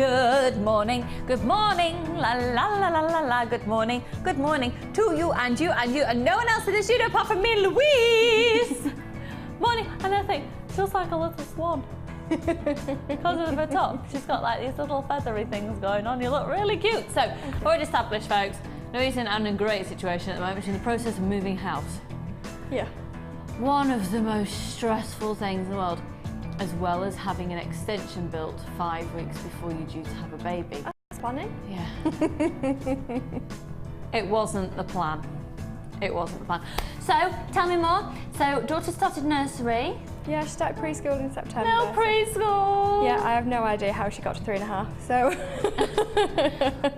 Good morning, la la la la la la, good morning to you and you and you and no one else in the studio apart from me and Louise. Morning, and I think, feels like a little swan. Because of her top, she's got like these little feathery things going on. You look really cute. So, already established, folks, Louise is in a great situation at the moment. She's in the process of moving house. Yeah. One of the most stressful things in the world, as well as having an extension built 5 weeks before you're due to have a baby. That's funny. Yeah. It wasn't the plan. It wasn't the plan. So, tell me more. So, daughter started nursery. Yeah, she started preschool in September. No preschool! Yeah, I have no idea how she got to 3.5, so...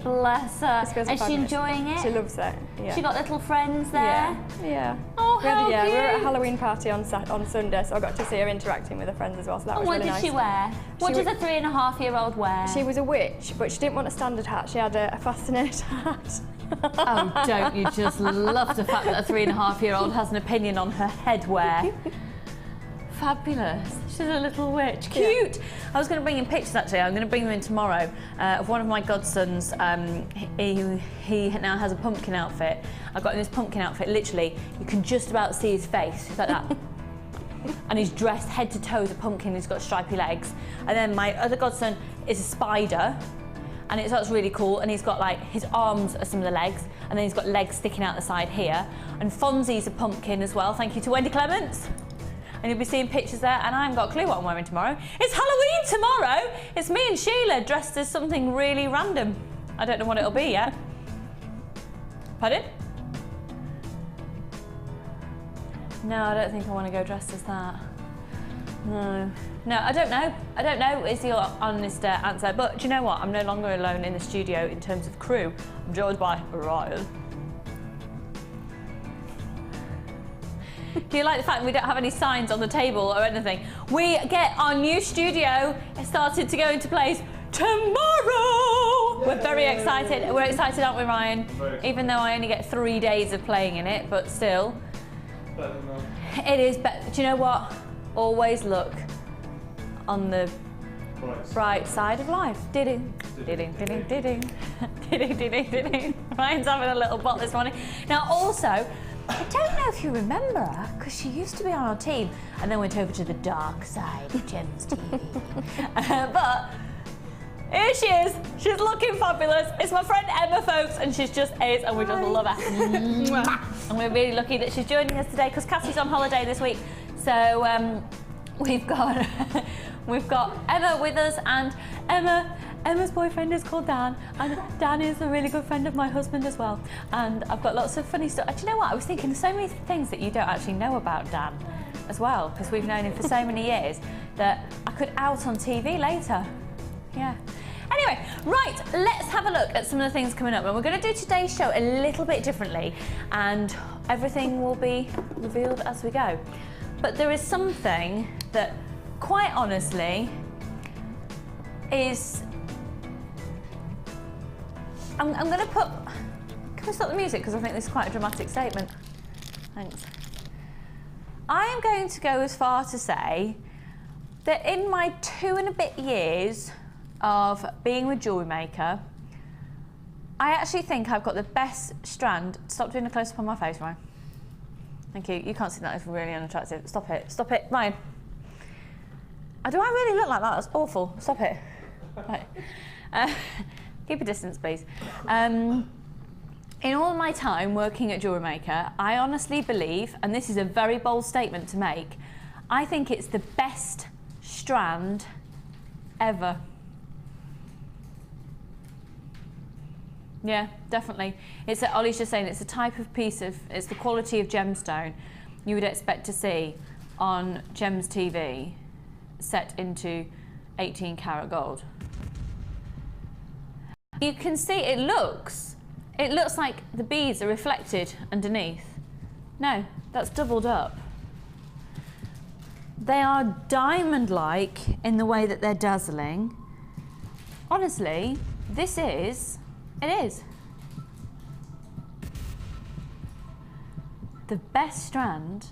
Bless her. Is she enjoying it? She loves it, yeah. She got little friends there? Yeah. Oh, how cute. We were at a Halloween party on Sunday, so I got to see her interacting with her friends as well, so that was really nice. What did she wear? What does a 3.5-year-old wear? She was a witch, but she didn't want a standard hat. She had a fascinator hat. Oh, don't you just love the fact that a 3.5-year-old has an opinion on her headwear? Fabulous. She's a little witch. Cute. Yeah. I was going to bring in pictures actually. I'm going to bring them in tomorrow of one of my godsons. He now has a pumpkin outfit. I got him this pumpkin outfit. Literally, you can just about see his face. It's like that. And he's dressed head to toe as a pumpkin. He's got stripy legs. And then my other godson is a spider. And that's really cool. And he's got like, his arms are some of the legs. And then he's got legs sticking out the side here. And Fonzie's a pumpkin as well. Thank you to Wendy Clements. And you'll be seeing pictures there, and I haven't got a clue what I'm wearing tomorrow. It's Halloween tomorrow! It's me and Sheila dressed as something really random. I don't know what it'll be yet. Pardon? No, I don't think I want to go dressed as that. No, I don't know. I don't know is the honest answer, but do you know what? I'm no longer alone in the studio in terms of crew. I'm joined by Ryan. Do you like the fact that we don't have any signs on the table or anything? We get our new studio started to go into place tomorrow! We're very excited. We're excited, aren't we, Ryan? Even though I only get 3 days of playing in it, but still. Better than that. It is better. Do you know what? Always look on the bright side of life. Diding, diding, diding, diding, diding, diding, diding. Ryan's having a little bot this morning. Now, also, I don't know if you remember her, because she used to be on our team and then went over to the dark side of Gems TV. But here she is. She's looking fabulous. It's my friend Emma, folks, and she's just ace, and we just love her. And we're really lucky that she's joining us today because Cassie's on holiday this week. So we've got Emma with us, and Emma's boyfriend is called Dan, and Dan is a really good friend of my husband as well. And I've got lots of funny stuff. Do you know what? I was thinking of so many things that you don't actually know about Dan as well, because we've known him for so many years that I could out on TV later. Yeah. Anyway, right, let's have a look at some of the things coming up. And we're going to do today's show a little bit differently, and everything will be revealed as we go. But there is something that, quite honestly, is... I'm going to put... Can we stop the music? Because I think this is quite a dramatic statement. Thanks. I am going to go as far to say that in my 2 and a bit years of being with Jewellery Maker, I actually think I've got the best strand... Stop doing a close-up on my face, Ryan. Thank you. You can't see that. It's really unattractive. Stop it. Stop it. Ryan. Do I really look like that? That's awful. Stop it. Right. Keep a distance, please. In all my time working at Jewellery Maker, I honestly believe, and this is a very bold statement to make, I think it's the best strand ever. Yeah, definitely. It's Ollie's just saying it's a type of piece of, it's the quality of gemstone you would expect to see on Gems TV set into 18 karat gold. You can see it looks like the beads are reflected underneath. No, that's doubled up. They are diamond-like in the way that they're dazzling. Honestly, it is the best strand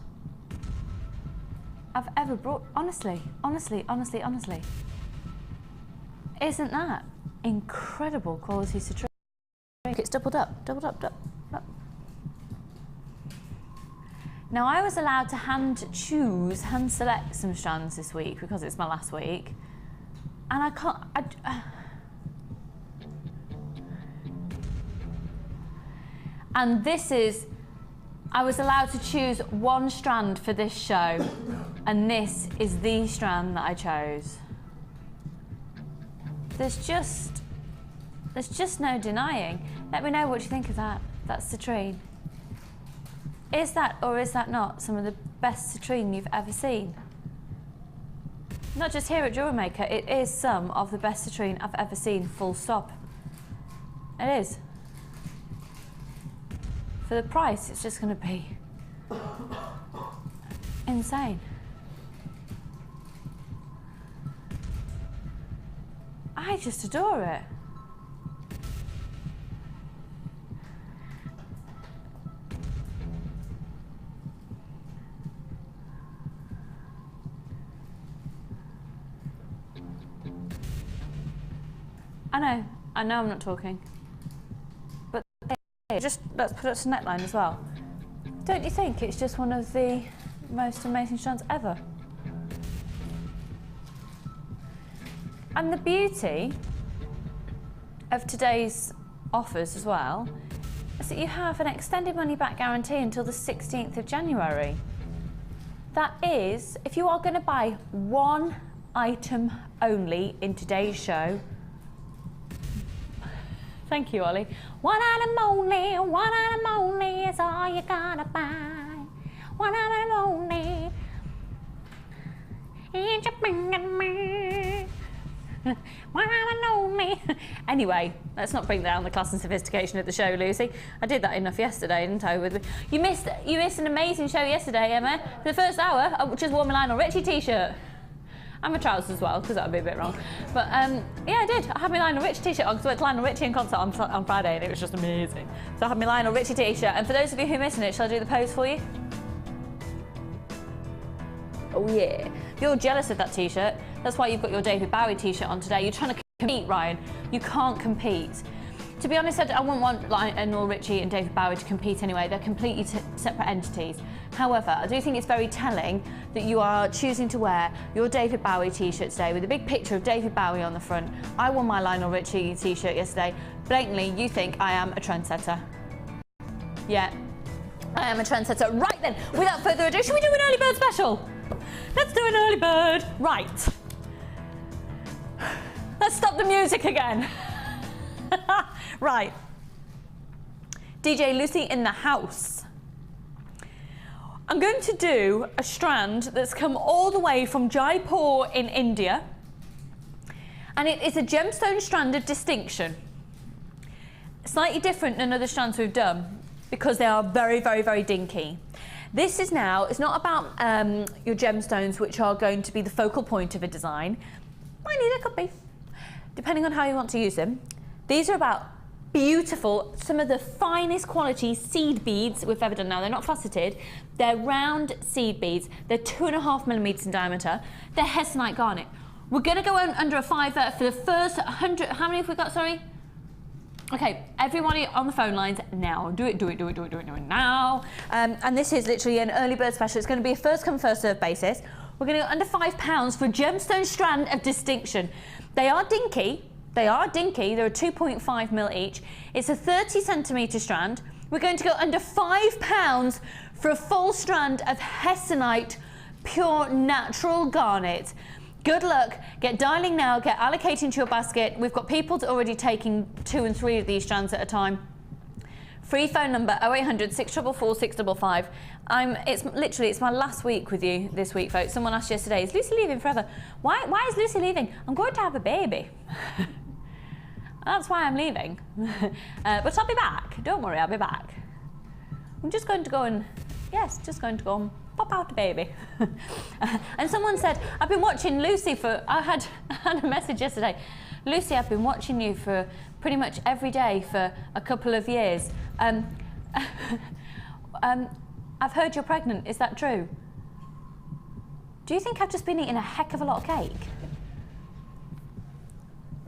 I've ever brought. Honestly. Isn't that? incredible quality citrine. It's doubled up, doubled up, doubled up. Now I was allowed to hand select some strands this week because it's my last week, and I can't. And this is, I was allowed to choose one strand for this show, and this is the strand that I chose. There's just no denying. Let me know what you think of that. That's citrine. Is that or is that not some of the best citrine you've ever seen? Not just here at Jewellery Maker, it is some of the best citrine I've ever seen, full stop. It is. For the price, it's just going to be insane. I just adore it. I know I'm not talking. But just let's put it to neckline as well. Don't you think it's just one of the most amazing strands ever? And the beauty of today's offers as well is that you have an extended money back guarantee until the 16th of January. That is, if you are going to buy one item only in today's show. Thank you, Ollie. One item only is all you gotta buy. One item only. Ain't you bringing me? One item only. Anyway, let's not bring down the class and sophistication of the show, Lucy. I did that enough yesterday, didn't I? You missed an amazing show yesterday, Emma. The first hour, I just wore my Lionel Richie t-shirt. And my trousers as well, because that would be a bit wrong. But yeah, I did. I had my Lionel Richie t-shirt on because I went to Lionel Richie in concert on Friday, and it was just amazing. So I had my Lionel Richie t-shirt. And for those of you who are missing it, shall I do the pose for you? Oh yeah. If you're jealous of that t-shirt, that's why you've got your David Bowie t-shirt on today. You're trying to compete, Ryan. You can't compete. To be honest, I wouldn't want Lionel Richie and David Bowie to compete anyway. They're completely separate entities. However, I do think it's very telling that you are choosing to wear your David Bowie t-shirt today with a big picture of David Bowie on the front. I wore my Lionel Richie t-shirt yesterday. Blatantly, you think I am a trendsetter. Yeah, I am a trendsetter. Right then, without further ado, should we do an early bird special? Let's do an early bird. Right. Let's stop the music again. Right. DJ Lucy in the house. I'm going to do a strand that's come all the way from Jaipur in India, and it is a gemstone strand of distinction. Slightly different than other strands we've done because they are very, very, very dinky. This is now, it's not about your gemstones, which are going to be the focal point of a design. Might need a copy, depending on how you want to use them. These are about beautiful, some of the finest quality seed beads we've ever done. Now, they're not faceted, they're round seed beads. They're 2.5 millimeters in diameter. They're hessonite garnet. We're gonna go under a fiver for the first 100, how many have we got, sorry? Okay, everybody on the phone lines now. Do it now. And this is literally an early bird special. It's gonna be a first come, first serve basis. We're gonna go under £5 for a gemstone strand of distinction. They are dinky. They are dinky, they're a 2.5 mil each. It's a 30 centimetre strand. We're going to go under £5 for a full strand of hessonite, pure natural garnet. Good luck, get dialing now, get allocating to your basket. We've got people already taking 2 and 3 of these strands at a time. Free phone number 0800 644 655. It's my last week with you this week, folks. Someone asked yesterday, is Lucy leaving forever? Why is Lucy leaving? I'm going to have a baby. That's why I'm leaving. But I'll be back. Don't worry, I'll be back. I'm just going to go and, pop out a baby. And someone said, I've been watching Lucy for, I had a message yesterday. Lucy, I've been watching you for pretty much every day for a couple of years. I've heard you're pregnant, is that true? Do you think I've just been eating a heck of a lot of cake?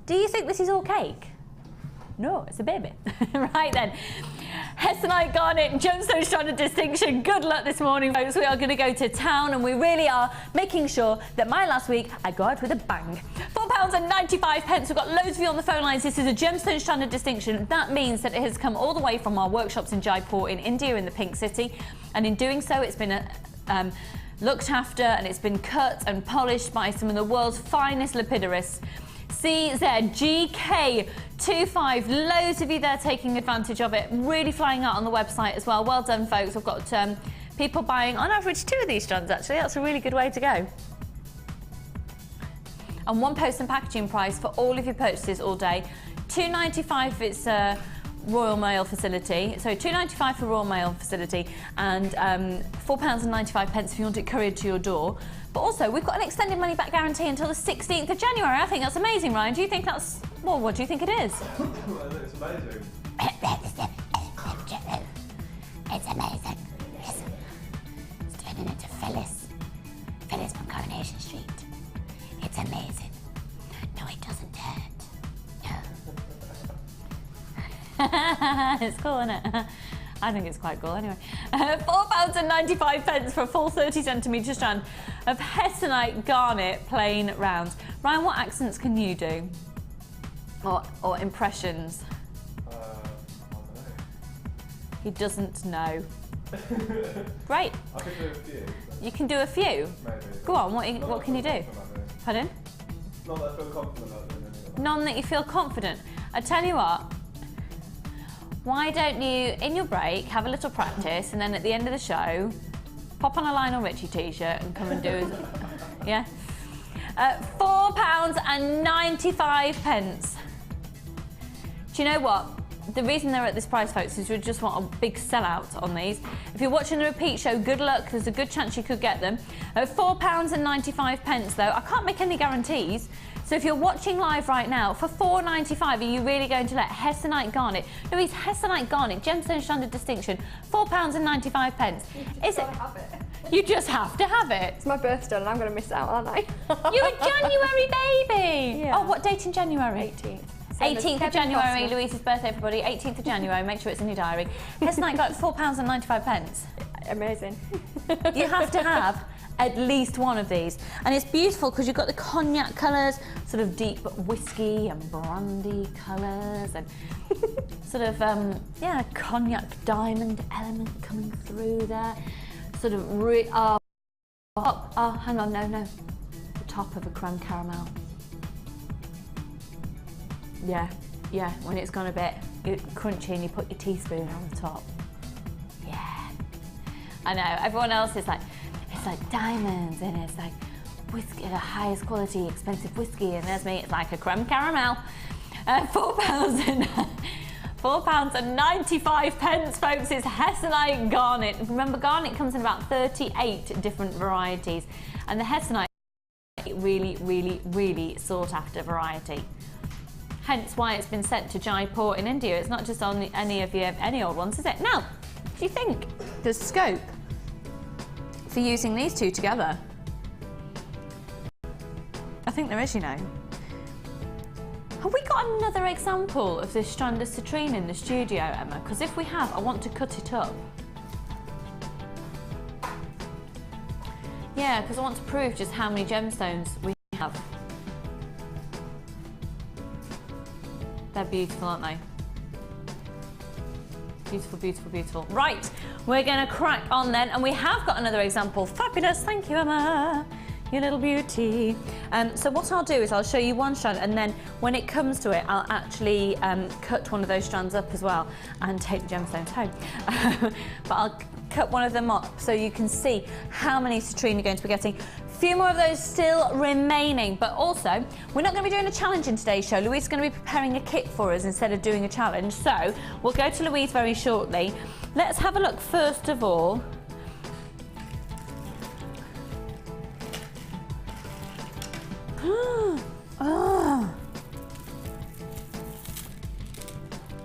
Do you think this is all cake? No, it's a baby. Right then. Hestonite Garnet Gemstone Strand Distinction. Good luck this morning, folks. We are going to go to town and we really are making sure that my last week I go out with a bang. £4.95. We've got loads of you on the phone lines. This is a Gemstone Strand Distinction. That means that it has come all the way from our workshops in Jaipur in India in the Pink City. And in doing so, it's been looked after and it's been cut and polished by some of the world's finest lapidarists. CZGK25, loads of you there taking advantage of it, really flying out on the website as well. Well done, folks. We've got people buying on average 2 of these strands, actually. That's a really good way to go. And 1 post and packaging price for all of your purchases all day. £2.95 if it's Royal Mail facility, so £2.95 for Royal Mail facility, and £4.95 if you want it couriered to your door. But also, we've got an extended money back guarantee until the 16th of January. I think that's amazing, Ryan. Do you think that's, well, what do you think it is? It's amazing. It's amazing. It's turning into Phyllis. Phyllis from Coronation Street. It's amazing. No, it doesn't hurt. No. It's cool, isn't it? I think it's quite cool anyway. £4.95 for a full 30cm strand of Hestonite Garnet plain round. Ryan, what accents can you do? Or impressions? I don't know. He doesn't know. Great. I can do a few. You can do a few? Maybe. Go on, what can you do? Pardon? Not that I feel confident about doing anyway. None that you feel confident. I tell you what, why don't you, in your break, have a little practice, and then at the end of the show, pop on a Lionel Richie t-shirt and come and do yeah? £4.95. Do you know what? The reason they're at this price, folks, is we just want a big sellout on these. If you're watching the repeat show, good luck. There's a good chance you could get them. At £4.95, though, I can't make any guarantees. So if you're watching live right now, for £4.95, are you really going to let Hestonite Garnet, Louise, Hestonite Garnet, Gemstone Strand Distinction, £4.95? Is it? Have it. You just have to have it. It's my birthday and I'm going to miss out, aren't I? You're a January baby. Yeah. Oh, what date in January? 18th. 18th of January, Louise's birthday, everybody. 18th of January, make sure it's in your diary. Hestonite got £4.95. Amazing. You have to have at least one of these. And it's beautiful because you've got the cognac colours, sort of deep whiskey and brandy colours, and sort of, yeah, cognac diamond element coming through there. Sort of, hang on, no. The top of a creme caramel. Yeah, when it's gone a bit crunchy and you put your teaspoon on the top. Yeah. I know, everyone else is like, it's like diamonds and it's like whiskey, the highest quality, expensive whiskey, and there's me, it's like a creme caramel. £4.95, folks. It's Hestonite Garnet. Remember, Garnet comes in about 38 different varieties, and the Hestonite is really, really, really sought after variety. Hence why it's been sent to Jaipur in India. It's not just on any old ones, is it? Now, do you think there's scope for using these two together? I think there is, you know. Have we got another example of this strand of citrine in the studio, Emma? Because if we have, I want to cut it up. Yeah, because I want to prove just how many gemstones we have. They're beautiful, aren't they? Beautiful, beautiful, beautiful. Right, we're going to crack on then, and we have got another example. Fabulous, thank you, Emma. You little beauty. So what I'll do is I'll show you one strand, and then when it comes to it, I'll actually cut one of those strands up as well and take the gemstones home. But I'll cut one of them up so you can see how many citrine you're going to be getting. Few more of those still remaining, but also we're not going to be doing a challenge in today's show. Louise is going to be preparing a kit for us instead of doing a challenge, so we'll go to Louise very shortly. Let's have a look first of all.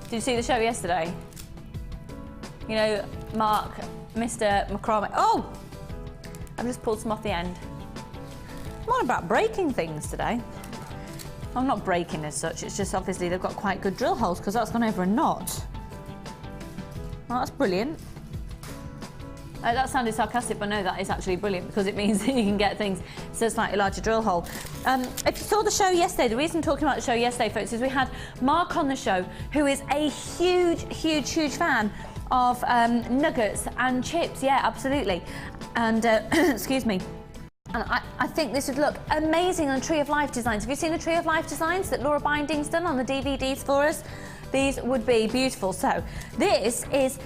Did you see the show yesterday? You know, Mark, Mr. McCormick. Oh! I've just pulled some off the end. I'm all about breaking things today. I'm not breaking as such, it's just obviously they've got quite good drill holes because that's gone over a knot. Well, that's brilliant. That sounded sarcastic, but no, that is actually brilliant because it means that you can get things so slightly larger drill hole. If you saw the show yesterday, the reason I'm talking about the show yesterday, folks, is we had Mark on the show, who is a huge fan of nuggets and chips. Yeah, absolutely. And excuse me. And I think this would look amazing on Tree of Life designs. Have you seen the Tree of Life designs that Laura Binding's done on the DVDs for us? These would be beautiful. So this is,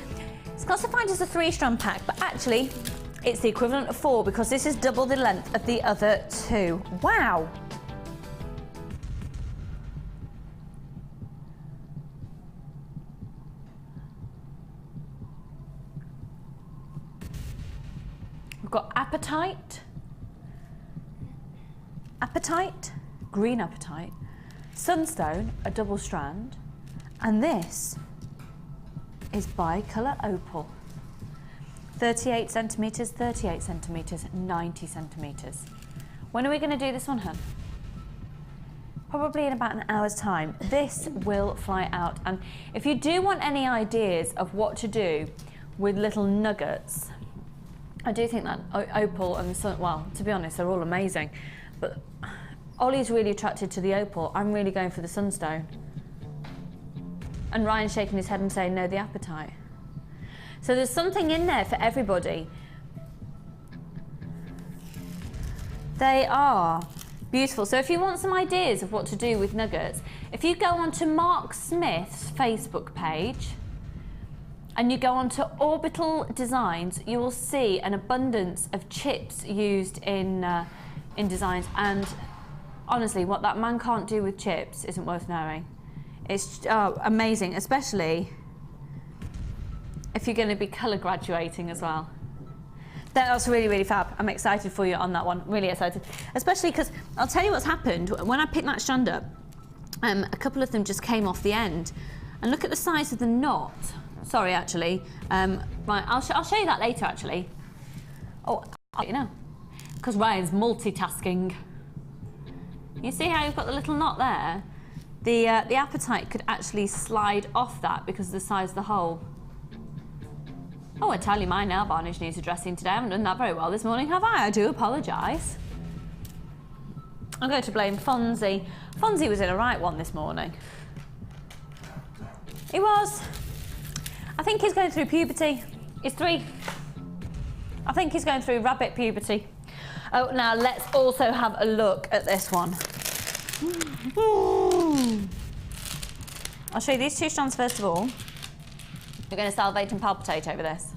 it's classified as a 3-strand pack, but actually it's the equivalent of 4 because this is double the length of the other 2. Wow. We've got Appetite, green Appetite, Sunstone, a double strand, and this is Bicolour Opal. 38 centimetres, 38 centimetres, 90 centimetres. When are we going to do this one, hun? Probably in about an hour's time. This will fly out. And if you do want any ideas of what to do with little nuggets, I do think that opal and well, to be honest, they're all amazing. But Ollie's really attracted to the opal. I'm really going for the sunstone. And Ryan's shaking his head and saying, no, the Appetite. So there's something in there for everybody. They are beautiful. So if you want some ideas of what to do with nuggets, if you go onto Mark Smith's Facebook page and you go onto Orbital Designs, you will see an abundance of chips used in designs. And honestly, what that man can't do with chips isn't worth knowing. It's amazing, especially if you're going to be colour graduating as well. That's really fab. I'm excited for you on that one, really excited. Especially because I'll tell you what's happened. When I picked that strand up, a couple of them just came off the end. And look at the size of the knot. Sorry, actually. Right, I'll show you that later, actually. Oh, I'll let you know. Because Ryan's multitasking. You see how you've got the little knot there? The Appetite could actually slide off that because of the size of the hole. Oh, I tell you, my nail varnish needs addressing today. I haven't done that very well this morning, have I? I do apologise. I'm going to blame Fonzie. Fonzie was in a right one this morning. He was. I think he's going through puberty. He's 3. I think he's going through rabbit puberty. Oh, now let's also have a look at this one. I'll show you these 2 strands first of all. You're going to salivate and palpitate over this.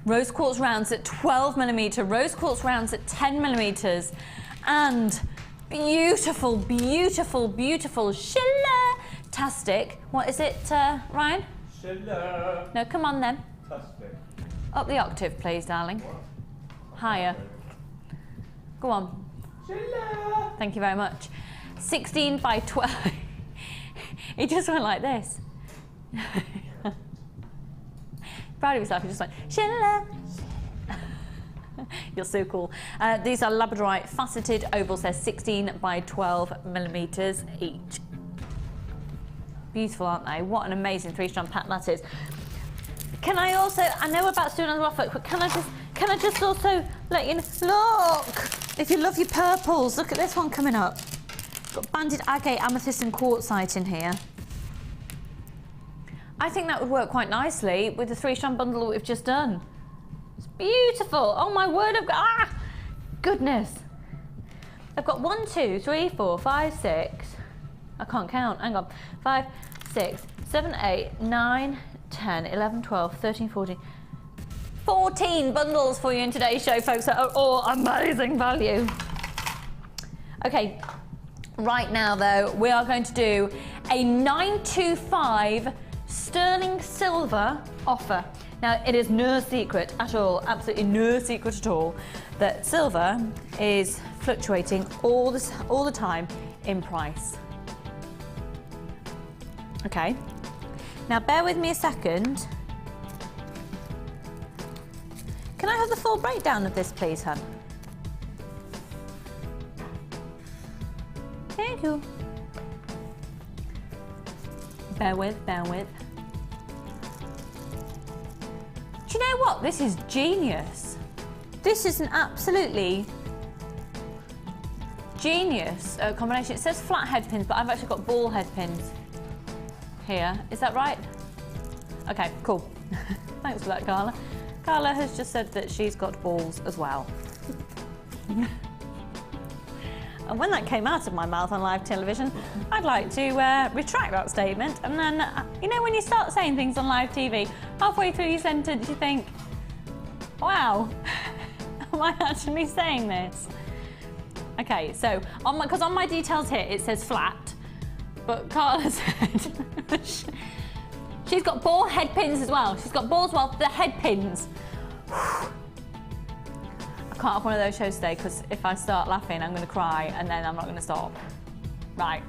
Rose quartz rounds at 12mm, rose quartz rounds at 10mm, and beautiful, shiller-tastic. What is it, Ryan? Shiller. No, come on then. Tastic. Up the octave, please, darling. Higher. Go on. Shiller. Thank you very much. 16 by 12. He just went like this. Proud of yourself, he just went, Shilla. You're so cool. These are labradorite faceted ovals. They're 16 by 12mm each. Beautiful, aren't they? What an amazing 3-strand pack that is. Can I also, I know we're about to do another offer, but can I just also let you know, look, if you love your purples, look at this one coming up. It's got banded agate, amethyst and quartzite in here. I think that would work quite nicely with the 3-strand bundle that we've just done. It's beautiful. Oh my word, I've got, goodness. I've got 1, 2, 3, 4, 5, 6. I can't count, hang on. 5, 6, 7, 8, 9, 10, 11, 12, 13, 14. 14 bundles for you in today's show, folks, that are all amazing value. Okay, right now though, we are going to do a 925 sterling silver offer. Now, it is no secret at all, absolutely no secret at all, that silver is fluctuating all the time in price. Okay, now bear with me a second. Can I have the full breakdown of this, please, hun? Thank you. Bear with, bear with. Do you know what? This is genius. This is an absolutely genius combination. It says flat head pins, but I've actually got ball head pins here. Is that right? Okay, cool. Thanks for that, Carla. Carla has just said that she's got balls as well. And when that came out of my mouth on live television, I'd like to retract that statement. And then, you know, when you start saying things on live TV, halfway through your sentence, you think, wow, am I actually saying this? Okay, so, because on my details here, it says flat, but Carla said, she's got ball head pins as well. She's got balls, well, the head pins. I can't have one of those shows today because if I start laughing, I'm going to cry and then I'm not going to stop. Right.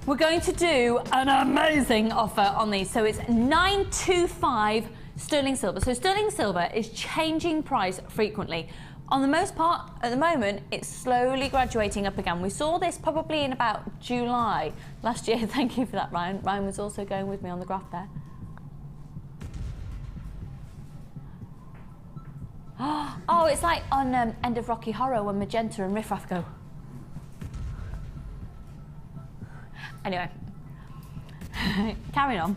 We're going to do an amazing offer on these. So it's $925 sterling silver. So sterling silver is changing price frequently. On the most part, at the moment, it's slowly graduating up again. We saw this probably in about July last year. Thank you for that, Ryan. Ryan was also going with me on the graph there. Oh, it's like on End of Rocky Horror when Magenta and Riff Raff go. Anyway, carrying on.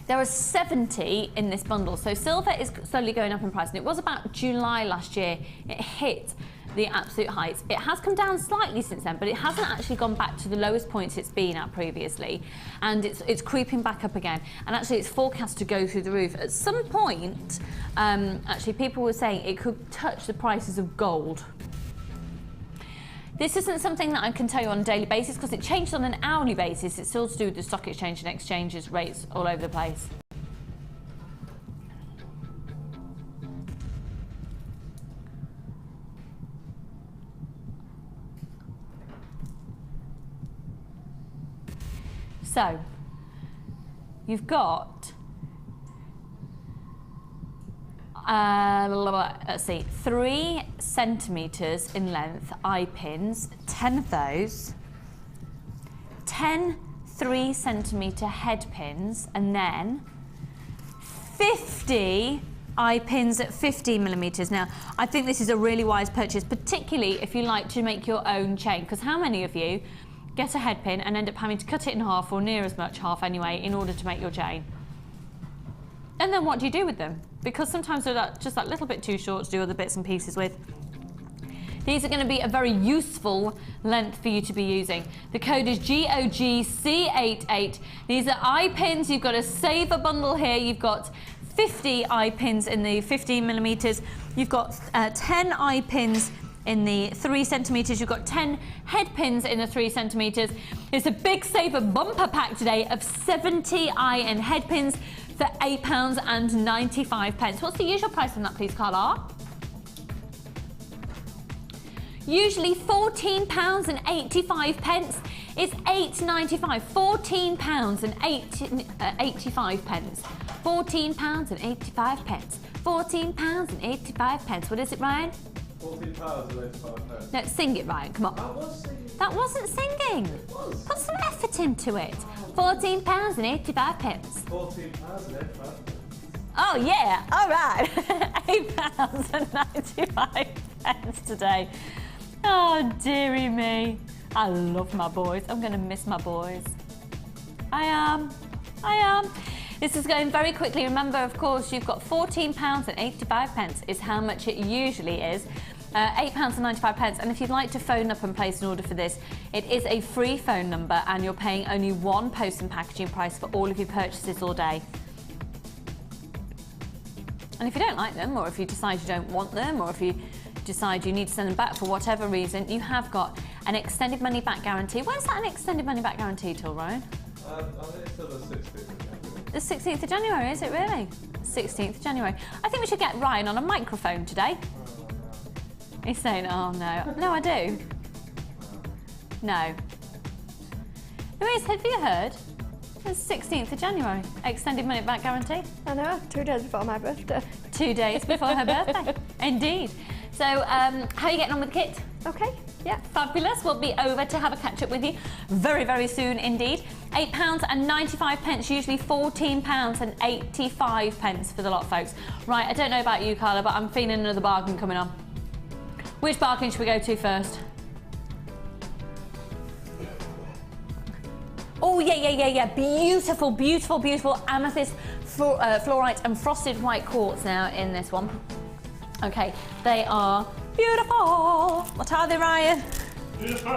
There are 70 in this bundle, so silver is slowly going up in price, and it was about July last year it hit the absolute heights. It has come down slightly since then, but it hasn't actually gone back to the lowest points it's been at previously, and it's creeping back up again, and actually it's forecast to go through the roof. At some point, actually people were saying it could touch the prices of gold. This isn't something that I can tell you on a daily basis because it changes on an hourly basis. It's still to do with the stock exchange and exchanges rates all over the place. So, you've got, let's see, 3 centimetres in length eye pins, 10 of those, 10 3 centimetre head pins, and then 50 eye pins at 15 millimetres. Now, I think this is a really wise purchase, particularly if you like to make your own chain, because how many of you get a head pin and end up having to cut it in half, or near as much half anyway, in order to make your chain? And then what do you do with them? Because sometimes they're just that little bit too short to do other bits and pieces with. These are going to be a very useful length for you to be using. The code is GOGC88. These are eye pins. You've got a saver bundle here. You've got 50 eye pins in the 15 millimetres. You've got 10 eye pins in the 3 centimetres. You've got 10 head pins in the 3 centimetres. It's a big saver bumper pack today of 70 eye and head pins for £8.95. What's the usual price on that, please, Carla? Usually £14.85. It's £8.95. £14.85. £14.85. £14.85. What is it, Ryan? £14.85. No, sing it, Ryan. Come on. I was singing. That wasn't singing. It was. Put some effort into it. £14.85. £14.85. Oh yeah, all right. £8.95 today. Oh dearie me. I love my boys. I'm gonna miss my boys. I am. This is going very quickly. Remember, of course, you've got £14.85 is how much it usually is. £8.95, and if you'd like to phone up and place an order for this, it is a free phone number and you're paying only one post and packaging price for all of your purchases all day. And if you don't like them, or if you decide you don't want them, or if you decide you need to send them back for whatever reason, you have got an extended money back guarantee. When's that an extended money back guarantee till, Ryan? I think it's till the 16th of January. The 16th of January, is it really? 16th of January. I think we should get Ryan on a microphone today. He's saying, oh no. No, I do. No. Louise, have you heard? It's 16th of January. Extended money back guarantee. I know, 2 days before my birthday. 2 days before her birthday. Indeed. So, how are you getting on with the kit? Okay. Yeah, fabulous. We'll be over to have a catch up with you very, very soon indeed. £8.95, usually £14.85 for the lot, folks. Right, I don't know about you, Carla, but I'm feeling another bargain coming on. Which bargain should we go to first? Oh, yeah. Beautiful, beautiful, beautiful amethyst fluorite and frosted white quartz now in this one. Okay, they are beautiful. What are they, Ryan? Beautiful.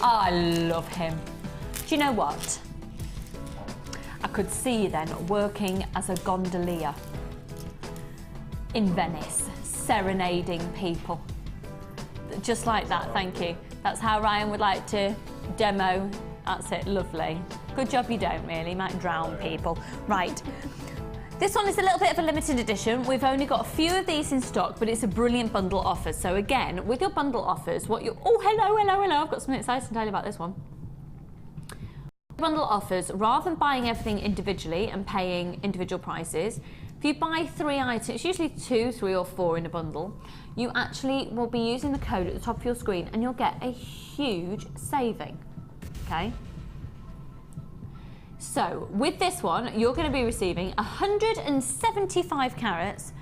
I love him. Do you know what? I could see you then working as a gondolier in Venice, serenading people. Just like that, thank you. That's how Ryan would like to demo. That's it, lovely. Good job you don't really, you might drown people. Right. This one is a little bit of a limited edition. We've only got a few of these in stock, but it's a brilliant bundle offer. So again, with your bundle offers, oh, hello. I've got something exciting to tell you about this one. Bundle offers, rather than buying everything individually and paying individual prices, if you buy 3 items, usually 2, 3 or 4 in a bundle, you actually will be using the code at the top of your screen and you'll get a huge saving, okay? So with this one, you're going to be receiving 175 carats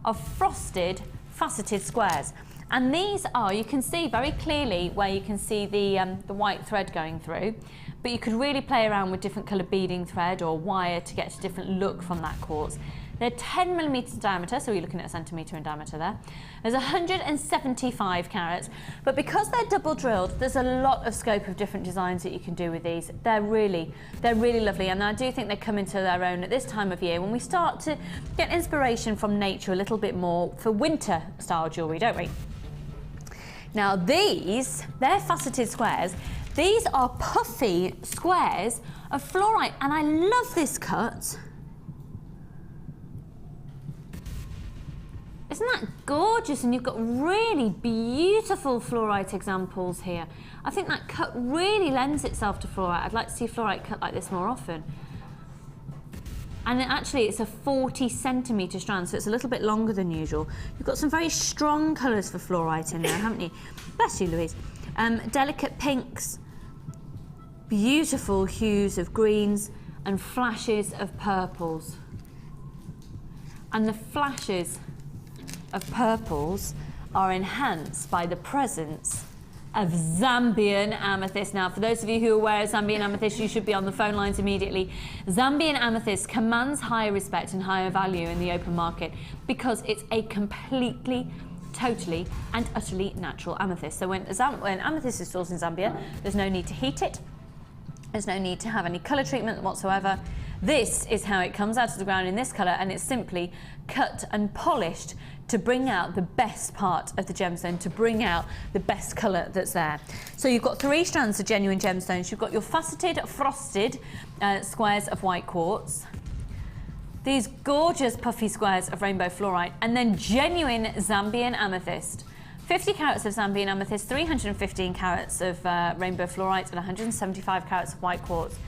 of frosted faceted squares. And these are, you can see very clearly where you can see the white thread going through, but you could really play around with different colour beading thread or wire to get a different look from that quartz. They're 10 millimetres in diameter, so you're looking at a centimetre in diameter there. There's 175 carats, but because they're double drilled, there's a lot of scope of different designs that you can do with these. They're really lovely, and I do think they come into their own at this time of year when we start to get inspiration from nature a little bit more for winter style jewellery, don't we? Now these, they're faceted squares. These are puffy squares of fluorite, and I love this cut. Isn't that gorgeous? And you've got really beautiful fluorite examples here. I think that cut really lends itself to fluorite. I'd like to see fluorite cut like this more often. And actually it's a 40 centimetre strand, so it's a little bit longer than usual. You've got some very strong colours for fluorite in there, haven't you? Bless you, Louise. Delicate pinks, beautiful hues of greens, and flashes of purples. And the flashes of purples are enhanced by the presence of Zambian amethyst. Now, for those of you who are aware of Zambian amethyst, you should be on the phone lines immediately. Zambian amethyst commands higher respect and higher value in the open market because it's a completely, totally and utterly natural amethyst. So when amethyst is sourced in Zambia, there's no need to heat it. There's no need to have any colour treatment whatsoever. This is how it comes out of the ground in this colour, and it's simply cut and polished to bring out the best part of the gemstone, to bring out the best colour that's there. So you've got 3 strands of genuine gemstones. You've got your faceted, frosted squares of white quartz, these gorgeous puffy squares of rainbow fluorite, and then genuine Zambian amethyst. 50 carats of Zambian amethyst, 315 carats of rainbow fluorite, and 175 carats of white quartz.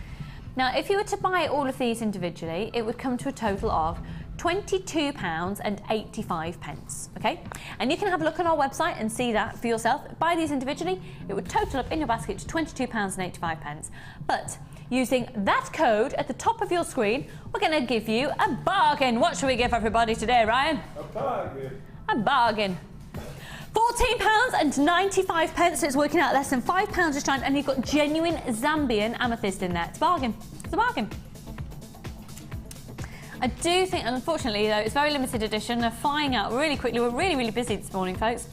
Now, if you were to buy all of these individually, it would come to a total of £22.85, okay? And you can have a look on our website and see that for yourself. Buy these individually, it would total up in your basket to £22.85. But using that code at the top of your screen, we're going to give you a bargain. What should we give everybody today, Ryan? A bargain. A bargain. £14.95, so it's working out less than £5 a strand, and you've got genuine Zambian amethyst in there. It's a bargain. It's a bargain. I do think, unfortunately though, it's very limited edition. They're flying out really quickly. We're really busy this morning, folks.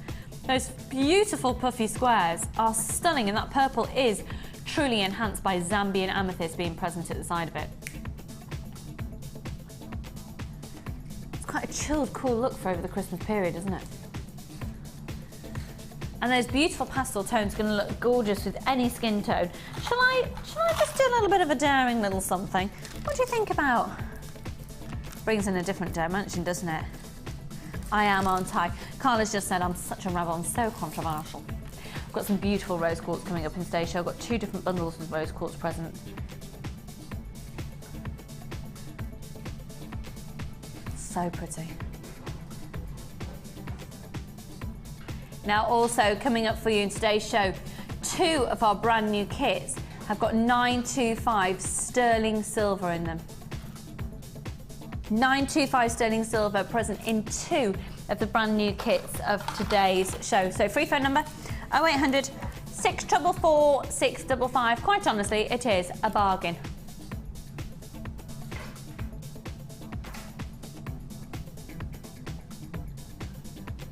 Those beautiful puffy squares are stunning, and that purple is truly enhanced by Zambian amethyst being present at the side of it. It's quite a chilled, cool look for over the Christmas period, isn't it? And those beautiful pastel tones are going to look gorgeous with any skin tone. Shall I just do a little bit of a daring little something? What do you think about? Brings in a different dimension, doesn't it? I am, aren't I? Carla's just said I'm such a rebel, I'm so controversial. I've got some beautiful rose quartz coming up in today's show. I've got 2 different bundles with rose quartz present. So pretty. Now also coming up for you in today's show, 2 of our brand new kits have got 925 sterling silver in them. 925 sterling silver present in 2 of the brand new kits of today's show. So free phone number 0800 644 655. Quite honestly, it is a bargain.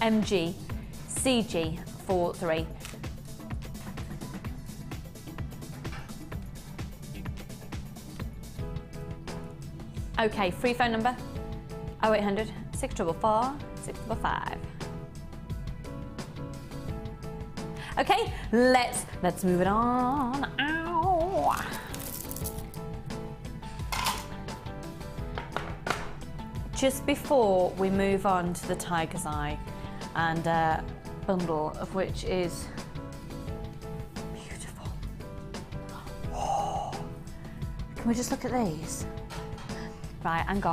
MG CG43. Okay, free phone number 0800 644 655. Okay, let's move it on. Ow. Just before we move on to the tiger's eye and bundle of which is beautiful. Oh. Can we just look at these? Right, hang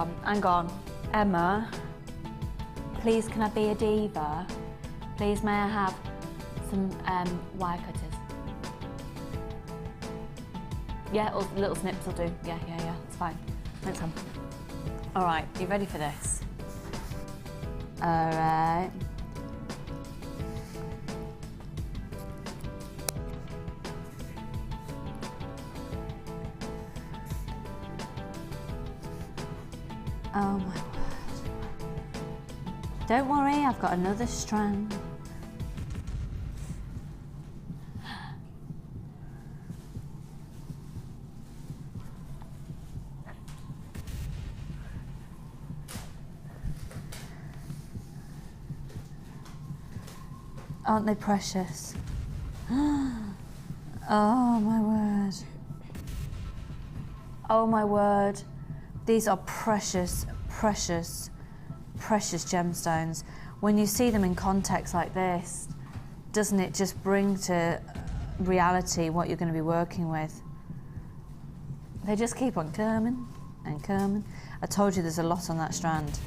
on. Emma, please can I be a diva? Please may I have some wire cutters? Yeah, or little snips will do. Yeah, it's fine. Thanks, Em. All right, you ready for this? All right. Oh my word. Don't worry, I've got another strand. Aren't they precious? Oh my word. Oh my word. These are precious, precious, precious gemstones. When you see them in context like this, doesn't it just bring to reality what you're going to be working with? They just keep on coming and coming. I told you there's a lot on that strand.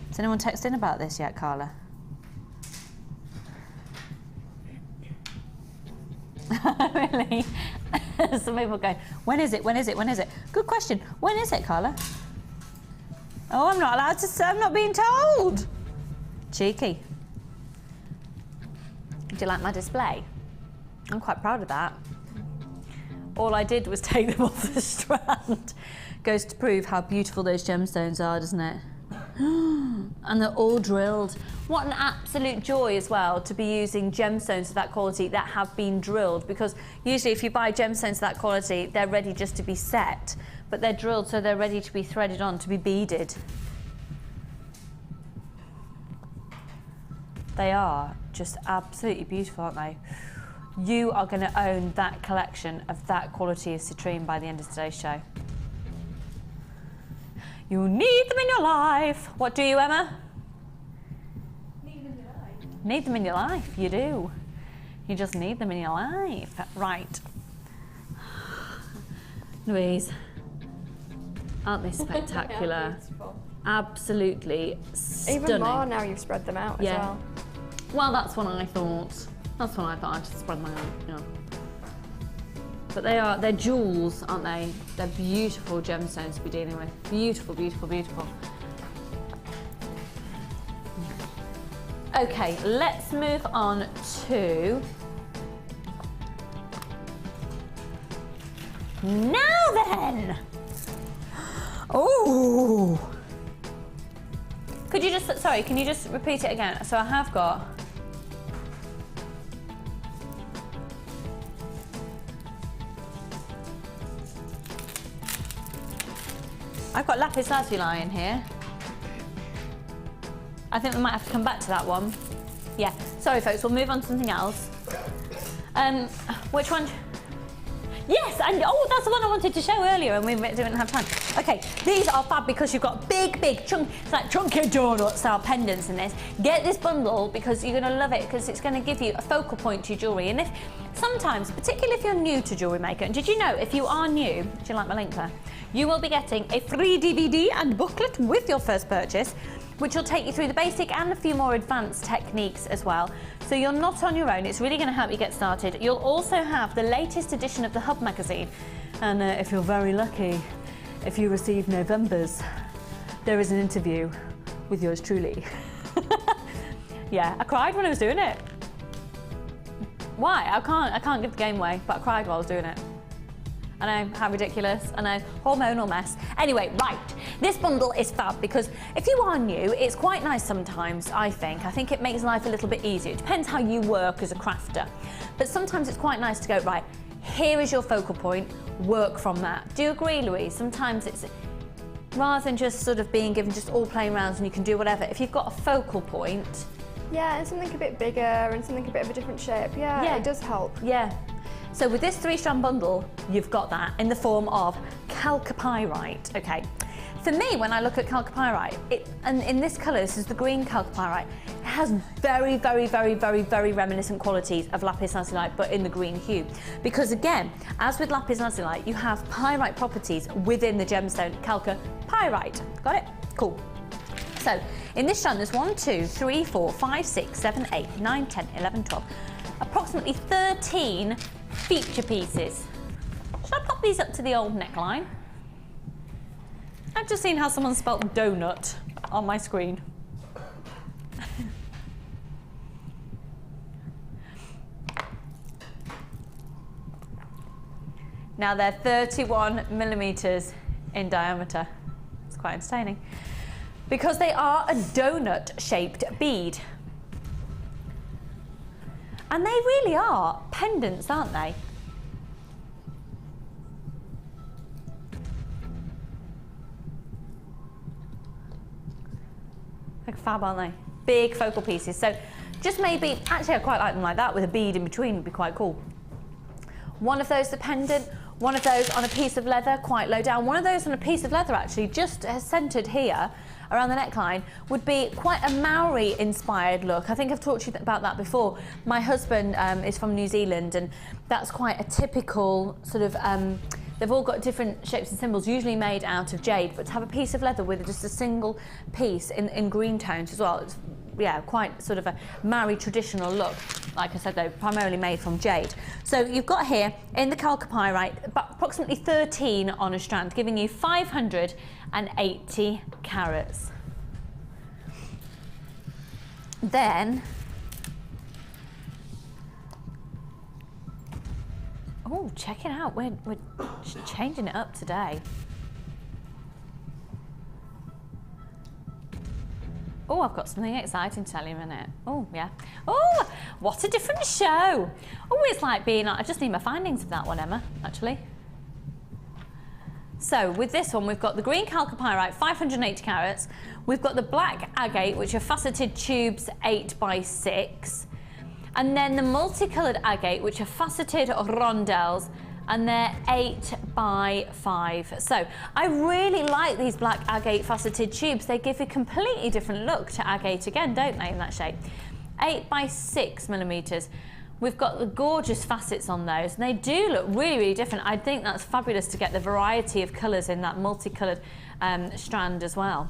Has anyone texted in about this yet, Carla? Really? Some people are going, when is it? When is it? When is it? Good question. When is it, Carla? Oh, I'm not allowed to say, I'm not being told. Cheeky. Do you like my display? I'm quite proud of that. All I did was take them off the strand. Goes to prove how beautiful those gemstones are, doesn't it? And they're all drilled. What an absolute joy as well to be using gemstones of that quality that have been drilled, because usually if you buy gemstones of that quality, they're ready just to be set, but they're drilled so they're ready to be threaded on, to be beaded. They are just absolutely beautiful, aren't they? You are going to own that collection of that quality of citrine by the end of today's show. You need them in your life. What do you, Emma? Need them in your life. Need them in your life, you do. You just need them in your life. Right. Louise, aren't they spectacular? Absolutely stunning. Even more now you've spread them out as well. Well, that's what I thought. That's what I thought. I just spread them out, you know. But they're jewels, aren't they? They're beautiful gemstones to be dealing with. Beautiful, beautiful, beautiful. Okay, let's move on to... Now then! Oh! Could you just, sorry, can you just repeat it again? So I have got... I've got lapis lazuli in here. I think we might have to come back to that one. Yeah, sorry folks, we'll move on to something else. Which one? Yes, and oh, that's the one I wanted to show earlier and we didn't have time. Okay, these are fab because you've got big, it's like chunky donut style pendants in this. Get this bundle because you're gonna love it, because it's gonna give you a focal point to your jewellery. And if sometimes, particularly if you're new to Jewellery Maker, and did you know if you are new, do you like my link there? You will be getting a free DVD and booklet with your first purchase. which will take you through the basic and a few more advanced techniques as well. So you're not on your own, it's really going to help you get started. You'll also have the latest edition of the Hub magazine, and if you're very lucky, if you receive November's, there is an interview with yours truly. Yeah, I cried when I was doing it. Why? I can't give the game away, but I cried while I was doing it. I know, how ridiculous, I know, hormonal mess. Anyway, right, this bundle is fab because if you are new, it's quite nice sometimes, I think. I think it makes life a little bit easier. It depends how you work as a crafter. But sometimes it's quite nice to go, right, here is your focal point, work from that. Do you agree, Louise? Sometimes it's, rather than just sort of being given just all plain rounds and you can do whatever, if you've got a focal point. Yeah, and something a bit bigger and something a bit of a different shape. Yeah, it does help. Yeah. So with this 3-strand bundle, you've got that in the form of chalcopyrite. Okay. For me, when I look at chalcopyrite, and in this colour, this is the green chalcopyrite, it has very, very, very, very, very reminiscent qualities of lapis lazuli, but in the green hue. Because again, as with lapis lazuli, you have pyrite properties within the gemstone chalcopyrite. Got it? Cool. So in this strand, there's 1, 2, 3, 4, 5, 6, 7, 8, 9, 10, 11, 12, approximately 13 feature pieces. Should I pop these up to the old neckline? I've just seen how someone spelt donut on my screen. Now they're 31 millimeters in diameter. It's quite entertaining. Because they are a donut-shaped bead. And they really are pendants, aren't they? Like fab, aren't they? Big focal pieces. So just maybe, actually I quite like them like that with a bead in between, would be quite cool. One of those the pendant, one of those on a piece of leather, quite low down. One of those on a piece of leather actually, just centered here around the neckline, would be quite a Maori inspired look. I think I've talked to you about that before. My husband is from New Zealand, and that's quite a typical sort of, they've all got different shapes and symbols, usually made out of jade, but to have a piece of leather with just a single piece in green tones as well, it's, yeah, quite sort of a Maori traditional look. Like I said, though, primarily made from jade. So you've got here in the chalcopyrite approximately 13 on a strand, giving you 580 carats. Then, oh, check it out. We're changing it up today. Oh, I've got something exciting to tell you in a minute. Oh, yeah. Oh, what a different show. Oh, it's like being, I just need my findings of that one, Emma, actually. So with this one, we've got the green chalcopyrite, 580 carats. We've got the black agate, which are faceted tubes 8 by 6. And then the multicoloured agate, which are faceted rondelles, and they're 8 by 5. So I really like these black agate faceted tubes. They give a completely different look to agate again, don't they, in that shape? 8 by 6 millimeters. We've got the gorgeous facets on those, and they do look really, really different. I think that's fabulous to get the variety of colours in that multicoloured strand as well.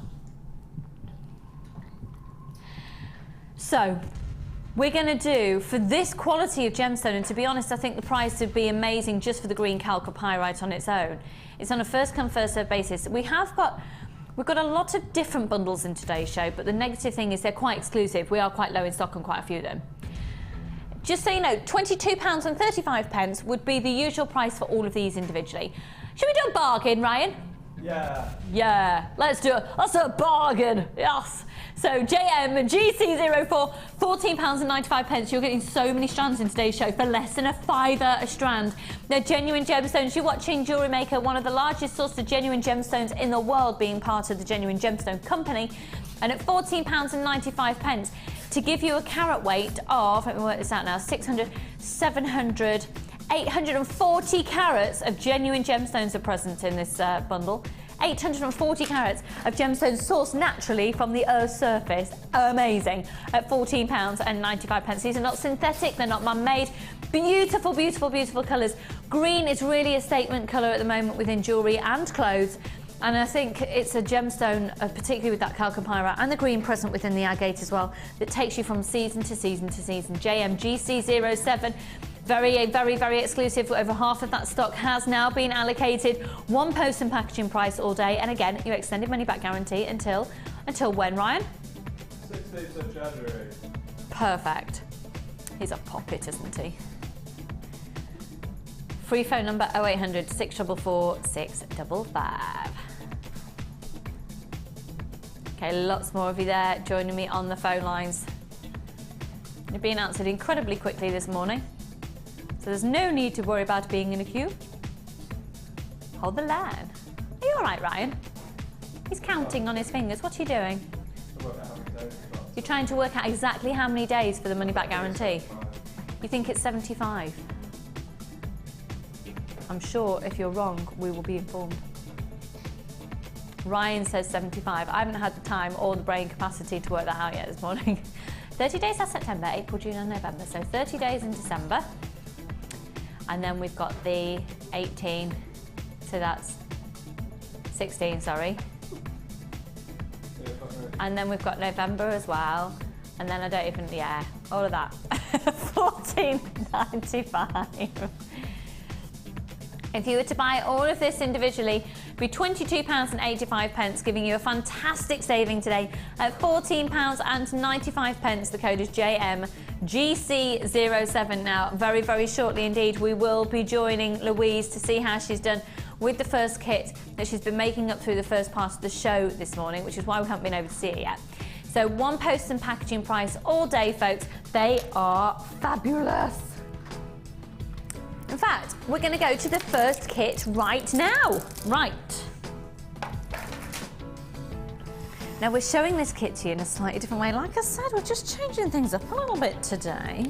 So we're going to do, for this quality of gemstone, and to be honest, I think the price would be amazing just for the green chalcopyrite on its own. It's on a first come, first served basis. We've got a lot of different bundles in today's show, but the negative thing is they're quite exclusive. We are quite low in stock on quite a few of them. Just so you know, £22.35 would be the usual price for all of these individually. Should we do a bargain, Ryan? Yeah. Yeah, let's do it. That's a bargain. Yes. So JM GC04, £14.95. You're getting so many strands in today's show for less than £5 a strand. They're genuine gemstones. You're watching Jewellery Maker, one of the largest sources of genuine gemstones in the world, being part of the Genuine Gemstone Company. And at £14.95, to give you a carat weight of, let me work this out now, 600, 700, 840 carats of genuine gemstones are present in this bundle. 840 carats of gemstones sourced naturally from the Earth's surface. Amazing. At £14.95. These are not synthetic, they're not man-made. Beautiful, beautiful, beautiful colours. Green is really a statement colour at the moment within jewellery and clothes. And I think it's a gemstone, particularly with that chalcopyrite and the green present within the agate as well, that takes you from season to season to season. JMGC07, very exclusive. Over half of that stock has now been allocated. One post and packaging price all day. And again, your extended money back guarantee until when, Ryan? 16th of January. Perfect. He's a poppet, isn't he? Free phone number 0800 644 655. Okay, lots more of you there joining me on the phone lines. You're being answered incredibly quickly this morning, so there's no need to worry about being in a queue. Hold the line. Are you all right, Ryan? He's counting on his fingers. What are you doing? You're trying to work out exactly how many days for the money back guarantee. You think it's 75? I'm sure if you're wrong, we will be informed. Ryan says 75. I haven't had the time or the brain capacity to work that out yet this morning. 30 days are September, April, June and November. So 30 days in December. And then we've got the 18. So that's 16, sorry. And then we've got November as well. And then I don't even, yeah, all of that. $14.95. If you were to buy all of this individually, it'd be £22.85, giving you a fantastic saving today at £14.95. The code is JMGC07. Now, very shortly indeed, we will be joining Louise to see how she's done with the first kit that she's been making up through the first part of the show this morning, which is why we haven't been able to see it yet. So one post and packaging price all day, folks. They are fabulous. In fact, we're going to go to the first kit right now. Right. Now we're showing this kit to you in a slightly different way. Like I said, we're just changing things up a little bit today.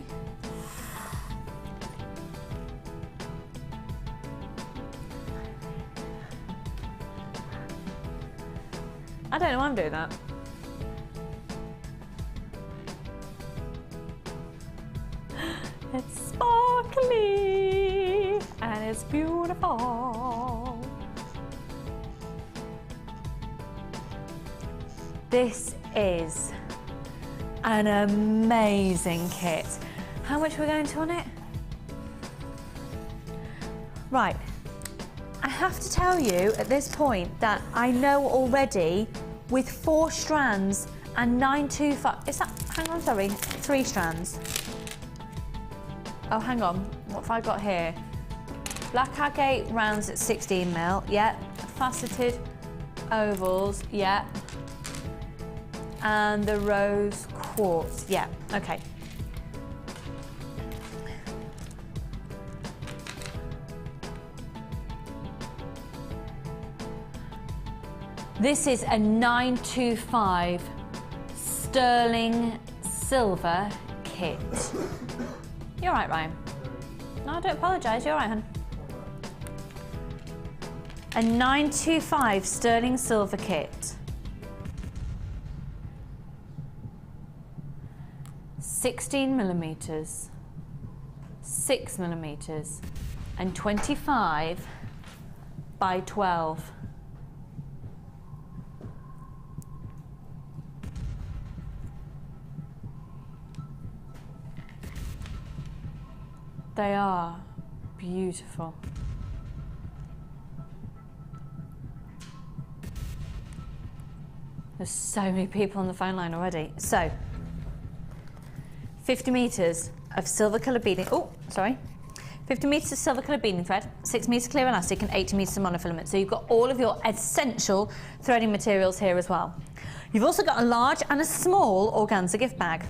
I don't know why I'm doing that. It's sparkly and it's beautiful. This is an amazing kit. How much are we going to on it? Right. I have to tell you at this point that I know already with 4 strands and 925, is that, hang on, sorry, 3 strands. Oh, hang on, what have I got here? Black agate rounds at 16 mil, yeah. Faceted ovals, yeah. And the rose quartz, yeah, okay. This is a 925 sterling silver kit. You're right, Ryan. No, don't apologise, you're right, hon. A 925 sterling silver kit. 16 millimetres, 6 millimetres, and 25 by 12. They are beautiful. There's so many people on the phone line already. So, 50 metres of silver colour beading, 50 metres of silver colour beading thread, 6 metres clear elastic and 80 metres of monofilament. So you've got all of your essential threading materials here as well. You've also got a large and a small organza gift bag.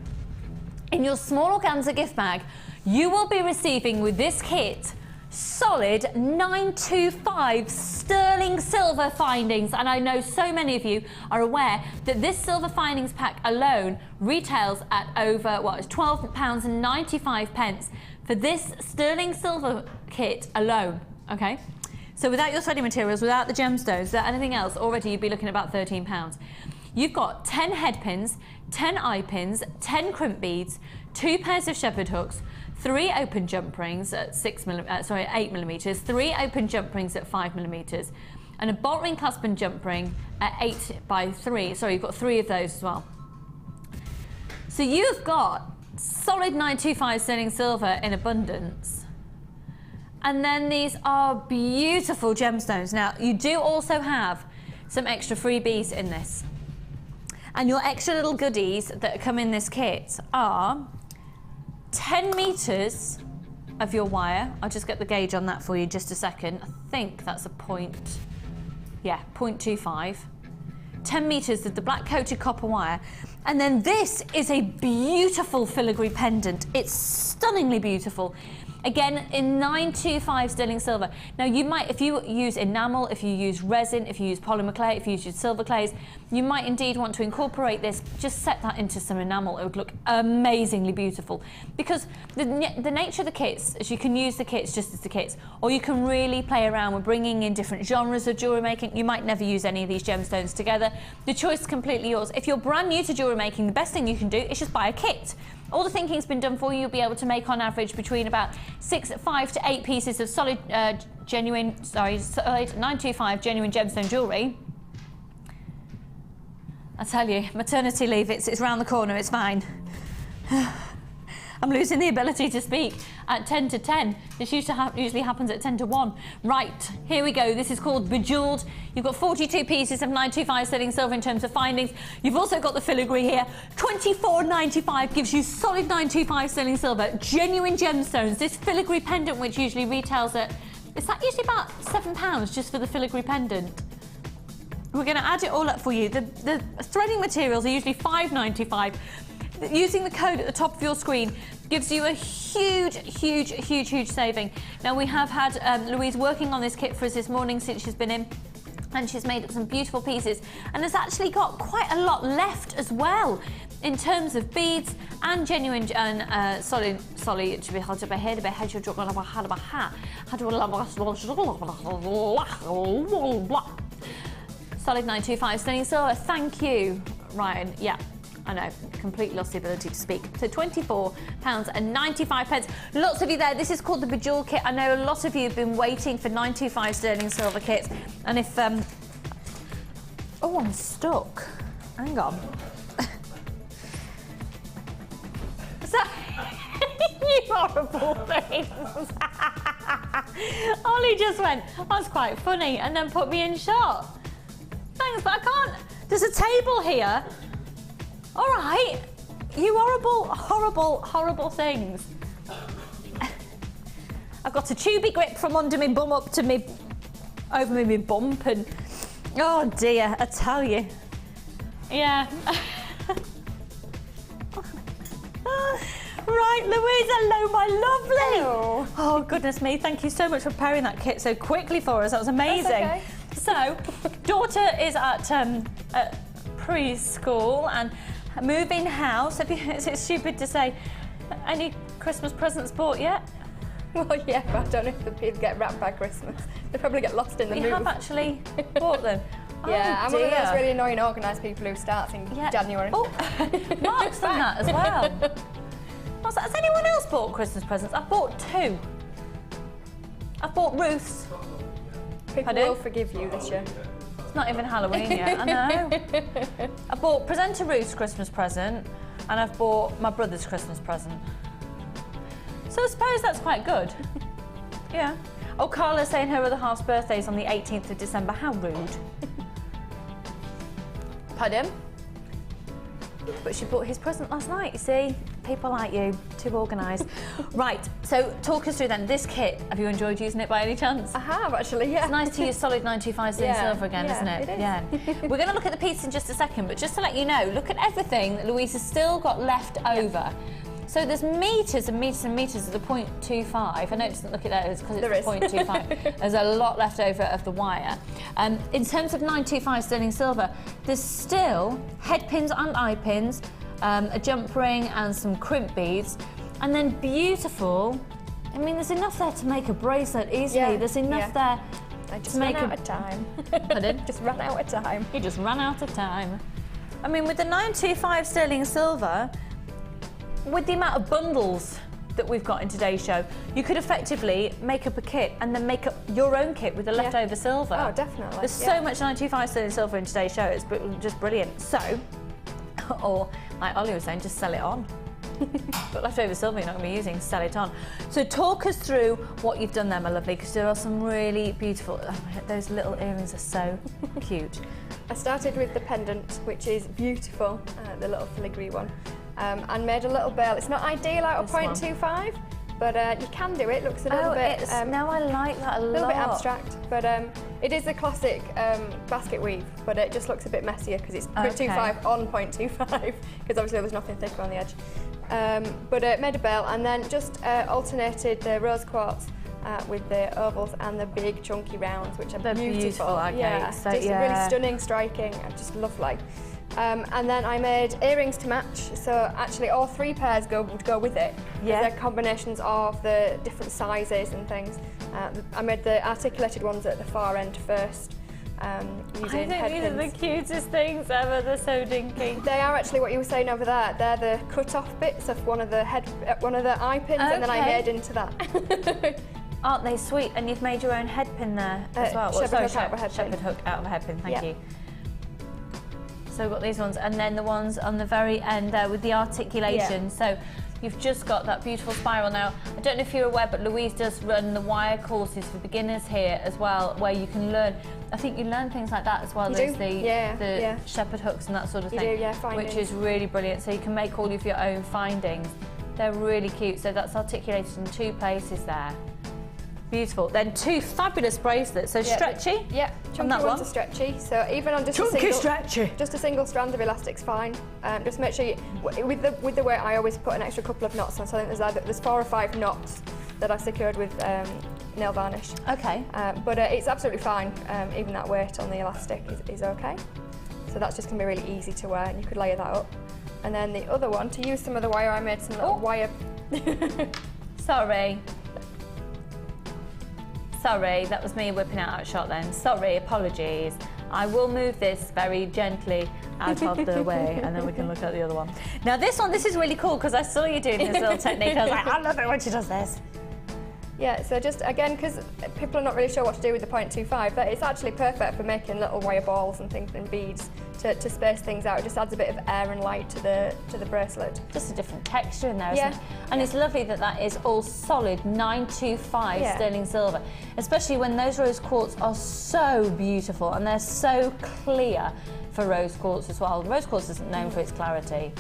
In your small organza gift bag, you will be receiving with this kit solid 925 sterling silver findings, and I know so many of you are aware that this silver findings pack alone retails at over £12.95 for this sterling silver kit alone. Okay, so without your threading materials, without the gemstones, without anything else, already you'd be looking at about £13. You've got 10 head pins, 10 eye pins, 10 crimp beads, 2 pairs of shepherd hooks, 3 open jump rings at 8 millimetres, 3 open jump rings at 5 millimetres, and a bolt ring clasp and jump ring at 8x3. Sorry, you've got 3 of those as well. So you've got solid 925 sterling silver in abundance. And then these are beautiful gemstones. Now, you do also have some extra freebies in this. And your extra little goodies that come in this kit are 10 meters of your wire. I'll just get the gauge on that for you just a second. I think that's a 0.25. 10 meters of the black coated copper wire. And then this is a beautiful filigree pendant. It's stunningly beautiful. Again, in 925 sterling silver. Now you might, if you use enamel, if you use resin, if you use polymer clay, if you use your silver clays, you might indeed want to incorporate this, just set that into some enamel. It would look amazingly beautiful. Because the nature of the kits is you can use the kits just as the kits, or you can really play around with bringing in different genres of jewellery making. You might never use any of these gemstones together. The choice is completely yours. If you're brand new to jewellery making, the best thing you can do is just buy a kit. All the thinking's been done for you. You'll be able to make on average between about 5 to 8 pieces of solid, solid 925 genuine gemstone jewellery. I tell you, maternity leave, it's round the corner, it's fine. I'm losing the ability to speak at 10 to 10. This usually happens at 10 to 1. Right, here we go. This is called Bejewelled. You've got 42 pieces of 925 sterling silver in terms of findings. You've also got the filigree here. $24.95 gives you solid 925 sterling silver, genuine gemstones. This filigree pendant, which usually retails at, is that usually about £7 just for the filigree pendant? We're going to add it all up for you. The threading materials are usually $5.95. Using the code at the top of your screen gives you a huge saving. Now we have had Louise working on this kit for us this morning since she's been in, and she's made up some beautiful pieces and has actually got quite a lot left as well in terms of beads and genuine and solid solid 925 sterling silver. Thank you, Ryan. Yeah, I know, completely lost the ability to speak. So £24.95. Lots of you there. This is called the Bejeweled kit. I know a lot of you have been waiting for 925 sterling silver kits. And if, oh, I'm stuck. Hang on. So, you horrible things. Ollie just went, that's quite funny, and then put me in shot. Thanks, but I can't. There's a table here. All right, you horrible things. I've got a tubey grip from under my bum up to me, over my bump, and oh dear, I tell you. Yeah. Right, Louise, hello, my lovely. Hello. Oh, goodness me, thank you so much for preparing that kit so quickly for us. That was amazing. Okay. So, daughter is at preschool and moving house. Is it stupid to say, any Christmas presents bought yet? Well, yeah, but I don't know if the kids get wrapped by Christmas. They probably get lost in the move. You have actually bought them? Yeah, Oh, I'm one of dear. those really annoying organised people who starts in January. Oh, Mark's done that as well. Has anyone else bought Christmas presents? I've bought 2. I've bought Ruth's. People Pardon? will forgive you this year. It's not even Halloween yet, I know. I bought presenter Ruth's Christmas present, and I've bought my brother's Christmas present. So I suppose that's quite good. Yeah. Oh, Carla's saying her other half's birthday's on the 18th of December. How rude. Pardon? But she bought his present last night, you see? People like you, too organised. Right, so talk us through then. This kit, have you enjoyed using it by any chance? I have, actually, yeah. It's nice to use solid 925 sterling silver again, isn't it? It is. Yeah. We're going to look at the piece in just a second, but just to let you know, look at everything that Louise has still got left over. So there's meters and meters and meters of the 0.25. I know it doesn't look at that because it's the 0.25. There's a lot left over of the wire. In terms of 925 sterling silver, there's still head pins and eye pins, a jump ring and some crimp beads, and then beautiful. I mean, there's enough there to make a bracelet easily. Yeah, There's enough there I just to make ran out of time. Pardon? Just ran out of time. You just ran out of time. I mean, with the 925 sterling silver, with the amount of bundles that we've got in today's show, you could effectively make up a kit and then make up your own kit with the leftover silver. Oh, definitely. There's so much 925 sterling silver in today's show, it's just brilliant. So, or like Ollie was saying, just sell it on. But leftover silver you're not going to be using, sell it on. So talk us through what you've done there, my lovely, because there are some really beautiful, those little earrings are so cute. I started with the pendant, which is beautiful, the little filigree one, and made a little bell. It's not ideal out of 0.25, but you can do it. Looks a little bit. Now I like that a lot. A little bit abstract, but it is a classic basket weave, but it just looks a bit messier because it's 0.25 on 0.25, because obviously there's nothing thicker on the edge. But made a bell and then just alternated the rose quartz with the ovals and the big chunky rounds, which are beautiful. Yeah, so just really stunning, striking, and just lovely. And then I made earrings to match, so actually all 3 pairs would go with it. Yeah. They're combinations of the different sizes and things. I made the articulated ones at the far end first. Using I think these are the cutest things ever. They're so dinky. They are actually what you were saying over there. They're the cut-off bits of one of the eye pins, and then I made into that. Aren't they sweet? And you've made your own head pin there as well. Shepherd hook out of a head pin. Thank you. So we've got these ones, and then the ones on the very end there with the articulation. Yeah. So you've just got that beautiful spiral. Now, I don't know if you're aware, but Louise does run the wire courses for beginners here as well, where you can learn, I think you learn things like that as well. There's the shepherd hooks and that sort of thing, which is really brilliant. So you can make all of your own findings. They're really cute. So that's articulated in 2 places there. Beautiful. Then 2 fabulous bracelets. So stretchy. Yeah, chunky ones are stretchy. So even on just a single strand of elastic's fine. Just make sure with the weight, I always put an extra couple of knots on. So I think there's 4 or 5 knots that I've secured with nail varnish. Okay. But it's absolutely fine. Even that weight on the elastic is okay. So that's just going to be really easy to wear, and you could layer that up. And then the other one, to use some of the wire, I made some little wire. Sorry, that was me whipping out of shot then. Sorry, apologies. I will move this very gently out of the way, and then we can look at the other one. Now this is really cool because I saw you doing this little technique. I was like, I love it when she does this. Yeah, so just again, because people are not really sure what to do with the 0.25, but it's actually perfect for making little wire balls and things and beads to space things out. It just adds a bit of air and light to the bracelet. Just a different texture in there, isn't it? And it's lovely that is all solid 925 sterling silver, especially when those rose quartz are so beautiful and they're so clear for rose quartz as well. Rose quartz isn't known for its clarity.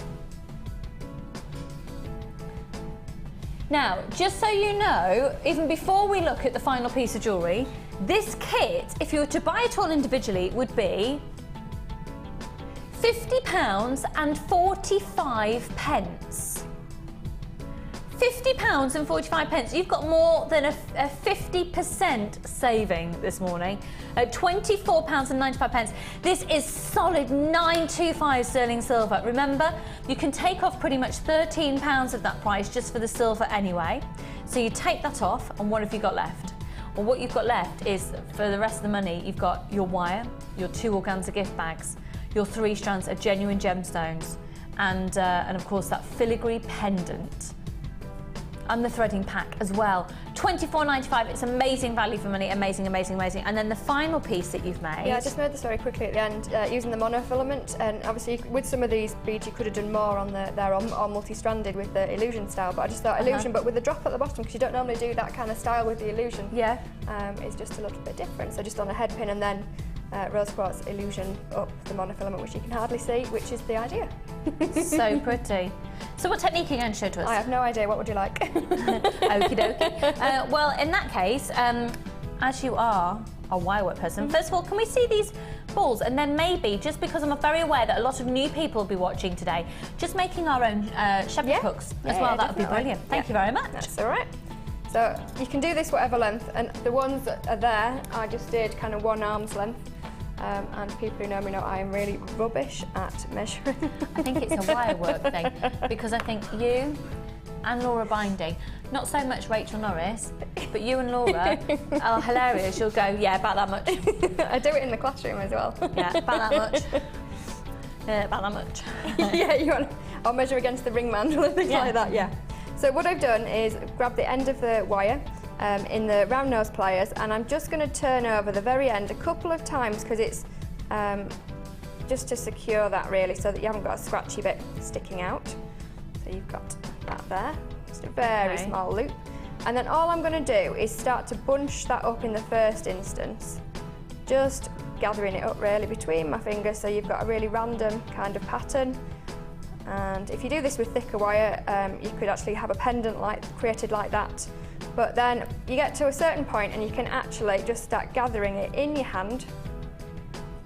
Now, just so you know, even before we look at the final piece of jewellery, this kit, if you were to buy it all individually, would be £50 and 45 pence. £50 and 45 pence. You've got more than a 50% saving this morning at £24 and 95 pence. This is solid 925 sterling silver. Remember, you can take off pretty much £13 of that price just for the silver anyway. So you take that off, and what have you got left? Well, what you've got left is, for the rest of the money, you've got your wire, your 2 organza gift bags, your 3 strands of genuine gemstones, and of course that filigree pendant. And the threading pack as well. £24.95, it's amazing value for money, amazing, amazing, amazing. And then the final piece that you've made. Yeah, I just made this very quickly at the end, using the monofilament, and obviously with some of these beads you could have done more on or multi-stranded with the illusion style, but I just thought illusion, but with the drop at the bottom, because you don't normally do that kind of style with the illusion. Yeah. It's just a little bit different, so just on a head pin and then rose quartz illusion up the monofilament, which you can hardly see, which is the idea. So pretty. So what technique are you going to show to us? I have no idea. What would you like? Okie dokie. Well, in that case, as you are a wire work person, first of all, can we see these balls? And then maybe, just because I'm very aware that a lot of new people will be watching today, just making our own shepherd hooks as well. That would be brilliant. Thank you very much. That's all right. So you can do this whatever length, and the ones that are there, I just did kind of 1 arm's length. And people who know me know I am really rubbish at measuring. I think it's a wire work thing, because I think you and Laura Binding, not so much Rachel Norris, but you and Laura are hilarious. You'll go, yeah, about that much. I do it in the classroom as well. Yeah, about that much. About that much. Yeah, I'll measure against the ring man or things like that, yeah. So what I've done is grab the end of the wire in the round nose pliers, and I'm just going to turn over the very end a couple of times because it's just to secure that really, so that you haven't got a scratchy bit sticking out. So you've got that there, just a very small loop. And then all I'm going to do is start to bunch that up in the first instance, just gathering it up really between my fingers so you've got a really random kind of pattern. And if you do this with thicker wire, you could actually have a pendant created like that. But then you get to a certain point and you can actually just start gathering it in your hand.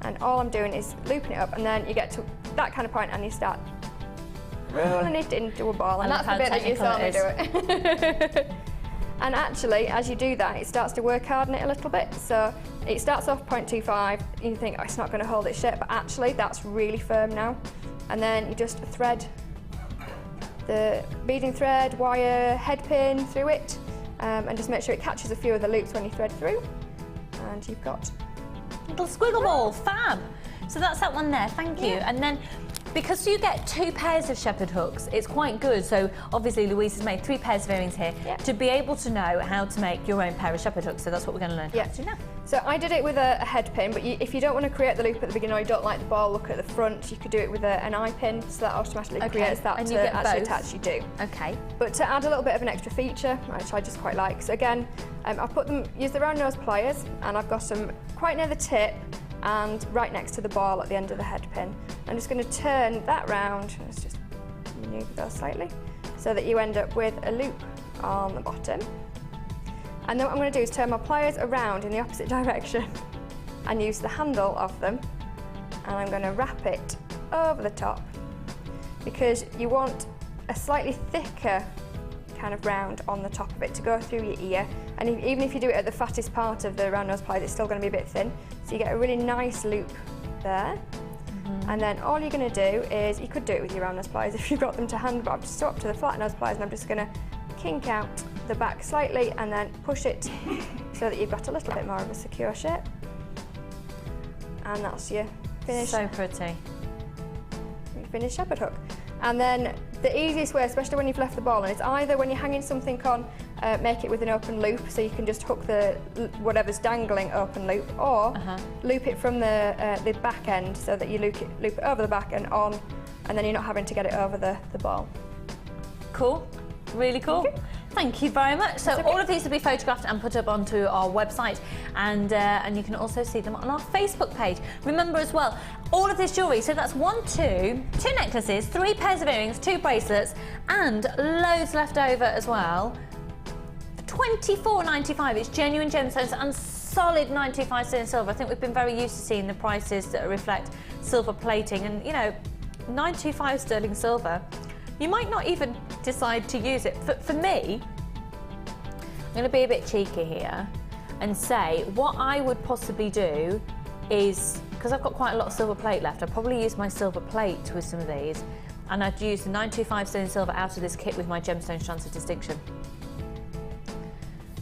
And all I'm doing is looping it up, and then you get to that kind of point and you start rolling it into a ball. And that's the bit that you saw me do it. And actually, as you do that, it starts to work hard on it a little bit. So it starts off 0.25, you think, oh, it's not going to hold its shape, but actually that's really firm now. And then you just thread the beading thread, wire, head pin through it, and just make sure it catches a few of the loops when you thread through. And you've got little squiggle ball, fab. So that's that one there, thank you. And then, because you get 2 pairs of shepherd hooks, it's quite good. So obviously Louise has made 3 pairs of earrings here to be able to know how to make your own pair of shepherd hooks. So that's what we're going to learn how to do now. So I did it with a head pin, but if you don't want to create the loop at the beginning, or you don't like the ball look at the front, you could do it with an eye pin, so that automatically creates that to actually attach. You do. Okay. But to add a little bit of an extra feature, which I just quite like. So again, I've use the round nose pliers, and I've got them quite near the tip and right next to the ball at the end of the head pin. I'm just going to turn that round, let's just manoeuvre those slightly, so that you end up with a loop on the bottom. And then what I'm going to do is turn my pliers around in the opposite direction and use the handle of them, and I'm going to wrap it over the top, because you want a slightly thicker kind of round on the top of it to go through your ear. And even if you do it at the fattest part of the round nose pliers, it's still going to be a bit thin, so you get a really nice loop there. And then all you're going to do is, you could do it with your round nose pliers if you've got them to hand, but I've just swapped to the flat nose pliers, and I'm just going to kink out the back slightly and then push it so that you've got a little bit more of a secure shape. And that's your finished. So pretty. Finished shepherd hook. And then the easiest way, especially when you've left the ball, and it's either when you're hanging something on, make it with an open loop, so you can just hook the whatever's dangling open loop, or loop it from the back end, so that you loop it over the back and on, and then you're not having to get it over the ball. Cool, really cool. Okay. Thank you very much. So all of these will be photographed and put up onto our website, and you can also see them on our Facebook page. Remember as well, all of this jewellery, so that's 2 necklaces, 3 pairs of earrings, 2 bracelets, and loads left over as well. $24.95. It's genuine gemstones and solid 95 sterling silver. I think we've been very used to seeing the prices that reflect silver plating, and you know, 95 sterling silver. You might not even decide to use it. For me, I'm going to be a bit cheeky here and say what I would possibly do is, because I've got quite a lot of silver plate left, I'd probably use my silver plate with some of these, and I'd use the 925 sterling silver out of this kit with my gemstone strands of distinction.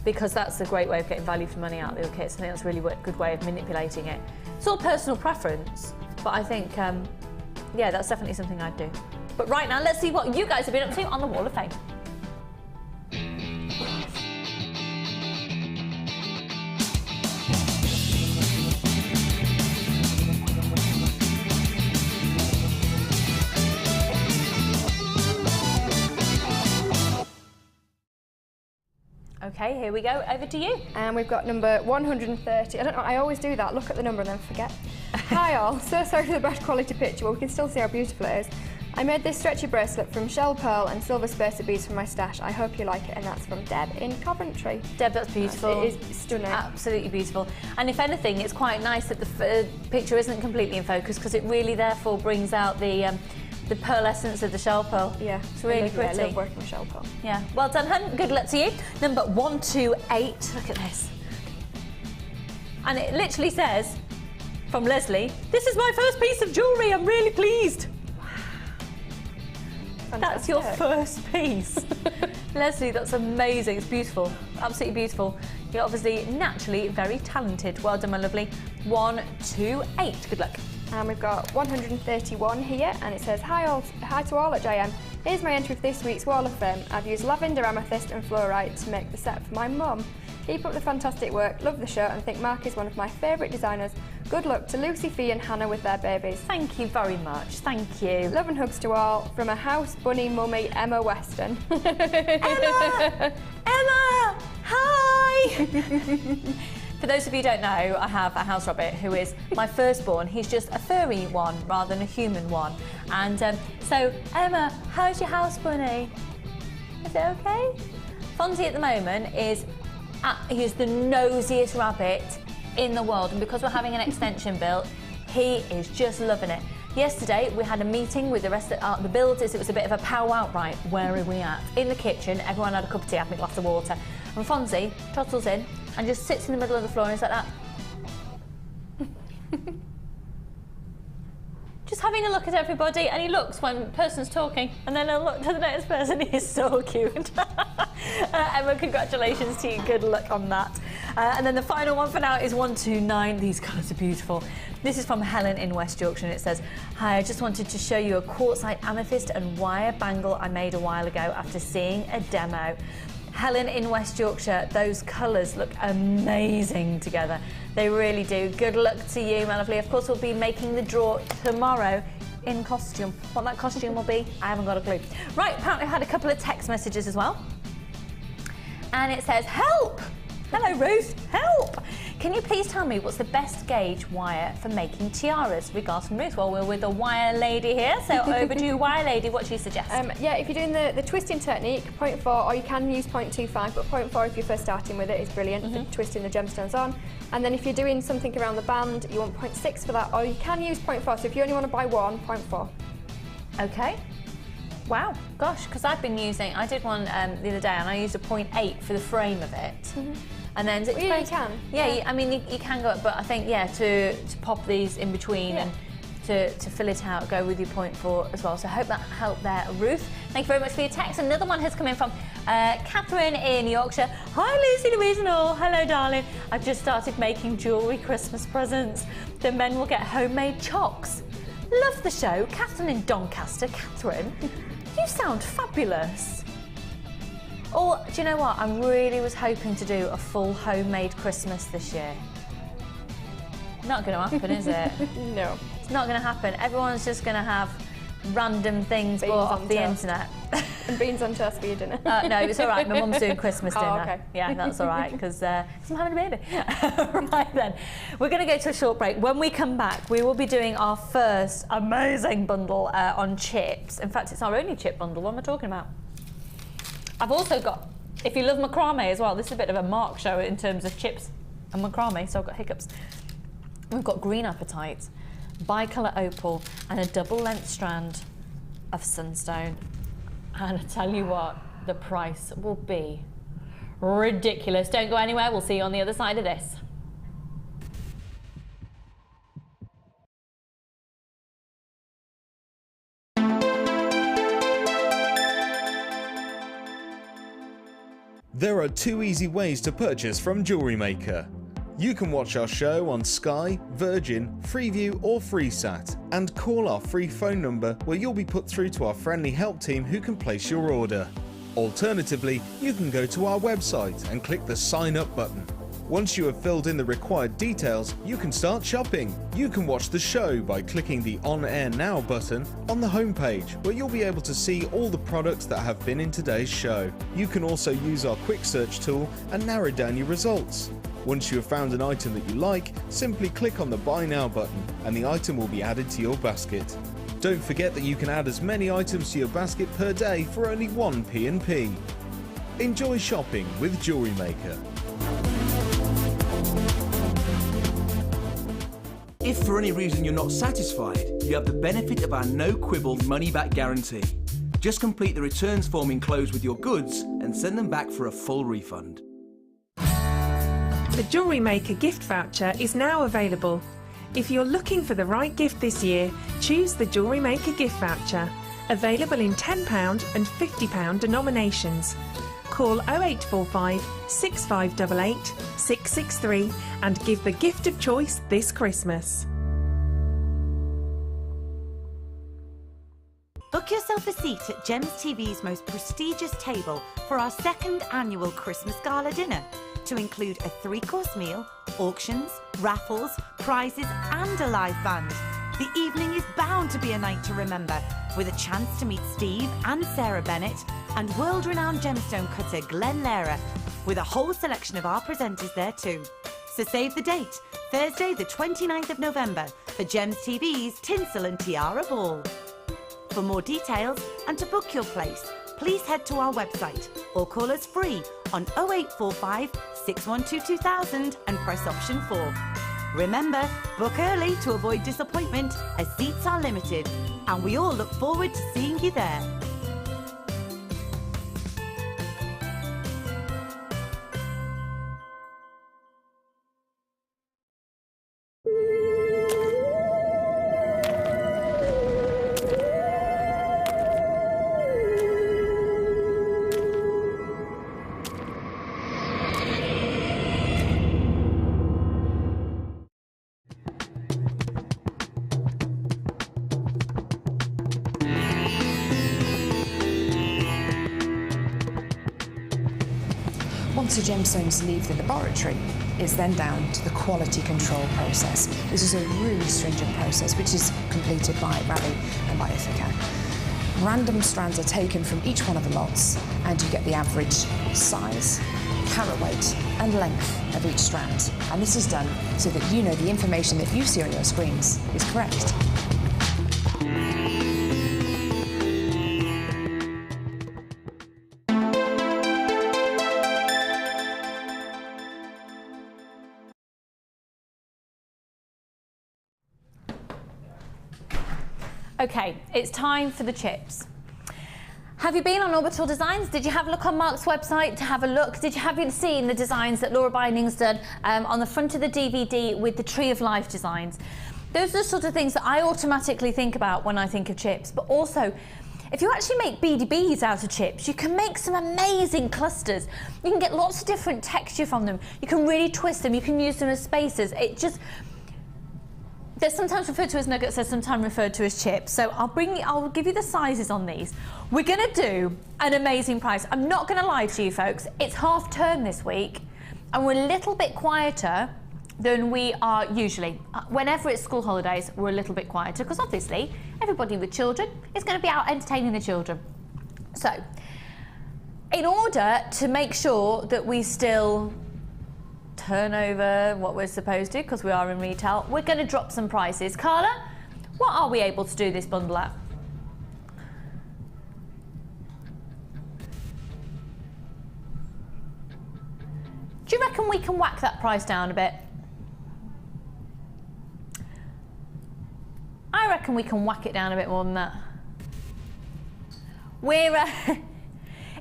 Because that's a great way of getting value for money out of your kits. I think that's a really good way of manipulating it. It's all personal preference, but I think, yeah, that's definitely something I'd do. But right now, let's see what you guys have been up to on the Wall of Fame. Okay, here we go, over to you. And we've got number 130. I don't know, I always do that, look at the number and then forget. Hi all, so sorry for the bad quality picture, but we can still see how beautiful it is. I made this stretchy bracelet from shell pearl and silver spacer beads from my stash. I hope you like it, and that's from Deb in Coventry. Deb, that's beautiful. It is stunning. Absolutely beautiful. And if anything, it's quite nice that the picture isn't completely in focus, because it really therefore brings out the pearlescence of the shell pearl. Yeah, it's really pretty. I love working with shell pearl. Yeah, well done, hun. Good luck to you. Number 128. Look at this. And it literally says, from Leslie, "This is my first piece of jewellery. I'm really pleased." Fantastic. That's your first piece. Leslie, that's amazing. It's beautiful. Absolutely beautiful. You're obviously naturally very talented. Well done, my lovely. 128. Good luck. And we've got 131 here, and it says, hi to all at JM. Here's my entry for this week's Wall of Fame. I've used lavender, amethyst and fluorite to make the set for my mum. Keep up the fantastic work, love the show and think Mark is one of my favourite designers. Good luck to Lucy, Fee and Hannah with their babies. Thank you very much, thank you. Love and hugs to all from a house bunny mummy, Emma Weston. Emma! Emma! Hi! For those of you who don't know, I have a house rabbit who is my firstborn. He's just a furry one rather than a human one. And so, Emma, how's your house bunny? Is it okay? Fonzie at the moment is he's the nosiest rabbit in the world, and because we're having an extension built, he is just loving it. Yesterday we had a meeting with the rest of the builders. It was a bit of a powwow. Right, where are we at? In the kitchen, everyone had a cup of tea, had a glass of water, and Fonzie trottles in and just sits in the middle of the floor and he's like that. Just having a look at everybody, and he looks when the person's talking and then he'll look to the next person. He's so cute. Emma, congratulations to you, good luck on that. And then the final one for now is 129. These colours are beautiful. This is from Helen in West Yorkshire, and it says, hi, I just wanted to show you a quartzite amethyst and wire bangle I made a while ago after seeing a demo. Helen in West Yorkshire, those colours look amazing together. They really do. Good luck to you, my lovely. Of course, we'll be making the draw tomorrow in costume. What that costume will be, I haven't got a clue. Right, apparently I've had a couple of text messages as well. And it says, help! Hello, Ruth, help! Can you please tell me what's the best gauge wire for making tiaras? Regards from Ruth. Well, we're with a wire lady here, so over to you, wire lady. What do you suggest? Yeah, if you're doing the twisting technique, 0.4, or you can use 0.25, but 0.4 if you're first starting with it is brilliant for twisting the gemstones on. And then if you're doing something around the band, you want 0.6 for that, or you can use 0.4. So if you only want to buy one, 0.4. Okay. Wow, gosh, because I've been using, I did one the other day and I used a 0.8 for the frame of it. And then well, yeah, you can. Yeah, I mean, you can go, but I think, yeah, to pop these in between and to fill it out, go with your 0.4 as well. So I hope that helped there, Ruth. Thank you very much for your text. Another one has come in from Catherine in Yorkshire. Hi, Lucy, Louise and all. Hello, darling. I've just started making jewellery Christmas presents. The men will get homemade chocks. Love the show. Catherine in Doncaster. Catherine, you sound fabulous. Or, do you know what? I really was hoping to do a full homemade Christmas this year. Not going to happen, is it? No. It's not going to happen. Everyone's just going to have random things bought off the internet. And beans on toast for your dinner. No, it's all right. My mum's doing Christmas dinner. Oh, okay. Yeah, that's all right, because I'm having a baby. Right then, we're going to go to a short break. When we come back, we will be doing our first amazing bundle on chips. In fact, it's our only chip bundle. What am I talking about? I've also got, if you love macrame as well, this is a bit of a Mark show in terms of chips and macrame, so I've got hiccups. We've got green apatite, bicolour opal, and a double-length strand of sunstone. And I tell you what, the price will be ridiculous. Don't go anywhere, we'll see you on the other side of this. There are two easy ways to purchase from Jewellery Maker. You can watch our show on Sky, Virgin, Freeview or FreeSat and call our free phone number where you'll be put through to our friendly help team who can place your order. Alternatively, you can go to our website and click the sign up button. Once you have filled in the required details, you can start shopping. You can watch the show by clicking the On Air Now button on the homepage, where you'll be able to see all the products that have been in today's show. You can also use our quick search tool and narrow down your results. Once you have found an item that you like, simply click on the Buy Now button and the item will be added to your basket. Don't forget that you can add as many items to your basket per day for only 1 P&P. Enjoy shopping with Jewellery Maker. If for any reason you're not satisfied, you have the benefit of our no-quibble money-back guarantee. Just complete the returns form enclosed with your goods and send them back for a full refund. The Jewellery Maker gift voucher is now available. If you're looking for the right gift this year, choose the Jewellery Maker gift voucher. Available in £10 and £50 denominations. Call 0845 6588 663 and give the gift of choice this Christmas. Book yourself a seat at Gems TV's most prestigious table for our second annual Christmas Gala dinner, to include a 3-course meal, auctions, raffles, prizes and a live band. The evening is bound to be a night to remember, with a chance to meet Steve and Sarah Bennett and world-renowned gemstone cutter Glenn Lehrer, with a whole selection of our presenters there too. So save the date, Thursday the 29th of November, for Gems TV's Tinsel and Tiara Ball. For more details and to book your place, please head to our website or call us free on 0845 612 2000 and press option 4. Remember, book early to avoid disappointment, as seats are limited, and we all look forward to seeing you there. Once the gemstones leave the laboratory, it's then down to the quality control process. This is a really stringent process which is completed by Rally and by Ithaca. Random strands are taken from each one of the lots and you get the average size, carat weight and length of each strand. And this is done so that you know the information that you see on your screens is correct. Okay, it's time for the chips. Have you been on Orbital Designs? Did you have a look on Mark's website to have a look? Have you seen the designs that Laura Binding's done on the front of the DVD with the Tree of Life designs? Those are the sort of things that I automatically think about when I think of chips. But also, if you actually make beady beads out of chips, you can make some amazing clusters. You can get lots of different texture from them. You can really twist them. You can use them as spacers. They're sometimes referred to as nuggets, they're sometimes referred to as chips. So I'll give you the sizes on these. We're gonna do an amazing price. I'm not gonna lie to you folks, it's half term this week and we're a little bit quieter than we are usually. Whenever it's school holidays, we're a little bit quieter because obviously everybody with children is gonna be out entertaining the children. So, in order to make sure that we still turn over what we're supposed to, because we are in retail, we're going to drop some prices. Carla, what are we able to do this bundle at? Do you reckon we can whack that price down a bit? I reckon we can whack it down a bit more than that. We're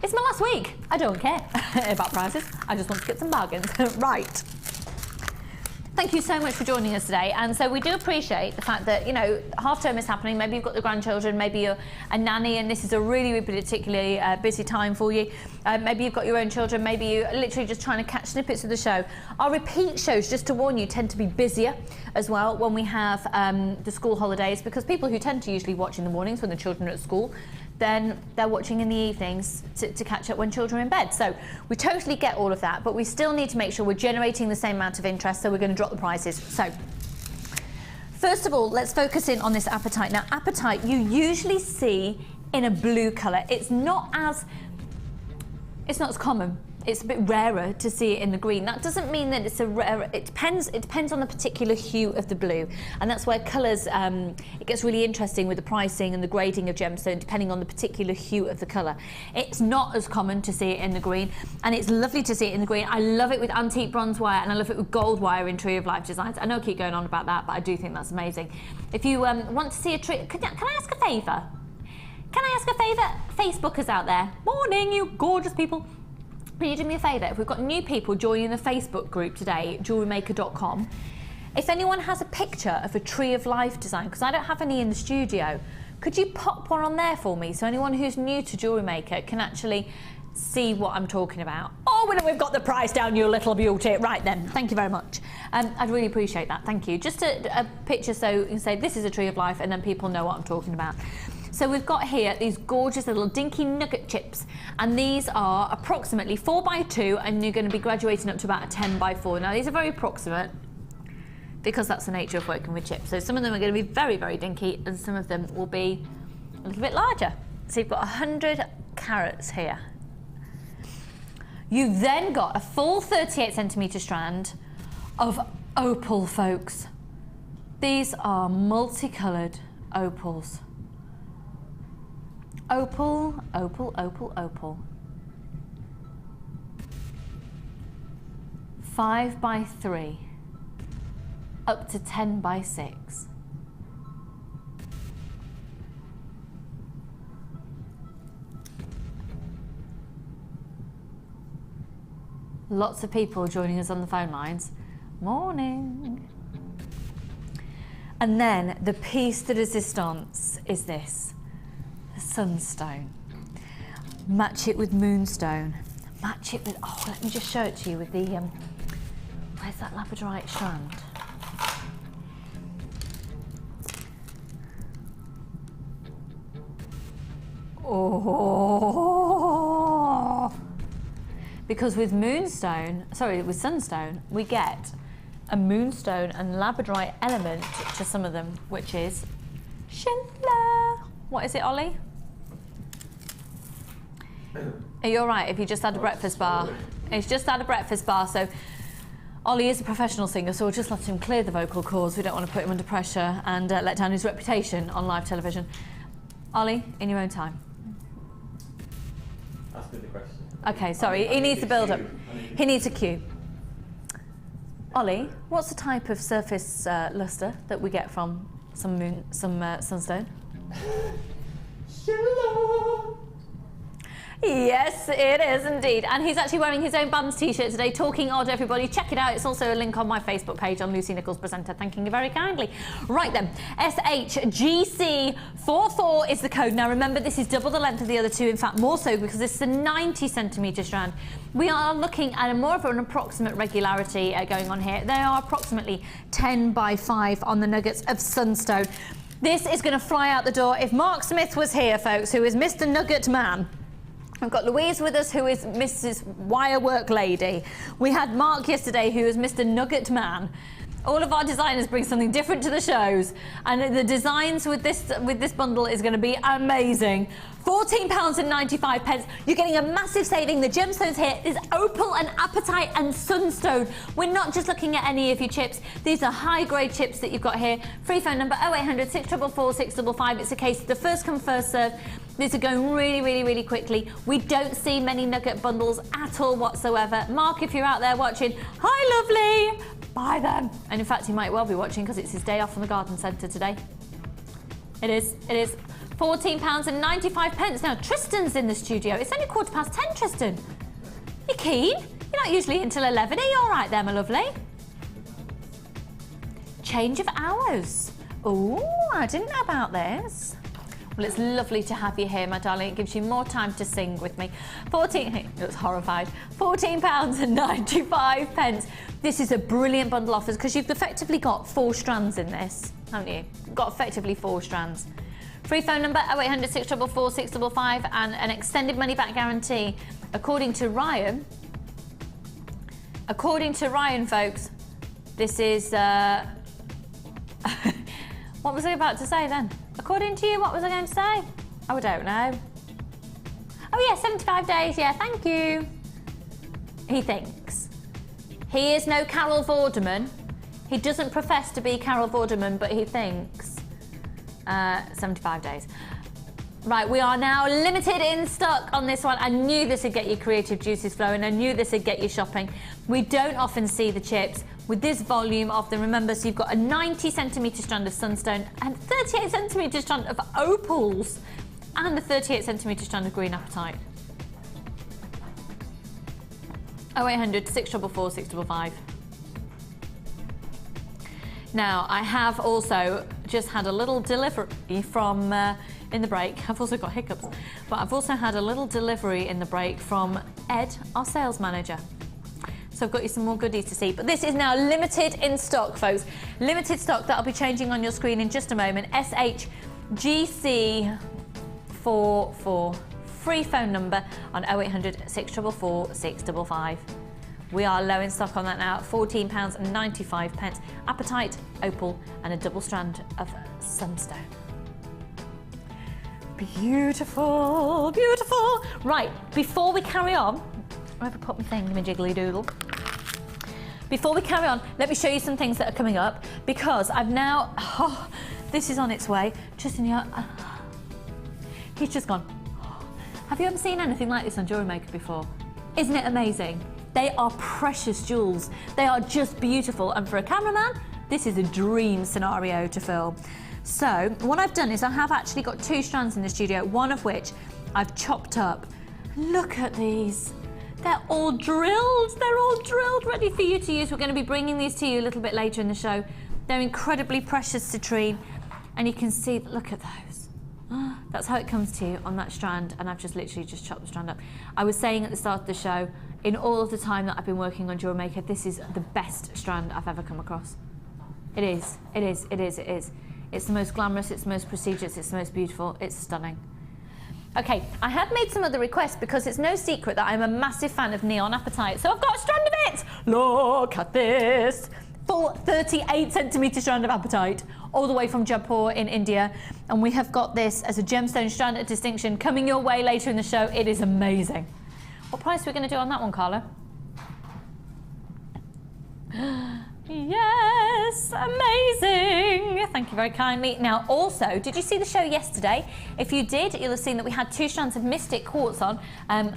it's my last week. I don't care about prices. I just want to get some bargains. Right. Thank you so much for joining us today. And so we do appreciate the fact that, you know, half term is happening. Maybe you've got the grandchildren, maybe you're a nanny and this is a really particularly busy time for you. Maybe you've got your own children, maybe you're literally just trying to catch snippets of the show. Our repeat shows, just to warn you, tend to be busier as well when we have the school holidays, because people who tend to usually watch in the mornings when the children are at school, then they're watching in the evenings to catch up when children are in bed. So we totally get all of that, but we still need to make sure we're generating the same amount of interest, so we're going to drop the prices. So first of all, let's focus in on this apatite. Now, apatite you usually see in a blue colour. It's not as common. It's a bit rarer to see it in the green. That doesn't mean that it's a rare, it depends on the particular hue of the blue. And that's where colours, it gets really interesting with the pricing and the grading of gemstone, depending on the particular hue of the colour. It's not as common to see it in the green, and it's lovely to see it in the green. I love it with antique bronze wire, and I love it with gold wire in Tree of Life designs. I know I keep going on about that, but I do think that's amazing. If you want to see a tree, can I ask a favour? Can I ask a favour? Facebookers out there, morning, you gorgeous people. Can you do me a favour? If we've got new people joining the Facebook group today, jewellerymaker.com, if anyone has a picture of a Tree of Life design, because I don't have any in the studio, could you pop one on there for me so anyone who's new to Jewellery Maker can actually see what I'm talking about? Oh, well, we've got the price down, you little beauty. Right then, thank you very much. I'd really appreciate that, thank you. Just a picture so you can say this is a Tree of Life and then people know what I'm talking about. So we've got here these gorgeous little dinky nugget chips, and these are approximately 4x2, and you're going to be graduating up to about a 10x4. Now these are very approximate because that's the nature of working with chips. So some of them are going to be very, very dinky, and some of them will be a little bit larger. So you've got 100 carats here. You've then got a full 38 centimetre strand of opal, folks. These are multicoloured opals. Opal, opal, opal, opal. 5x3, up to 10x6. Lots of people joining us on the phone lines. Morning. And then the piece de resistance is this, the sunstone. Match it with moonstone. Match it with, oh, let me just show it to you with the, where's that labradorite strand? Oh, because with moonstone, sorry, with sunstone, we get a moonstone and labradorite element to some of them, which is Schindler. What is it, Ollie? Are you all right if you just had a breakfast bar? It's just had a breakfast bar, so Ollie is a professional singer, so we'll just let him clear the vocal cords. We don't want to put him under pressure and let down his reputation on live television. Ollie, in your own time. Ask me the question. Okay, sorry, he needs to build up. He needs a cue. Ollie, what's the type of surface luster that we get from some sunstone? Yes, it is indeed. And he's actually wearing his own band's t-shirt today, Talking Odd, everybody. Check it out. It's also a link on my Facebook page on Lucy Nichols Presenter. Thanking you very kindly. Right then, SHGC44 is the code. Now remember, this is double the length of the other two, in fact more so because this is a 90 centimetre strand. We are looking at more of an approximate regularity going on here. They are approximately 10x5 on the nuggets of sunstone. This is going to fly out the door. If Mark Smith was here, folks, who is Mr. Nugget Man, we've got Louise with us, who is Mrs. Wirework Lady. We had Mark yesterday, who is Mr. Nugget Man. All of our designers bring something different to the shows, and the designs with this bundle is going to be amazing. £14.95. You're getting a massive saving. The gemstones here is opal and apatite and sunstone. We're not just looking at any of your chips. These are high-grade chips that you've got here. Free phone number 0800 644 655. It's a case of the first come, first serve. These are going really, really, really quickly. We don't see many nugget bundles at all whatsoever. Mark, if you're out there watching, hi, lovely. Buy them. And in fact, he might well be watching because it's his day off from the garden centre today. It is. It is. £14.95. Now, Tristan's in the studio. It's only 10:15, Tristan. You keen? You're not usually until 11. Are you all right there, my lovely? Change of hours. Oh, I didn't know about this. Well, it's lovely to have you here, my darling. It gives you more time to sing with me. He looks horrified. £14.95. This is a brilliant bundle offers because you've effectively got 4 strands in this, haven't you? You've got effectively 4 strands. Free phone number 0800 644 655 and an extended money back guarantee. According to Ryan, folks, this is what was I about to say then? According to you, what was I going to say? Oh, I don't know. Oh yeah, 75 days, yeah, thank you. He thinks. He is no Carol Vorderman. He doesn't profess to be Carol Vorderman, but he thinks. 75 days. Right, we are now limited in stock on this one. I knew this would get your creative juices flowing. I knew this would get you shopping. We don't often see the chips with this volume of them. Remember, so you've got a 90 centimetre strand of sunstone and 38 centimetre strand of opals and a 38 centimetre strand of green apatite. 0800 644 655. Now, I have also just had a little delivery from, in the break, I've also got hiccups, but I've also had a little delivery in the break from Ed, our sales manager. So I've got you some more goodies to see. But this is now limited in stock, folks. Limited stock, that'll be changing on your screen in just a moment. SHGC, 944. Free phone number on 0800 644 655. We are low in stock on that now at £14.95. Apatite, opal, and a double strand of sunstone. Beautiful, beautiful. Right, before we carry on, where have I put my thing, my jiggly doodle? Before we carry on, let me show you some things that are coming up, because I've now, this is on its way. Just in here, he's just gone. Have you ever seen anything like this on Jewellery Maker before? Isn't it amazing? They are precious jewels. They are just beautiful, and for a cameraman, this is a dream scenario to film. So what I've done is I have actually got 2 strands in the studio, one of which I've chopped up. Look at these. They're all drilled. They're all drilled, ready for you to use. We're going to be bringing these to you a little bit later in the show. They're incredibly precious citrine, and you can see, look at those. That's how it comes to you on that strand, and I've just literally just chopped the strand up. I was saying at the start of the show, in all of the time that I've been working on Jewellery Maker, this is the best strand I've ever come across. It is, it is, it is, it is. It's the most glamorous, it's the most prestigious, it's the most beautiful, it's stunning. Okay, I have made some other requests because it's no secret that I'm a massive fan of neon apatite, so I've got a strand of it! Look at this! Full 38 centimetre strand of apatite, all the way from Jaipur in India, and we have got this as a gemstone strand of distinction coming your way later in the show. It is amazing. What price are we going to do on that one, Carla? Yes, amazing. Thank you very kindly. Now, also, did you see the show yesterday? If you did, you'll have seen that we had 2 strands of Mystic Quartz on. I've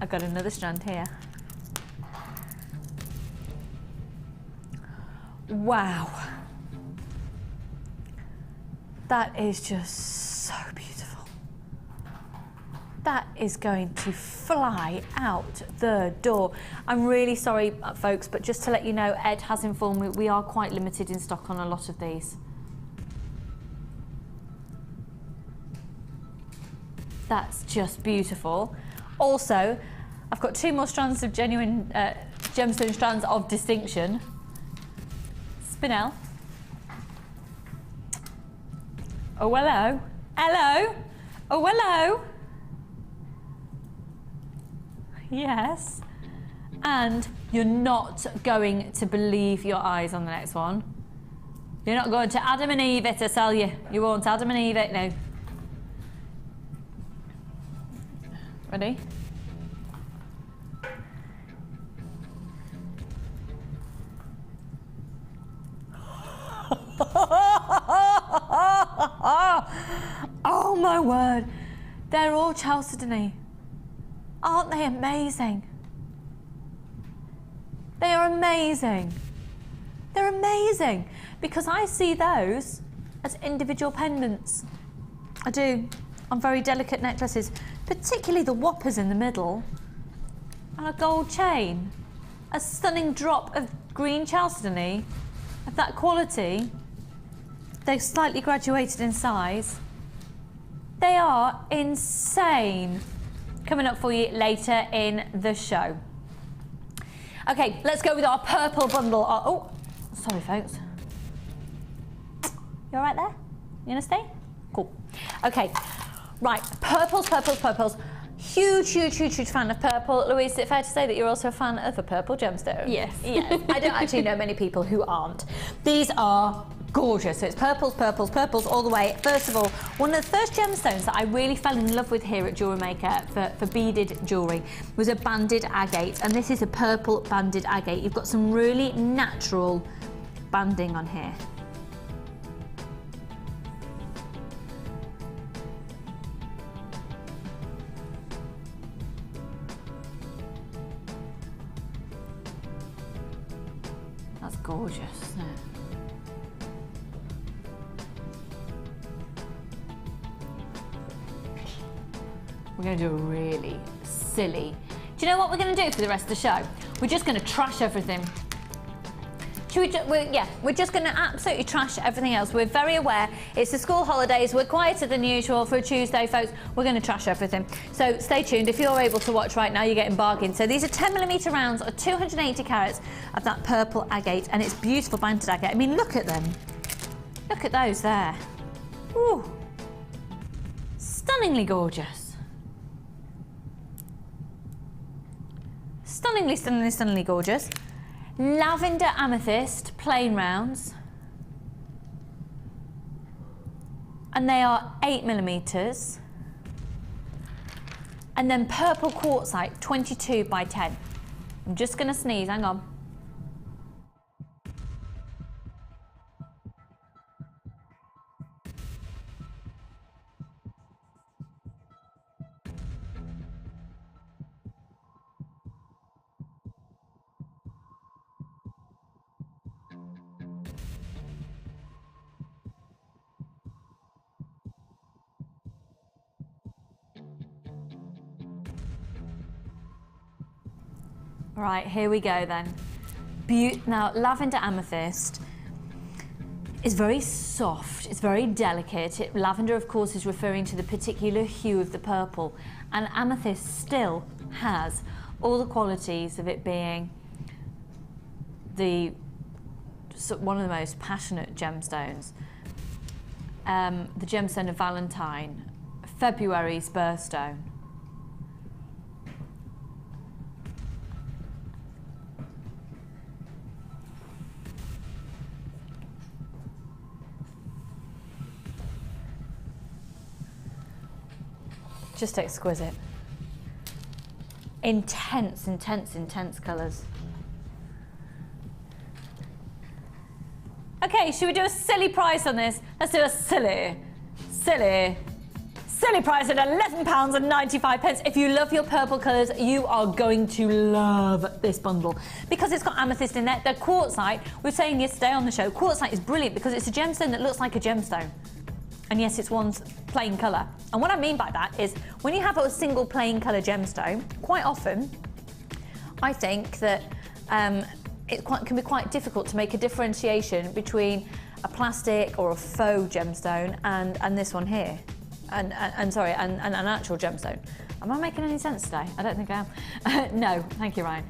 got another strand here. Wow. That is just so beautiful. That is going to fly out the door. I'm really sorry, folks, but just to let you know, Ed has informed me we are quite limited in stock on a lot of these. That's just beautiful. Also, I've got 2 more strands of genuine gemstone strands of distinction. Spinel. Oh, hello. Hello. Oh, hello. Yes. And you're not going to believe your eyes on the next one. You're not going to Adam and Eve it, I tell you. You won't Adam and Eve it, no. Ready? Oh my word. They're all chalcedony. Aren't they amazing? They are amazing. They're amazing because I see those as individual pendants. I do, on very delicate necklaces, particularly the whoppers in the middle, and a gold chain. A stunning drop of green chalcedony of that quality. They're slightly graduated in size. They are insane. Coming up for you later in the show. Okay, let's go with our purple bundle. Oh, sorry folks. You all right there? You gonna stay? Cool. Okay, right, purples, purples, purples. Huge, huge, huge, huge fan of purple. Louise, is it fair to say that you're also a fan of a purple gemstone? Yes. Yes. I don't actually know many people who aren't. These are gorgeous. So it's purples, purples, purples all the way. First of all, one of the first gemstones that I really fell in love with here at Jewellery Maker for beaded jewellery was a banded agate, and this is a purple banded agate. You've got some really natural banding on here. That's gorgeous, isn't it? We're going to do a really silly... Do you know what we're going to do for the rest of the show? We're just going to trash everything. Should we we're just going to absolutely trash everything else. We're very aware it's the school holidays. We're quieter than usual for a Tuesday, folks. We're going to trash everything. So stay tuned. If you're able to watch right now, you're getting bargains. So these are 10mm rounds of 280 carats of that purple agate, and it's beautiful banded agate. I mean, look at them. Look at those there. Ooh. Stunningly gorgeous. Stunningly, stunningly, stunningly gorgeous. Lavender amethyst plain rounds. And they are 8mm. And then purple quartzite, 22 by 10. I'm just gonna sneeze, hang on. Right, here we go then. Now, lavender amethyst is very soft, it's very delicate. Lavender, of course, is referring to the particular hue of the purple, and amethyst still has all the qualities of it being one of the most passionate gemstones. The gemstone of Valentine, February's birthstone. Just exquisite. Intense, intense, intense colours. Okay, should we do a silly price on this? Let's do a silly price at £11.95. If you love your purple colours, you are going to love this bundle because it's got amethyst in there. The quartzite, we were saying yesterday on the show, quartzite is brilliant because it's a gemstone that looks like a gemstone. And yes, it's one plain colour. And what I mean by that is when you have a single plain colour gemstone, quite often, I think that it can be quite difficult to make a differentiation between a plastic or a faux gemstone and this one here, and an actual gemstone. Am I making any sense today? I don't think I am. No, thank you, Ryan.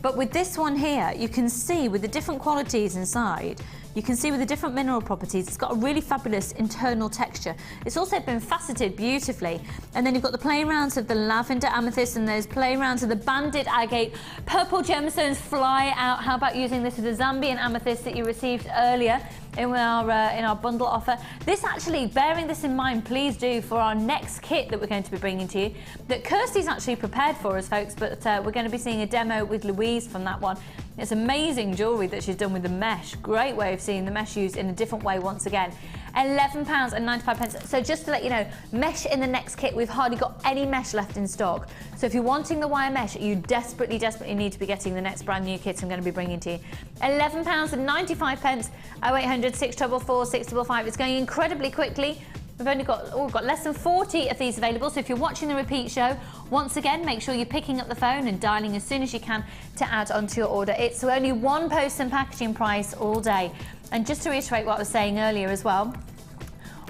But with this one here, you can see with the different qualities inside, you can see with the different mineral properties, it's got a really fabulous internal texture. It's also been faceted beautifully. And then you've got the plain rounds of the lavender amethyst and those plain rounds of the banded agate. Purple gemstones fly out. How about using this with the Zambian amethyst that you received earlier in our bundle offer? This actually, bearing this in mind, please do for our next kit that we're going to be bringing to you, that Kirsty's actually prepared for us, folks, but we're going to be seeing a demo with Louise from that one. It's amazing jewellery that she's done with the mesh. Great way of seeing the mesh used in a different way once again. £11.95. So just to let you know, mesh in the next kit, we've hardly got any mesh left in stock. So if you're wanting the wire mesh, you desperately, desperately need to be getting the next brand new kit I'm going to be bringing to you. £11.95, 0800 644 655. It's going incredibly quickly. We've only got less than 40 of these available, so if you're watching the repeat show, once again, make sure you're picking up the phone and dialing as soon as you can to add onto your order. It's only one post and packaging price all day. And just to reiterate what I was saying earlier as well,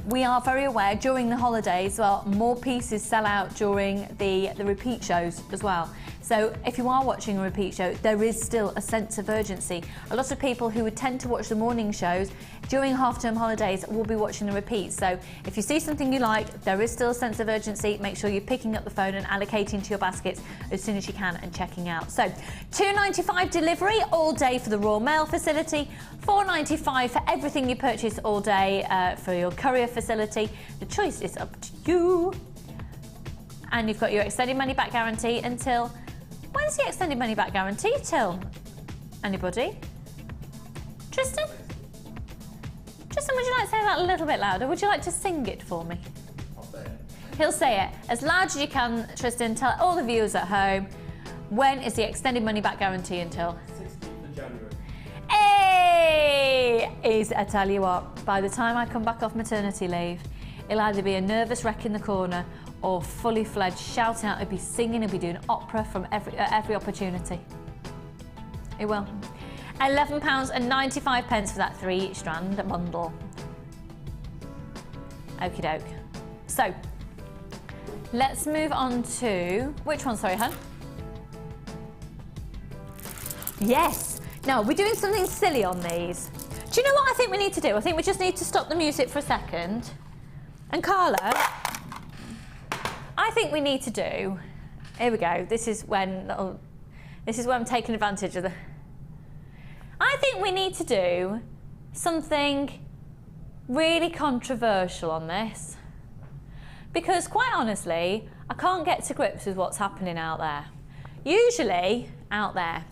we are very aware during the holidays, well, more pieces sell out during the repeat shows as well. So if you are watching a repeat show, there is still a sense of urgency. A lot of people who would tend to watch the morning shows during half-term holidays will be watching the repeats. So if you see something you like, there is still a sense of urgency. Make sure you're picking up the phone and allocating to your baskets as soon as you can and checking out. So £2.95 delivery all day for the Royal Mail facility, £4.95 for everything you purchase all day for your courier facility. The choice is up to you. And you've got your extended money back guarantee until... When's the extended money back guarantee till? Anybody? Tristan? Tristan, would you like to say that a little bit louder? Would you like to sing it for me? I'll say it. He'll say it as loud as you can, Tristan. Tell all the viewers at home, when is the extended money back guarantee until? 16th of January. Hey! I tell you what, by the time I come back off maternity leave, it'll either be a nervous wreck in the corner or fully fledged shouting out. He'll be singing, he'll be doing opera from every opportunity. It will. £11.95 for that 3-strand bundle. Okie doke. So, let's move on to, which one, sorry, hun? Yes. Now, we're doing something silly on these. Do you know what I think we need to do? I think we just need to stop the music for a second. And Carla, think we need to do, here we go, this is when I'm taking advantage of the, I think we need to do something really controversial on this, because quite honestly, I can't get to grips with what's happening out there. Usually, out there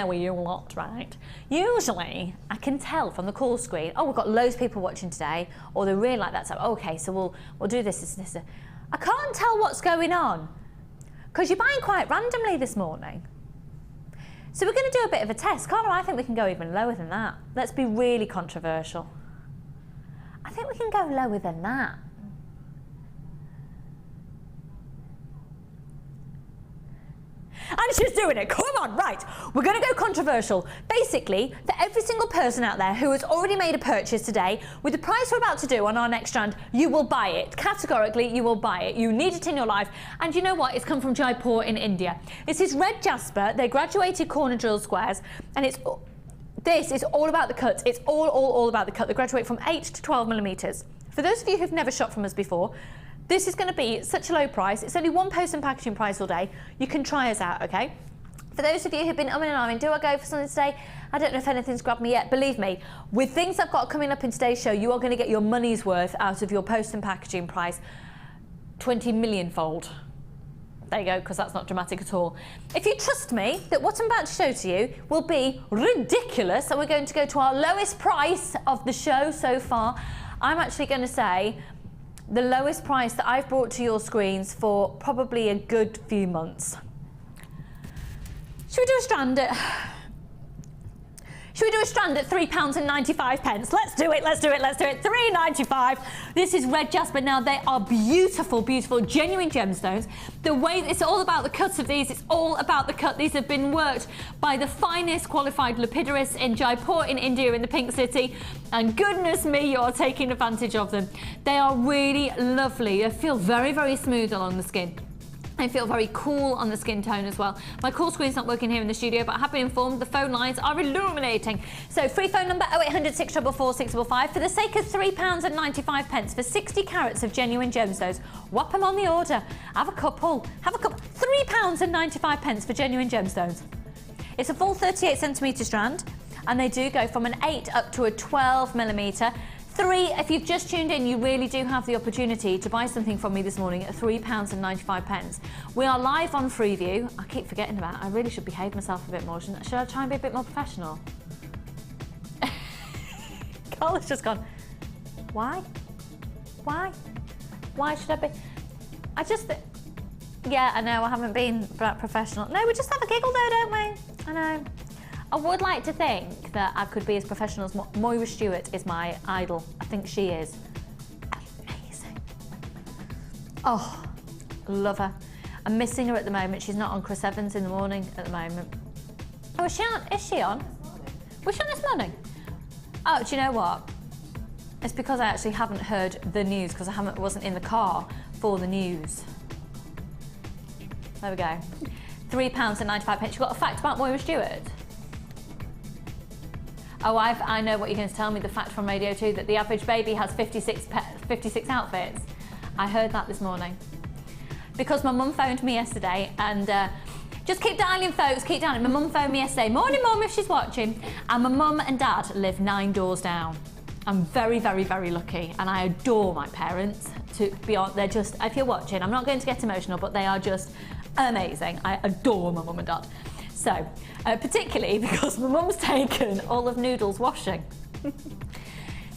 where you lot, right? Usually, I can tell from the call screen, oh, we've got loads of people watching today, or they really like that stuff. Oh, okay, so we'll do this. I can't tell what's going on, because you're buying quite randomly this morning. So we're going to do a bit of a test. Carla, I think we can go even lower than that. Let's be really controversial. I think we can go lower than that. And she's doing it. Come on, right. We're going to go controversial. Basically, for every single person out there who has already made a purchase today, with the price we're about to do on our next strand, you will buy it. Categorically, you will buy it. You need it in your life. And you know what? It's come from Jaipur in India. This is red jasper. They're graduated corner drill squares. And this is all about the cuts. It's all about the cut. They graduate from 8 to 12 millimetres. For those of you who've never shopped from us before, this is going to be such a low price. It's only one post and packaging price all day. You can try us out, okay? For those of you who've been umming and ahhing, do I go for something today? I don't know if anything's grabbed me yet. Believe me, with things I've got coming up in today's show, you are going to get your money's worth out of your post and packaging price 20 million fold. There you go, because that's not dramatic at all. If you trust me that what I'm about to show to you will be ridiculous, and we're going to go to our lowest price of the show so far, I'm actually going to say the lowest price that I've brought to your screens for probably a good few months. Should we do a strand at £3.95? Let's do it. £3.95. This is red jasper. Now they are beautiful, beautiful, genuine gemstones. The way it's all about the cuts of these. It's all about the cut. These have been worked by the finest qualified lapidarists in Jaipur in India, in the Pink City. And goodness me, you're taking advantage of them. They are really lovely. They feel very, very smooth along the skin. They feel very cool on the skin tone as well. My call screen's not working here in the studio, but I have been informed the phone lines are illuminating. So free phone number 0800 644 655 for the sake of £3.95 for 60 carats of genuine gemstones. Whop them on the order. Have a couple. £3.95 for genuine gemstones. It's a full 38 centimetre strand, and they do go from an 8 up to a 12 millimetre. If you've just tuned in, you really do have the opportunity to buy something from me this morning at £3.95. We are live on Freeview. I keep forgetting about it. I really should behave myself a bit more, shouldn't I? Should I try and be a bit more professional? Carla's just gone, why? Why should I be? Yeah, I know, I haven't been that professional. No, we just have a giggle though, don't we? I know. I would like to think that I could be as professional as Moira Stewart is my idol. I think she is amazing. Oh, love her. I'm missing her at the moment. She's not on Chris Evans in the morning at the moment. Oh, is she on? Is she on? Was she on this morning? Oh, do you know what? It's because I actually haven't heard the news, because I wasn't in the car for the news. There we go. £3.95. You got a fact about Moira Stewart? Oh, I know what you're going to tell me, the fact from Radio 2, that the average baby has 56 outfits. I heard that this morning. Because my mum phoned me yesterday, and just keep dialing, folks, keep dialing. My mum phoned me yesterday. Morning, Mum, if she's watching. And my mum and dad live 9 doors down. I'm very, very, very lucky, and I adore my parents. To be honest, they're just, if you're watching, I'm not going to get emotional, but they are just amazing. I adore my mum and dad. So, particularly because my mum's taken all of Noodle's washing.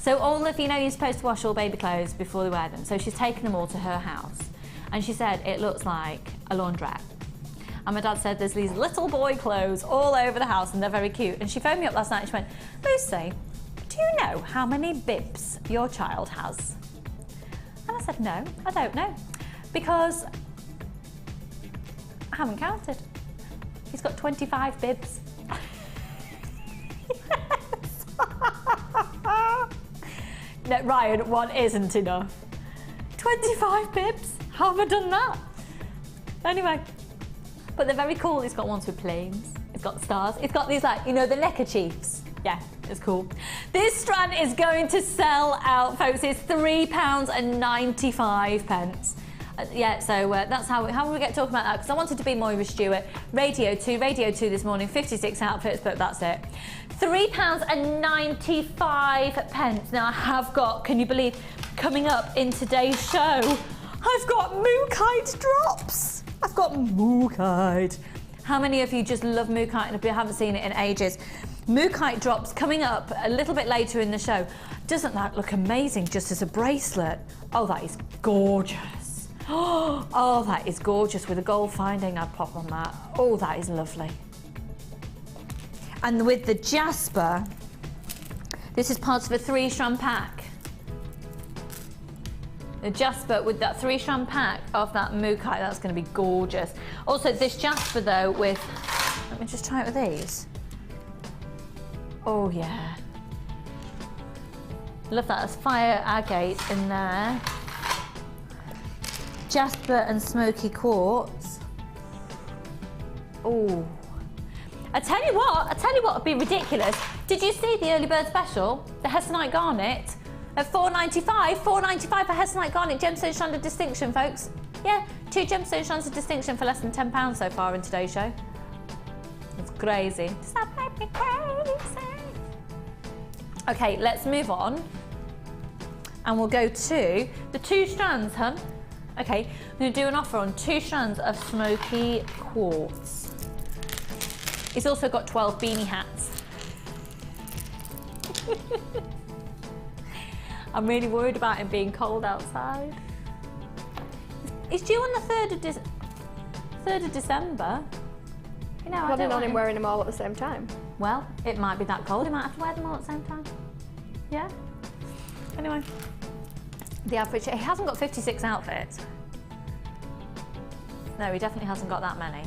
So all of, you're supposed to wash all baby clothes before they wear them. So she's taken them all to her house. And she said it looks like a laundrette. And my dad said there's these little boy clothes all over the house and they're very cute. And she phoned me up last night and she went, Lucy, do you know how many bibs your child has? And I said, no, I don't know. Because I haven't counted. He's got 25 bibs. No, Ryan, one isn't enough. 25 bibs? How have I done that? Anyway, but they're very cool. He's got ones with planes. He's got stars. He's got these, like, the neckerchiefs. Yeah, it's cool. This strand is going to sell out, folks. It's £3.95. Yeah, so that's how we get talking about that, because I wanted to be Moira Stewart. Radio 2 this morning, 56 outfits, but that's it. £3.95. Now I have got, can you believe, coming up in today's show, I've got Mookite drops. I've got Mookite. How many of you just love Mookite and haven't seen it in ages? Mookite drops coming up a little bit later in the show. Doesn't that look amazing just as a bracelet? Oh, that is gorgeous. Oh, that is gorgeous with a gold finding. I'd pop on that. Oh, that is lovely. And with the jasper, this is part of a 3-strand pack. The jasper with that 3-strand pack of that Mookite, that's going to be gorgeous. Also, this jasper though with, let me just try it with these. Oh yeah. Love that, there's fire agate in there. Jasper and smoky quartz. Oh. I tell you what would be ridiculous. Did you see the early bird special? The Hessonite garnet at $4.95. $4.95 for Hessonite garnet gemstone strand of distinction, folks. Yeah, 2 gemstone strands of distinction for less than £10 so far in today's show. It's crazy. Does that make me crazy? Okay, let's move on. And we'll go to the 2 strands, hun. Okay, I'm going to do an offer on 2 strands of smoky quartz. He's also got 12 beanie hats. I'm really worried about him being cold outside. He's due on the 3rd of December. You know, Probably not him wearing them all at the same time. Well, it might be that cold. He might have to wear them all at the same time. Yeah. Anyway, the average, he hasn't got 56 outfits. No, he definitely hasn't got that many.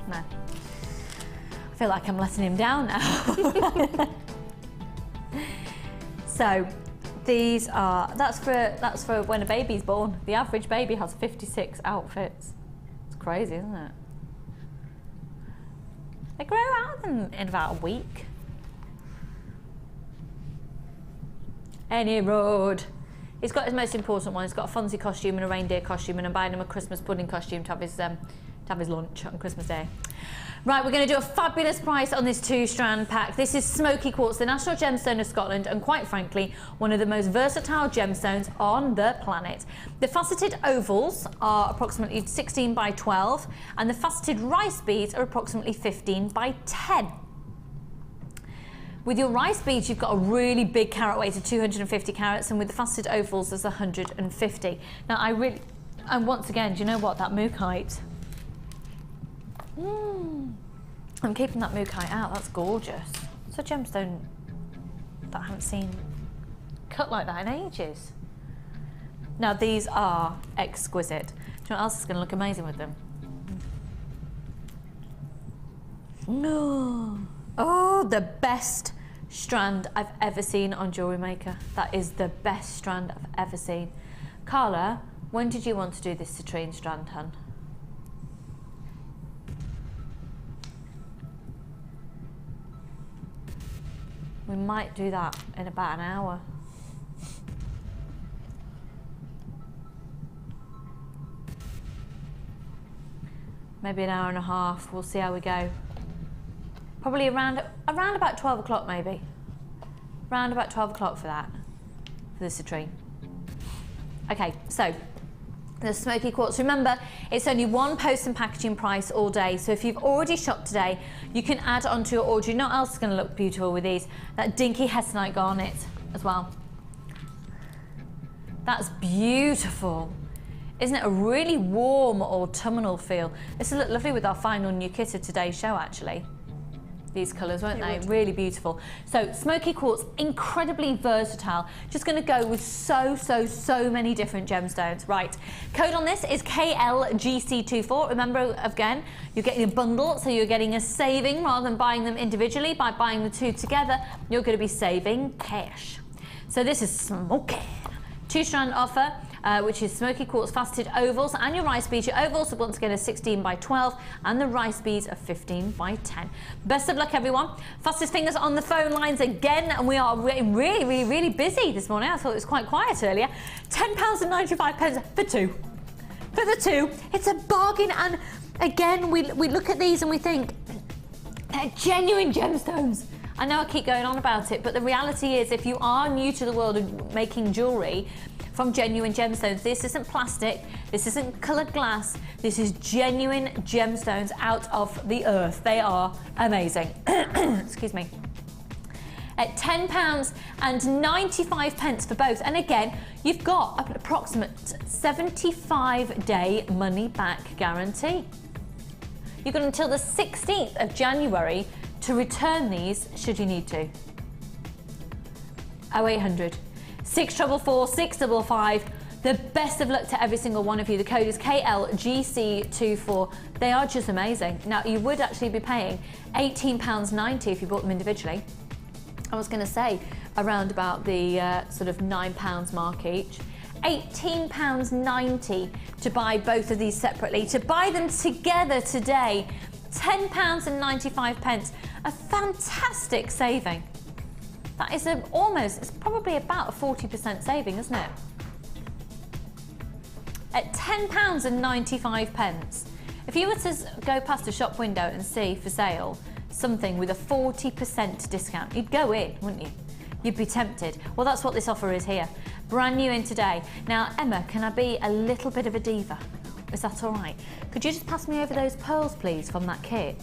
No. I feel like I'm letting him down now. So these are, that's for when a baby's born. The average baby has 56 outfits. It's crazy, isn't it? They grow out of them in about a week. Any road. He's got his most important one. He's got a Fonzie costume and a reindeer costume, and I'm buying him a Christmas pudding costume to have his lunch on Christmas Day. Right, we're going to do a fabulous price on this 2-strand pack. This is smoky quartz, the national gemstone of Scotland, and quite frankly, one of the most versatile gemstones on the planet. The faceted ovals are approximately 16 by 12, and the faceted rice beads are approximately 15 by 10. With your rice beads, you've got a really big carat weight of 250 carats, and with the faceted ovals, there's 150. Now, and once again, do you know what? That Mookite. I'm keeping that Mookite out, that's gorgeous. It's a gemstone that I haven't seen cut like that in ages. Now these are exquisite. Do you know what else is going to look amazing with them? Oh, the best strand I've ever seen on Jewellery Maker. That is the best strand I've ever seen. Carla, when did you want to do this citrine strand, hun? We might do that in about an hour. Maybe an hour and a half, we'll see how we go. Probably around about 12 o'clock maybe. Around about 12 o'clock for that, for the citrine. Okay, so the smoky quartz. Remember, it's only 1 post and packaging price all day. So if you've already shopped today, you can add onto your order. You know what else is going to look beautiful with these? That dinky Hessonite garnet as well. That's beautiful. Isn't it a really warm autumnal feel? This will look lovely with our final new kit of today's show, actually. These colours, won't they? Really beautiful. So smoky quartz, incredibly versatile. Just going to go with so many different gemstones. Right, code on this is KLGC24. Remember, again, you're getting a bundle, so you're getting a saving rather than buying them individually. By buying the 2 together, you're going to be saving cash. So this is smoky. 2-strand offer. Which is smoky quartz faceted ovals and your rice beads. Your ovals, once again, are 16 by 12 and the rice beads are 15 by 10. Best of luck, everyone. Fastest fingers on the phone lines again, and we are really busy this morning. I thought it was quite quiet earlier. £10.95 for 2. for the two. It's a bargain, and again, we look at these and we think, they're genuine gemstones. I know I keep going on about it, but the reality is, if you are new to the world of making jewellery from genuine gemstones, this isn't plastic, this isn't coloured glass, this is genuine gemstones out of the earth. They are amazing. Excuse me. At £10.95 for both. And again, you've got an approximate 75-day money-back guarantee. You've got until the 16th of January to return these should you need to. 0800 644 655. The best of luck to every single one of you. The code is KLGC24. They are just amazing. Now, you would actually be paying £18.90 if you bought them individually. I was going to say around about the sort of £9 mark each. £18.90 to buy both of these separately. To buy them together today, £10.95. A fantastic saving. That is it's probably about a 40% saving, isn't it? At £10.95. If you were to go past a shop window and see for sale something with a 40% discount, you'd go in, wouldn't you? You'd be tempted. Well, that's what this offer is here. Brand new in today. Now, Emma, can I be a little bit of a diva? Is that all right? Could you just pass me over those pearls, please, from that kit?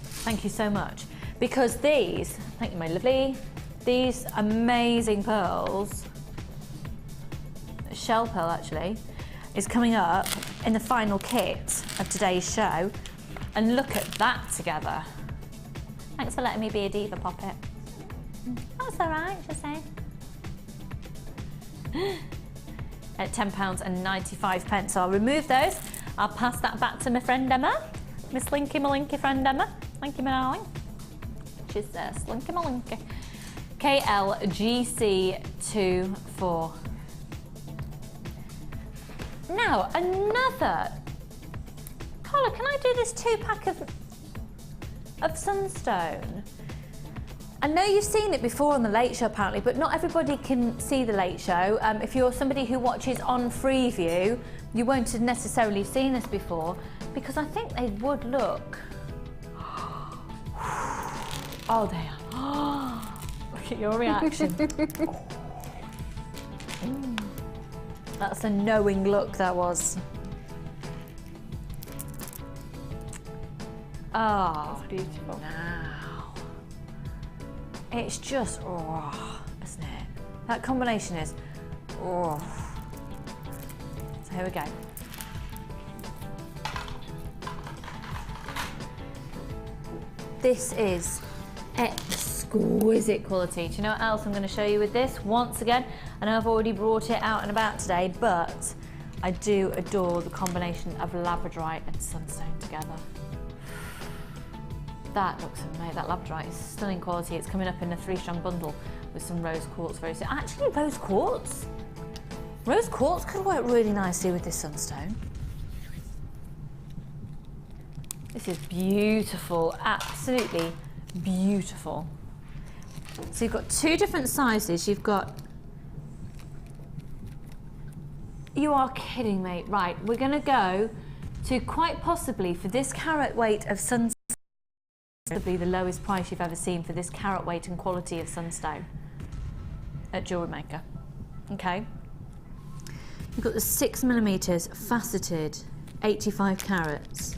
Thank you so much. Because these, thank you, my lovely, these amazing pearls, shell pearl actually, is coming up in the final kit of today's show. And look at that together. Thanks for letting me be a diva, Poppet. That's all right, just saying. At £10.95. I'll remove those. I'll pass that back to my friend Emma. My Slinky Malinky friend Emma. Thank you, my darling. She's Slinky Malinky. KLGC24. Now, another. Carla, can I do this 2-pack of sunstone? I know you've seen it before on the Late Show apparently, but not everybody can see the Late Show. If you're somebody who watches on Freeview, you won't have necessarily seen this before, because I think they would look. Oh, they are. Look at your reaction. That's a knowing look, that was. Oh, that's beautiful. Now, it's just, oh, isn't it? That combination is, oh. So here we go. This is exquisite quality. Do you know what else I'm going to show you with this? Once again, I know I've already brought it out and about today, but I do adore the combination of labradorite and sunstone together. That looks amazing. That labradorite is stunning quality. It's coming up in a 3-strand bundle with some rose quartz very soon. Actually, rose quartz could work really nicely with this sunstone. This is beautiful, absolutely beautiful. So you've got 2 different sizes. You've got, you are kidding me. Right, we're gonna go to quite possibly, for this carat weight of sunstone, possibly the lowest price you've ever seen for this carat weight and quality of sunstone at Jewellery Maker. Okay. You've got the 6mm faceted 85 carats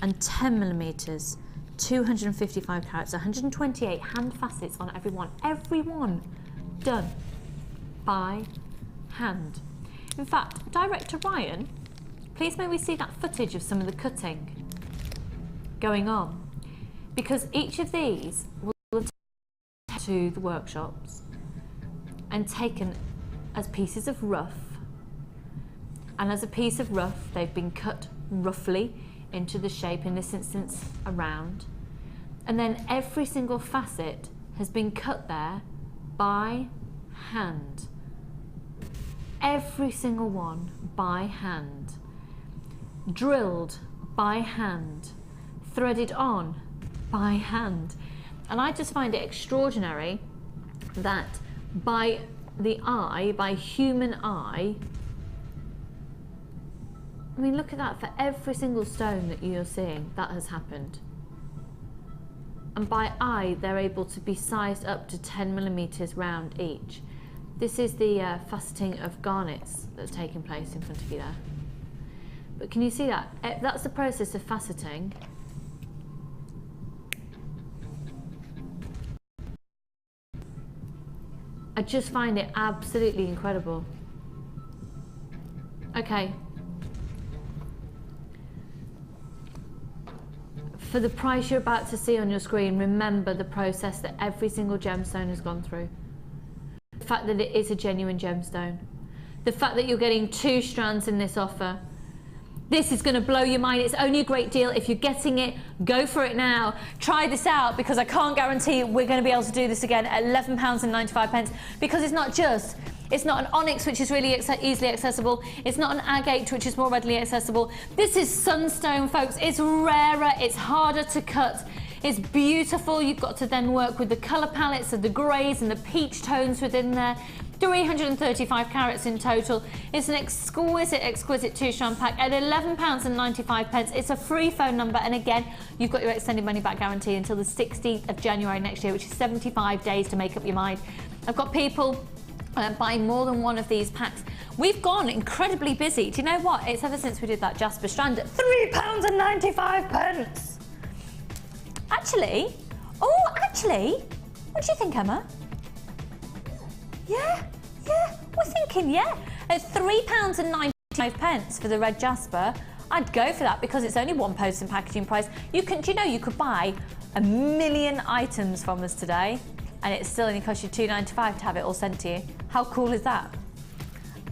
and 10mm 255 carats, 128 hand facets on every one. Every one done by hand. In fact, Director Ryan, please may we see that footage of some of the cutting going on, because each of these will have taken to the workshops and taken as pieces of rough, and as a piece of rough they've been cut roughly into the shape, in this instance a round, and then every single facet has been cut there by hand. Every single one by hand. Drilled by hand. Threaded on by hand. And I just find it extraordinary that by the eye, by human eye, I mean, look at that, for every single stone that you're seeing, that has happened. And by eye, they're able to be sized up to 10 millimeters round each. This is the faceting of garnets that's taking place in front of you there. But can you see that? That's the process of faceting. I just find it absolutely incredible. Okay. For the price you're about to see on your screen, remember the process that every single gemstone has gone through. The fact that it is a genuine gemstone. The fact that you're getting 2 strands in this offer. This is going to blow your mind. It's only a great deal. If you're getting it, go for it now. Try this out, because I can't guarantee we're going to be able to do this again at £11.95, because it's not an onyx, which is really easily accessible. It's not an agate, which is more readily accessible. This is sunstone, folks. It's rarer, it's harder to cut. It's beautiful. You've got to then work with the colour palettes of the greys and the peach tones within there. 335 carats in total. It's an exquisite, exquisite 2-strand pack at £11.95. It's a free phone number, and again, you've got your extended money back guarantee until the 16th of January next year, which is 75 days to make up your mind. I've got people buying more than one of these packs. We've gone incredibly busy. Do you know what? It's ever since we did that Jasper strand at £3.95. Actually, what do you think, Emma? Yeah, we're thinking, yeah. At £3.95 for the red Jasper, I'd go for that, because it's only one post and packaging price. Do you know you could buy 1 million items from us today, and it still only costs you £2.95 to have it all sent to you. How cool is that?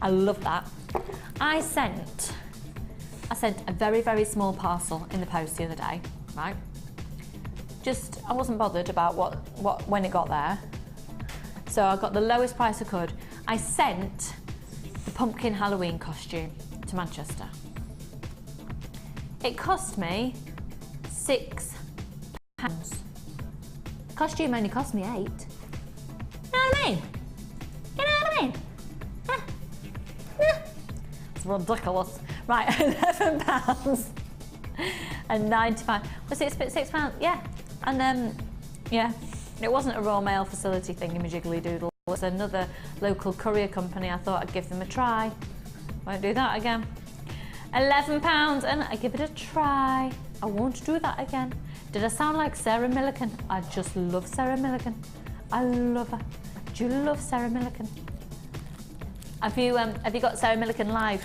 I love that. I sent a very, very small parcel in the post the other day, right? I wasn't bothered about when it got there. So I got the lowest price I could. I sent the pumpkin Halloween costume to Manchester. It cost me £6. Costume only cost me £8. You know what I mean? You know what I mean? It's ridiculous. Right, £11.95. Was it £6? Yeah. And yeah, it wasn't a Royal Mail facility thingy-majiggly doodle. It was another local courier company. I thought I'd give them a try. Won't do that again. £11, and I give it a try. I won't do that again. Did I sound like Sarah Millican? I just love Sarah Millican. I love her. Do you love Sarah Millican? Have you got Sarah Millican live?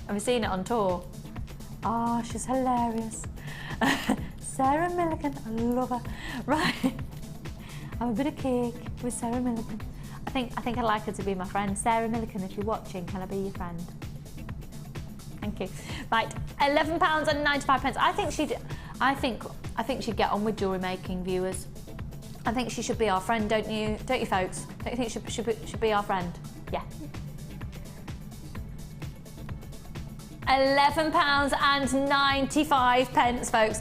Have you seen it on tour? Oh, she's hilarious. Sarah Millican, I love her. Right, have a bit of cake with Sarah Millican. I think I'd like her to be my friend. Sarah Millican, if you're watching, can I be your friend? Thank you. Right, £11.95. I think she'd get on with jewellery making, viewers. I think she should be our friend, don't you, folks? Don't you think she should be our friend? Yeah. £11.95, folks.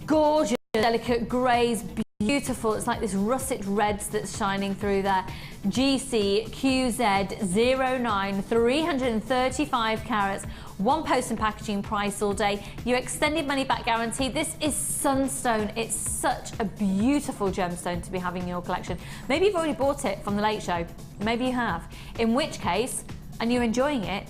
Gorgeous, delicate greys, beautiful. It's like this russet reds that's shining through there. GC QZ09, 335 carats, 1 post and packaging price all day. Your extended money back guarantee. This is sunstone. It's such a beautiful gemstone to be having in your collection. Maybe you've already bought it from the Late Show. Maybe you have. In which case, and you're enjoying it,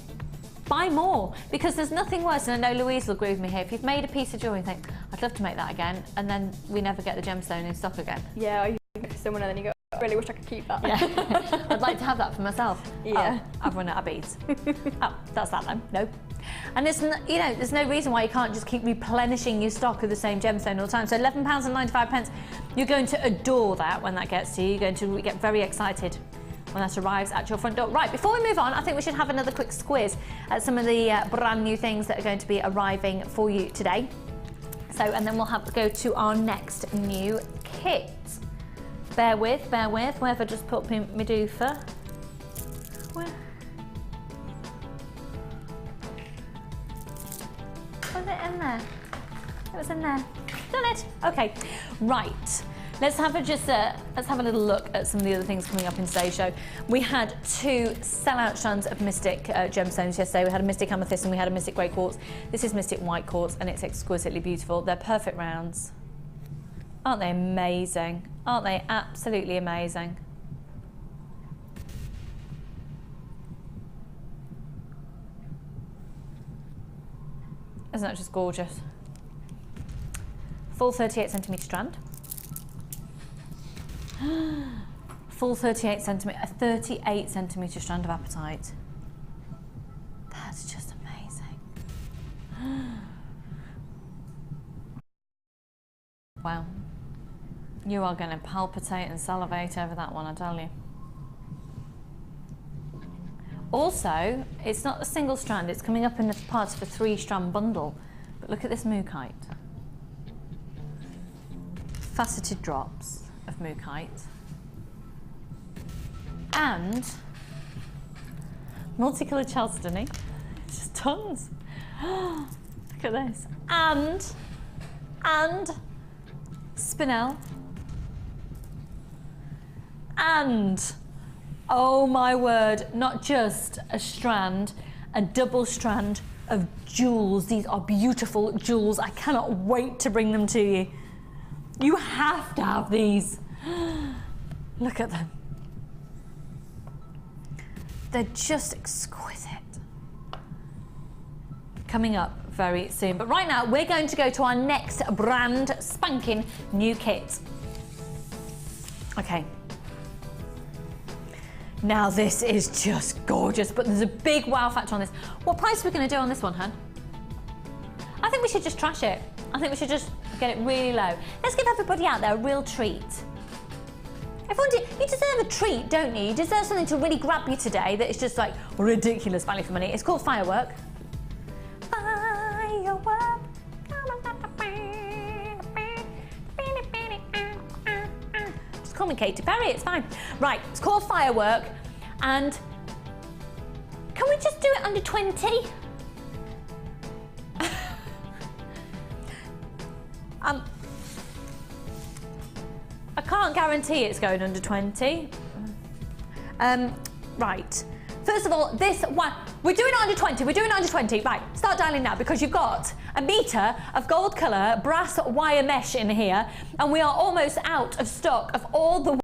buy more, because there's nothing worse, and I know Louise will agree with me here, if you've made a piece of jewellery and think, I'd love to make that again, and then we never get the gemstone in stock again. Yeah, or you give it to someone and then you go, I really wish I could keep that. Yeah. I'd like to have that for myself. Yeah. Oh, I've run out of beads. Oh, that's that then. No. And there's no reason why you can't just keep replenishing your stock of the same gemstone all the time. So £11.95, you're going to adore that when that gets to you. You're going to get very excited when that arrives at your front door. Right, before we move on, I think we should have another quick squiz at some of the brand new things that are going to be arriving for you today. So, and then we'll have to go to our next new kit. Bear with, where have I just put my doofer? Where? Was it in there? It was in there. Done it. Okay, right. let's have a little look at some of the other things coming up in today's show. We had 2 sellout strands of Mystic gemstones yesterday. We had a Mystic Amethyst and we had a Mystic Grey Quartz. This is Mystic White Quartz and it's exquisitely beautiful. They're perfect rounds. Aren't they amazing? Aren't they absolutely amazing? Isn't that just gorgeous? Full 38 centimetre strand. Full 38 centimetre strand of apatite. That's just amazing. Wow. You are going to palpitate and salivate over that one, I tell you. Also, it's not a single strand, it's coming up in the parts of a 3-strand bundle. But look at this mookaite. Faceted drops of mookaite. And multicoloured chalcedony. It's just tons. Look at this. And spinel. And oh my word, not just a strand, a double strand of jewels. These are beautiful jewels. I cannot wait to bring them to you. You have to have these. Look at them. They're just exquisite. Coming up very soon. But right now, we're going to go to our next brand spanking new kit. Okay. Now this is just gorgeous, but there's a big wow factor on this. What price are we going to do on this one, hun? I think we should just trash it. I think we should just get it really low. Let's give everybody out there a real treat. You deserve a treat, don't you? You deserve something to really grab you today that is just like ridiculous value for money. It's called Firework. Firework. Just call me Katy Perry, it's fine. Right, it's called Firework, and can we just do it under 20? I can't guarantee it's going under 20. Right. First of all, this one, we're doing it under 20, we're doing it under 20. Right, start dialing now because you've got a metre of gold colour brass wire mesh in here and we are almost out of stock of all the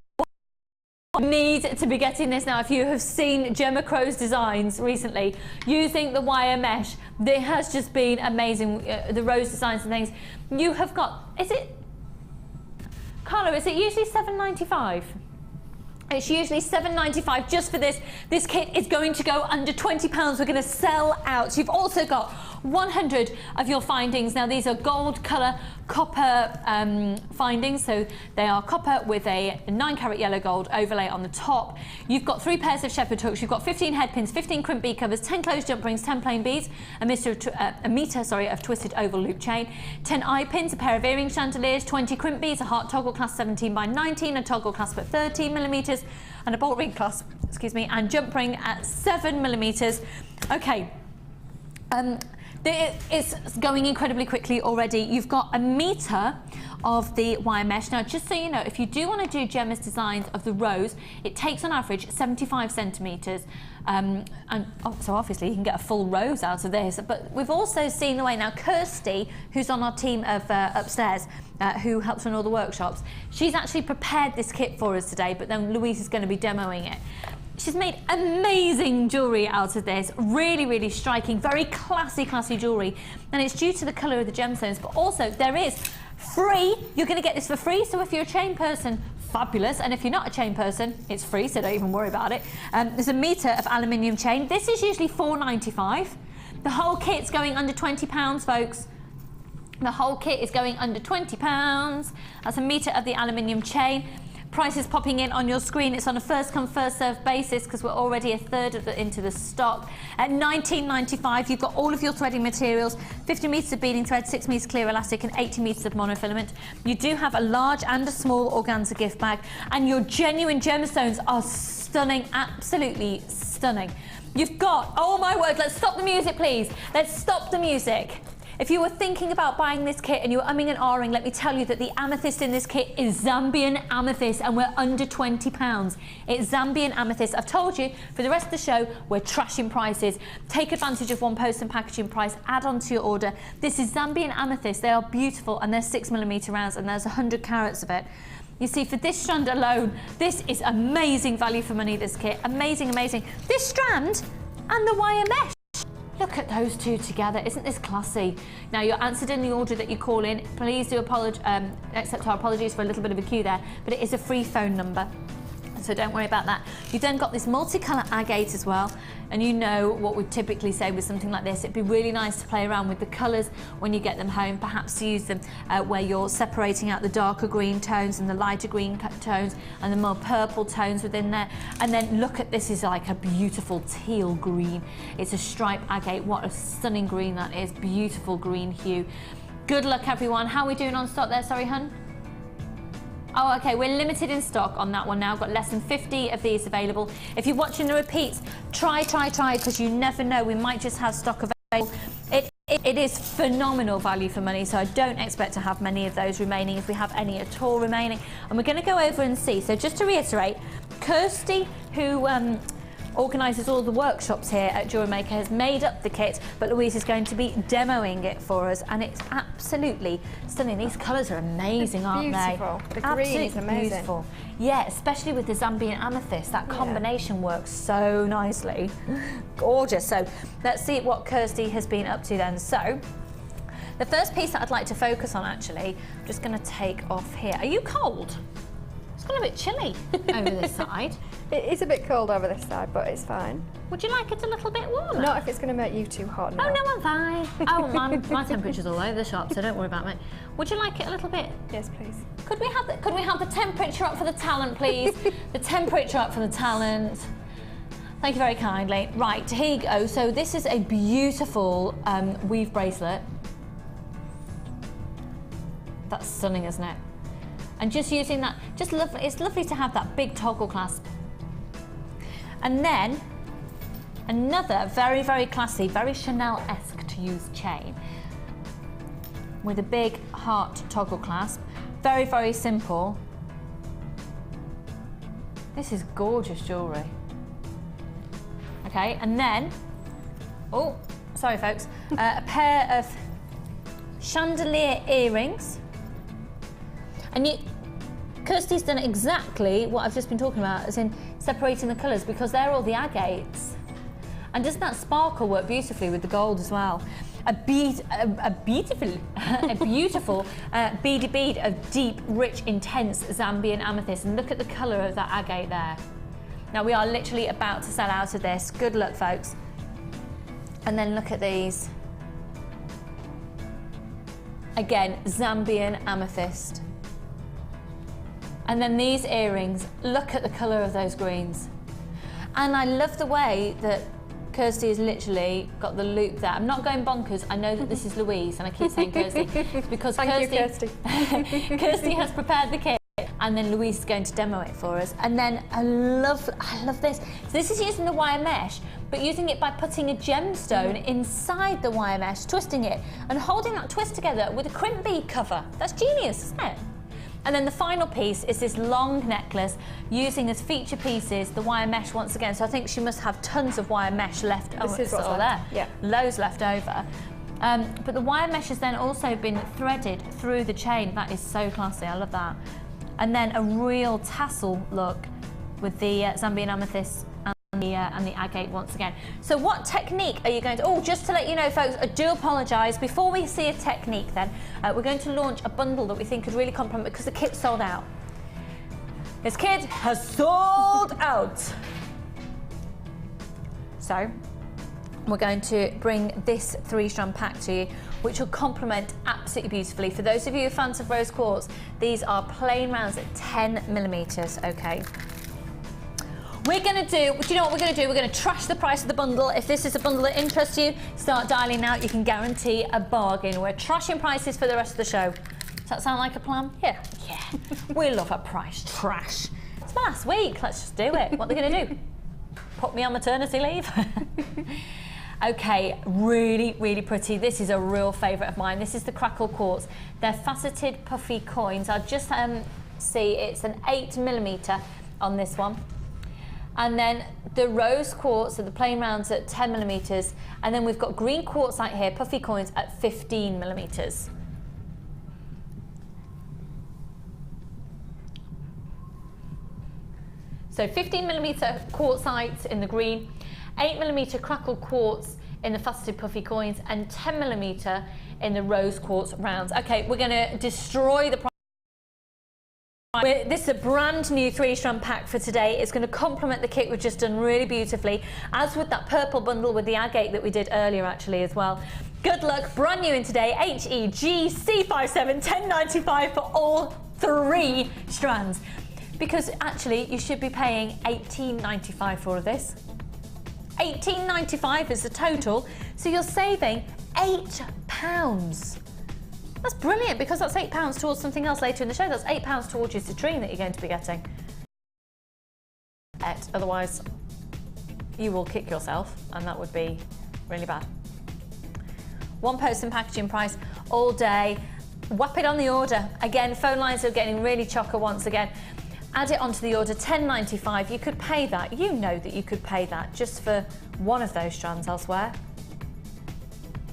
need to be getting this now. If you have seen Gemma Crow's designs recently using the wire mesh, it has just been amazing. The rose designs and things. You have got, is it, Carla, is it usually £7.95? It's usually £7.95 just for this. This kit is going to go under £20. We're going to sell out. So you've also got 100 of your findings. Now these are gold colour copper findings. So they are copper with a 9-carat yellow gold overlay on the top. You've got 3 pairs of shepherd hooks. You've got 15 head pins, 15 crimp bead covers, 10 closed jump rings, 10 plain beads, a metre of twisted oval loop chain, 10 eye pins, a pair of earring chandeliers, 20 crimp beads, a heart toggle clasp 17 by 19, a toggle clasp at 13mm, and a bolt ring clasp, excuse me, and jump ring at 7mm. Okay. It's going incredibly quickly already. You've got a metre of the wire mesh. Now, just so you know, if you do want to do Gemma's designs of the rose, it takes on average 75 centimetres. So obviously you can get a full rose out of this. But we've also seen the way now, Kirsty, who's on our team of upstairs, who helps run all the workshops, she's actually prepared this kit for us today, but then Louise is going to be demoing it. She's made amazing jewellery out of this, really, really striking, very classy jewellery. And it's due to the colour of the gemstones, but also there is free, you're going to get this for free. So if you're a chain person, fabulous. And if you're not a chain person, it's free, so don't even worry about it. There's a metre of aluminium chain. This is usually £4.95. The whole kit's going under £20, folks. The whole kit is going under £20. That's a metre of the aluminium chain. Prices popping in on your screen. It's on a first come first served basis because we're already a third of into the stock. At £19.95 you've got all of your threading materials, 50 metres of beading thread, 6 metres clear elastic and 80 metres of monofilament. You do have a large and a small organza gift bag, and your genuine gemstones are stunning, absolutely stunning. You've got, oh my word, let's stop the music please. Let's stop the music. If you were thinking about buying this kit and you were umming and ahhing, let me tell you that the amethyst in this kit is Zambian amethyst, and we're under £20. It's Zambian amethyst. I've told you, for the rest of the show, we're trashing prices. Take advantage of one post and packaging price, add on to your order. This is Zambian amethyst. They are beautiful, and they're 6mm rounds, and there's 100 carats of it. You see, for this strand alone, this is amazing value for money, this kit. Amazing, amazing. This strand and the wire mesh. Look at those two together. Isn't this classy? Now, you're answered in the order that you call in. Please do accept our apologies for a little bit of a queue there, but it is a free phone number, so don't worry about that. You've then got this multicolour agate as well, and you know what we typically say with something like this. It'd be really nice to play around with the colours when you get them home, perhaps to use them where you're separating out the darker green tones and the lighter green tones and the more purple tones within there. And then look at this, is like a beautiful teal green. It's a stripe agate. What a stunning green that is. Beautiful green hue. Good luck, everyone. How are we doing on stock there? Sorry, hun? Oh, okay, we're limited in stock on that one now. Got less than 50 of these available. If you're watching the repeats, try, because you never know, we might just have stock available. It is phenomenal value for money, so I don't expect to have many of those remaining, if we have any at all remaining. And we're going to go over and see. So just to reiterate, Kirsty, who organises all the workshops here at Jewellery Maker, has made up the kit, but Louise is going to be demoing it for us, and it's absolutely stunning. These colours are amazing, aren't they? Beautiful. The green is amazing. Beautiful. Yeah, especially with the Zambian amethyst. That combination works so nicely. Gorgeous. So let's see what Kirsty has been up to then. So the first piece that I'd like to focus on, actually, I'm just going to take off here. Are you cold? It's got a bit chilly over this side. It is a bit cold over this side, but it's fine. Would you like it a little bit warmer? Not if it's going to make you too hot. No. Oh, no, I'm fine. Oh, my temperature's all over the shop, so don't worry about me. Would you like it a little bit? Yes, please. Could we have the temperature up for the talent, please? The temperature up for the talent. Thank you very kindly. Right, here you go. So this is a beautiful weave bracelet. That's stunning, isn't it? And just using that, just lovely. It's lovely to have that big toggle clasp. And then another very, very classy, very Chanel-esque to use chain with a big heart toggle clasp. Very, very simple. This is gorgeous jewellery. Okay, and then, oh, sorry folks, a pair of chandelier earrings. And Kirsty's done exactly what I've just been talking about, as in separating the colours, because they're all the agates. And doesn't that sparkle work beautifully with the gold as well? A beautiful beady bead of deep, rich, intense Zambian amethyst. And look at the colour of that agate there. Now we are literally about to sell out of this. Good luck, folks. And then look at these. Again, Zambian amethyst. And then these earrings, look at the colour of those greens. And I love the way that Kirsty has literally got the loop there. I'm not going bonkers, I know that this is Louise, and I keep saying Kirsty, because Kirsty has prepared the kit, and then Louise is going to demo it for us. And then I love this. So this is using the wire mesh, but using it by putting a gemstone inside the wire mesh, twisting it, and holding that twist together with a crimp bead cover. That's genius, isn't it? And then the final piece is this long necklace, using as feature pieces the wire mesh once again. So I think she must have tons of wire mesh left. This is what's all left. there. Yeah. Loads left over. But the wire mesh has then also been threaded through the chain. That is so classy, I love that. And then a real tassel look with the Zambian amethyst and the agate once again. So what technique are you going to... Oh, just to let you know, folks, I do apologise. Before we see a technique then, we're going to launch a bundle that we think could really complement, because the kit's sold out. This kit has sold out. So we're going to bring this 3-strand pack to you, which will complement absolutely beautifully. For those of you who are fans of rose quartz, these are plain rounds at 10mm, okay? We're going to do, you know what we're going to do? We're going to trash the price of the bundle. If this is a bundle that interests you, start dialing now. You can guarantee a bargain. We're trashing prices for the rest of the show. Does that sound like a plan? Yeah. Yeah. We love a price trash. It's my last week. Let's just do it. What are they going to do? Put me on maternity leave? Okay, really, really pretty. This is a real favourite of mine. This is the Crackle Quartz. They're faceted puffy coins. I'll just see it's an 8mm on this one. And then the rose quartz, so the plain rounds at 10mm. And then we've got green quartzite here, puffy coins at 15mm. So 15mm quartzite in the green, 8mm Crackle Quartz in the faceted puffy coins, and 10mm in the rose quartz rounds. Okay, we're going to destroy the price. This is a brand new 3-strand pack for today. It's going to complement the kit we've just done really beautifully, as with that purple bundle with the agate that we did earlier actually as well. Good luck, brand new in today, HEG C57 1095 for all 3 strands. Because actually you should be paying $18.95 for all of this. $18.95 is the total, so you're saving £8. That's brilliant, because that's £8 towards something else later in the show. That's £8 towards your citrine that you're going to be getting. Otherwise, you will kick yourself, and that would be really bad. One post and packaging price all day. Whap it on the order. Again, phone lines are getting really chocker once again. Add it onto the order, $10.95. You could pay that. You know that you could pay that just for one of those strands elsewhere.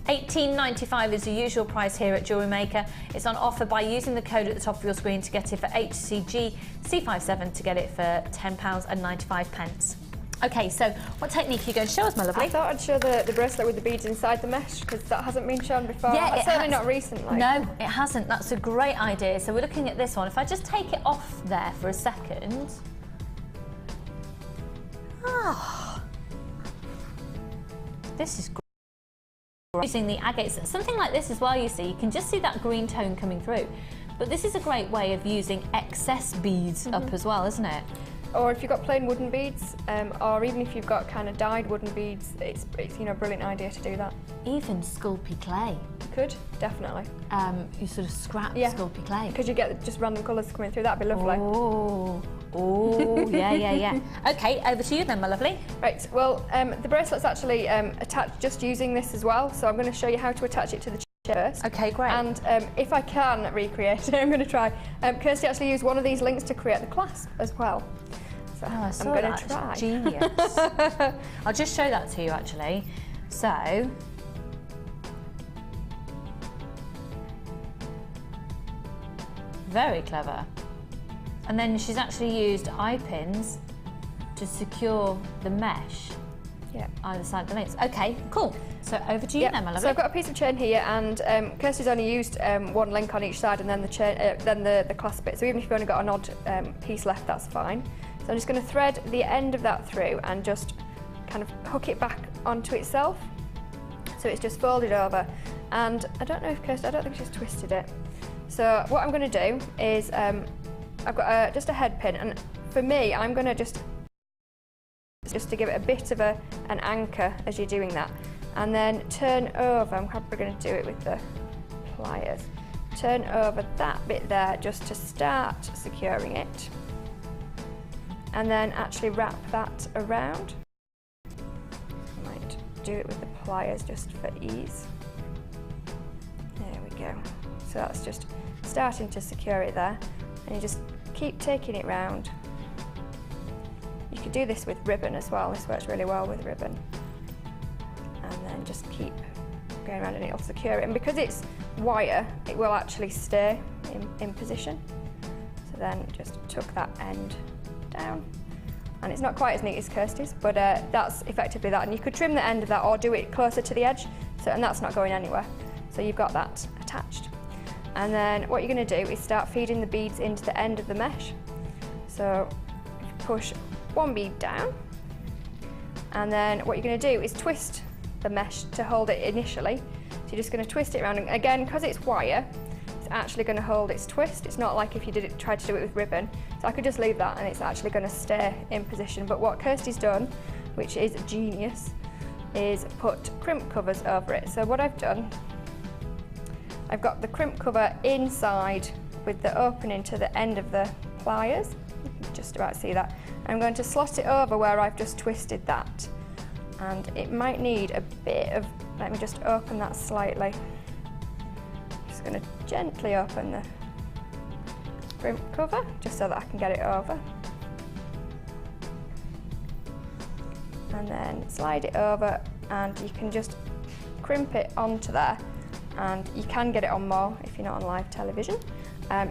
$18.95 is the usual price here at Jewellery Maker. It's on offer by using the code at the top of your screen to get it for HCG C57 to get it for £10.95. Okay, so what technique are you going to show us, my lovely? I thought I'd show the bracelet with the beads inside the mesh, because that hasn't been shown before. Yeah, certainly not recently. No, it hasn't. That's a great idea. So we're looking at this one. If I just take it off there for a second. Ah, this is great. Using the agates, something like this as well, you see, you can just see that green tone coming through. But this is a great way of using excess beads up as well, isn't it? Or if you've got plain wooden beads, or even if you've got kind of dyed wooden beads, it's you know, a brilliant idea to do that. Even sculpey clay. Could, definitely. You sort of scrap sculpey clay. Because you get just random colours coming through, that'd be lovely. Oh, yeah. Okay, over to you then, my lovely. Right, well, the bracelet's actually attached just using this as well, so I'm going to show you how to attach it to the chair first. Okay, great. And if I can recreate it, I'm going to try. Kirsty actually used one of these links to create the clasp as well. So I saw I'm going that. to try. It's genius. I'll just show that to you actually. So, very clever. And then she's actually used eye pins to secure the mesh either side of the links. Okay, cool. So over to you then, my lovely. So I've got a piece of chain here, and Kirsty's only used one link on each side, and then the chain, then the clasp bit. So even if you've only got an odd piece left, that's fine. So I'm just going to thread the end of that through and just kind of hook it back onto itself. So it's just folded over. And I don't know if Kirsty, I don't think she's twisted it. So what I'm going to do is I've got just a head pin, and for me, I'm going to just to give it a bit of an anchor as you're doing that, and then turn over. I'm probably going to do it with the pliers. Turn over that bit there just to start securing it, and then actually wrap that around. I might do it with the pliers just for ease. There we go. So that's just starting to secure it there, and you just keep taking it round. You could do this with ribbon as well. This works really well with ribbon. And then just keep going around and it'll secure it. And because it's wire, it will actually stay in position. So then just tuck that end down. And it's not quite as neat as Kirsty's, but that's effectively that. And you could trim the end of that or do it closer to the edge, and that's not going anywhere. So you've got that attached. And then what you're going to do is start feeding the beads into the end of the mesh. So you push one bead down, and then what you're going to do is twist the mesh to hold it initially. So you're just going to twist it around, and again, because it's wire, it's actually going to hold its twist. It's not like if you tried to do it with ribbon. So I could just leave that and it's actually going to stay in position. But what Kirsty's done, which is genius, is put crimp covers over it. So what I've done, I've got the crimp cover inside with the opening to the end of the pliers. You can just about see that. I'm going to slot it over where I've just twisted that. And it might need a bit of, let me just open that slightly. Just going to gently open the crimp cover, just so that I can get it over. And then slide it over, and you can just crimp it onto there, and you can get it on more if you're not on live television.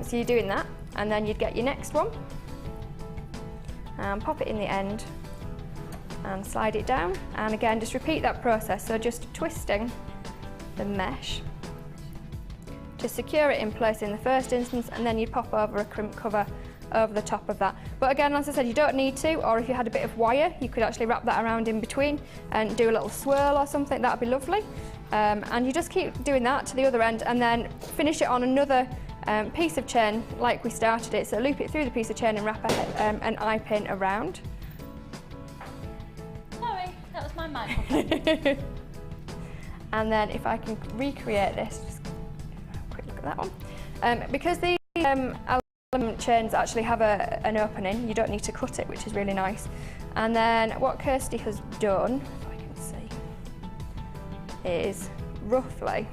So you're doing that, and then you'd get your next one and pop it in the end and slide it down, and again just repeat that process, so just twisting the mesh to secure it in place in the first instance, and then you pop over a crimp cover over the top of that. But again, as I said, you don't need to, or if you had a bit of wire, you could actually wrap that around in between and do a little swirl or something. That would be lovely. And you just keep doing that to the other end, and then finish it on another piece of chain like we started it. So loop it through the piece of chain and wrap an eye pin around. Sorry, that was my microphone. And then if I can recreate this, just have a quick look at that one. Because the element chains actually have an opening, you don't need to cut it, which is really nice. And then what Kirsty has done, if I can see, is roughly...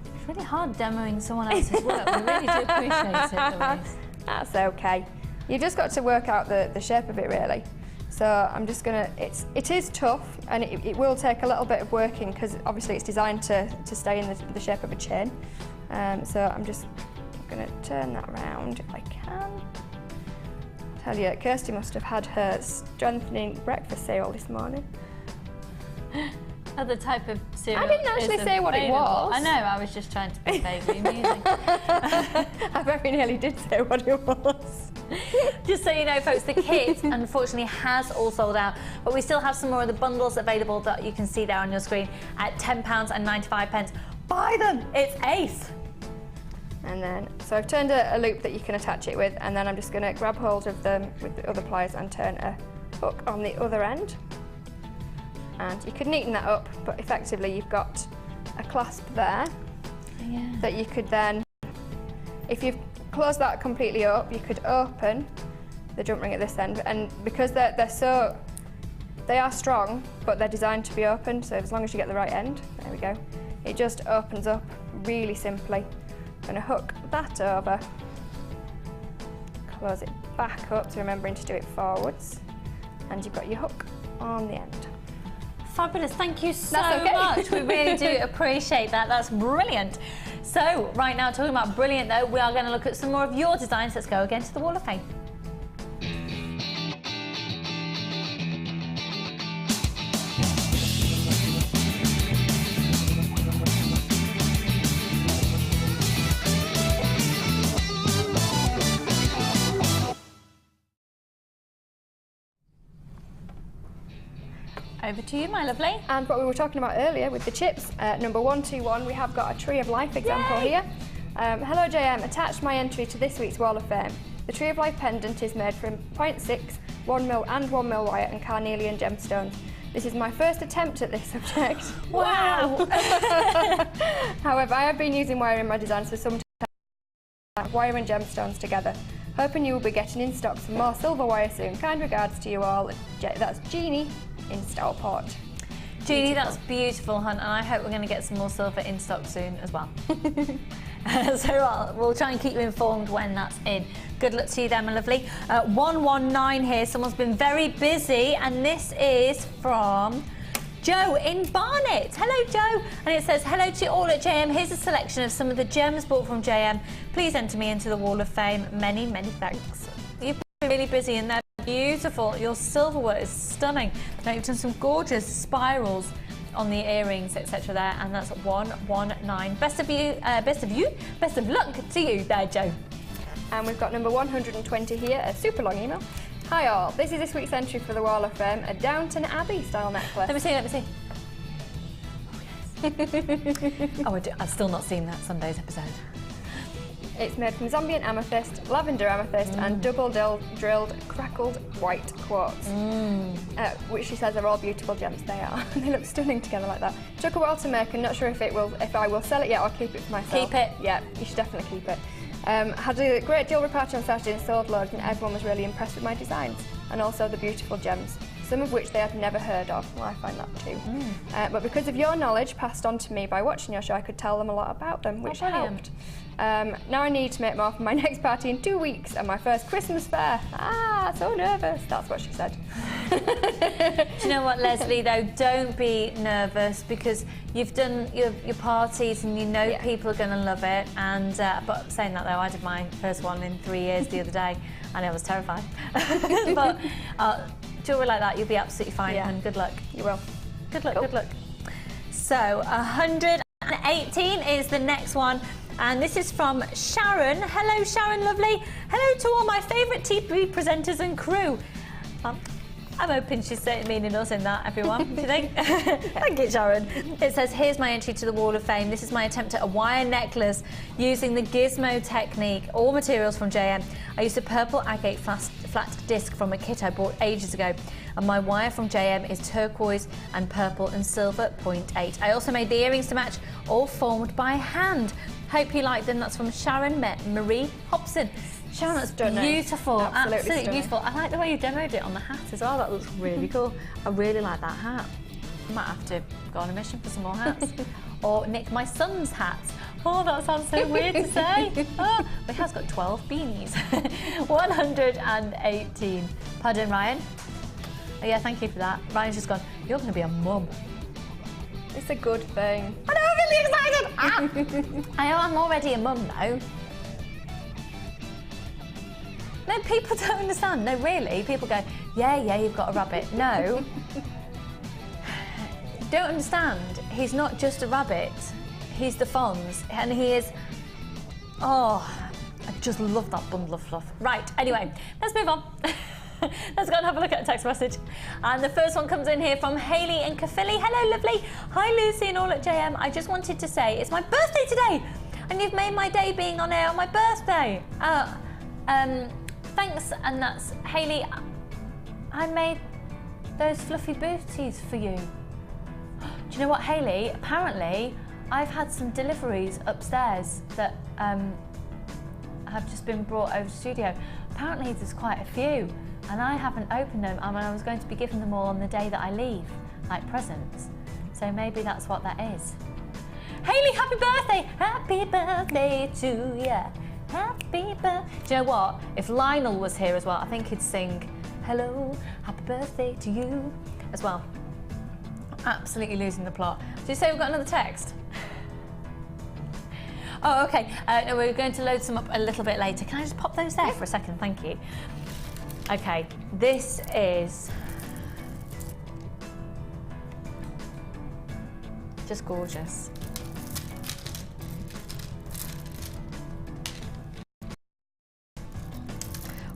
It's really hard demoing someone else's work. We really do appreciate it, Louise. That's okay. You've just got to work out the shape of it, really. So I'm just gonna, it is tough, and it will take a little bit of working, because obviously it's designed to stay in the shape of a chain. So I'm just gonna turn that around if I can. Tell you, Kirsty must have had her strengthening breakfast cereal this morning. Other type of cereal. I didn't actually say what it was. I know, I was just trying to be vaguely amusing. I very nearly did say what it was. Just so you know, folks, the kit unfortunately has all sold out, but we still have some more of the bundles available that you can see there on your screen at £10.95. Buy them, it's ace. And then, so I've turned a loop that you can attach it with, and then I'm just going to grab hold of them with the other pliers and turn a hook on the other end. And you could neaten that up, but effectively you've got a clasp there that you could then, if you've closed that completely up, you could open the jump ring at this end, and because they are strong, but they're designed to be opened, so as long as you get the right end, there we go, it just opens up really simply. I'm going to hook that over, close it back up, so remembering to do it forwards, and you've got your hook on the end. Fabulous, thank you so much. We really do appreciate that. That's brilliant. So, right now, talking about brilliant though, we are going to look at some more of your designs. Let's go again to the Wall of Fame. Over to you, my lovely. And what we were talking about earlier with the chips, number 121, we have got a Tree of Life example here. Hello JM, attached my entry to this week's Wall of Fame. The Tree of Life pendant is made from 0.6, 1mm and 1mm wire and carnelian gemstones. This is my first attempt at this subject. Wow! However, I have been using wire in my designs for some time, wire and gemstones together. Hoping you will be getting in stock some more silver wire soon. Kind regards to you all. That's Jeannie in Stourport. Jeannie, that's beautiful, hun, and I hope we're going to get some more silver in stock soon as well. So we'll try and keep you informed when that's in. Good luck to you there, my lovely. 119 here, someone's been very busy, and this is from Joe in Barnet. Hello, Joe. And it says, hello to you all at JM. Here's a selection of some of the gems bought from JM. Please enter me into the Wall of Fame. Many, many thanks. You've been really busy and they're beautiful. Your silverware is stunning. Now you've done some gorgeous spirals on the earrings, etc. there, and that's 119. Best of luck to you there, Joe. And we've got number 120 here, a super long email. Hi all, this is this week's entry for the Wall of Fame, a Downton Abbey style necklace. Let me see, let me see. Oh, yes. I've still not seen that Sunday's episode. It's made from Zambian amethyst, lavender amethyst and double drilled crackled white quartz, which she says are all beautiful gems. They are. They look stunning together like that. Took a while to make and not sure if I will sell it yet or keep it for myself. Keep it. Yeah, you should definitely keep it. Had a great jewellery party on Saturday and sold loads, and everyone was really impressed with my designs and also the beautiful gems. some of which they have never heard of. Well, I find that too. But because of your knowledge passed on to me by watching your show, I could tell them a lot about them, which helped. Now I need to make more for my next party in 2 weeks and my first Christmas fair. Ah, so nervous. That's what she said. Do you know what, Leslie, though? Don't be nervous, because you've done your parties and you know people are going to love it. And but saying that, though, I did my first one in 3 years the other day and I was terrified. But jewellery like that, you'll be absolutely fine, and good luck. You will. Good luck, good luck. So 118 is the next one. And this is from Sharon. Hello, Sharon, lovely. Hello to all my favourite TV presenters and crew. I'm hoping she's meaning us in that, everyone. Do you think? Thank you, Sharon. It says, here's my entry to the Wall of Fame. This is my attempt at a wire necklace using the gizmo technique. All materials from JM. I used a purple agate flat disc from a kit I bought ages ago. And my wire from JM is turquoise and purple and silver 0.8. I also made the earrings to match, all formed by hand. Hope you like them. That's from Sharon Marie Hobson. Sharon, that's beautiful. Absolutely beautiful. I like the way you demoed it on the hat as well. That looks really cool. I really like that hat. I might have to go on a mission for some more hats. Or nick my son's hats. Oh, that sounds so weird to say. Oh, but he has got 12 beanies. 118. Pardon, Ryan? Oh yeah, thank you for that. Ryan's just gone, you're going to be a mum. It's a good thing. I know, I'm really excited. I know, I'm already a mum though. No, people don't understand. No, really. People go, yeah, you've got a rabbit. No. Don't understand. He's not just a rabbit. He's the Fonz. And he is... Oh, I just love that bundle of fluff. Right, anyway, let's move on. Let's go and have a look at a text message. And the first one comes in here from Hayley in Caerphilly. Hello, lovely. Hi, Lucy and all at JM. I just wanted to say it's my birthday today. And you've made my day being on air on my birthday. Thanks, and that's Hayley. I made those fluffy booties for you. Do you know what, Hayley? Apparently, I've had some deliveries upstairs that have just been brought over to the studio. Apparently, there's quite a few, and I haven't opened them. I mean, I was going to be giving them all on the day that I leave, like presents. So maybe that's what that is. Hayley, happy birthday! Happy birthday to you. Happy birthday. Do you know what? If Lionel was here as well, I think he'd sing hello, happy birthday to you as well. Absolutely losing the plot. Did you say we've got another text? Oh, okay. No, we're going to load some up a little bit later. Can I just pop those there for a second? Thank you. Okay, this is just gorgeous.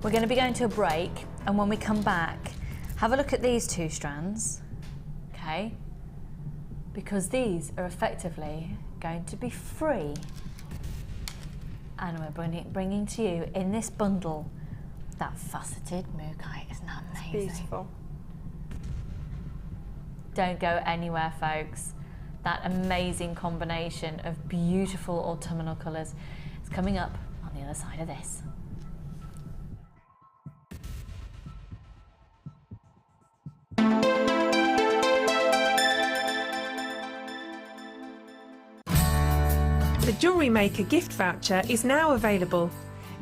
We're going to be going to a break, and when we come back, have a look at these two strands, okay? Because these are effectively going to be free. And we're bringing to you in this bundle that faceted mookaite. Isn't that amazing? It's beautiful. Don't go anywhere, folks. That amazing combination of beautiful autumnal colours is coming up on the other side of this. The Jewellery Maker gift voucher is now available.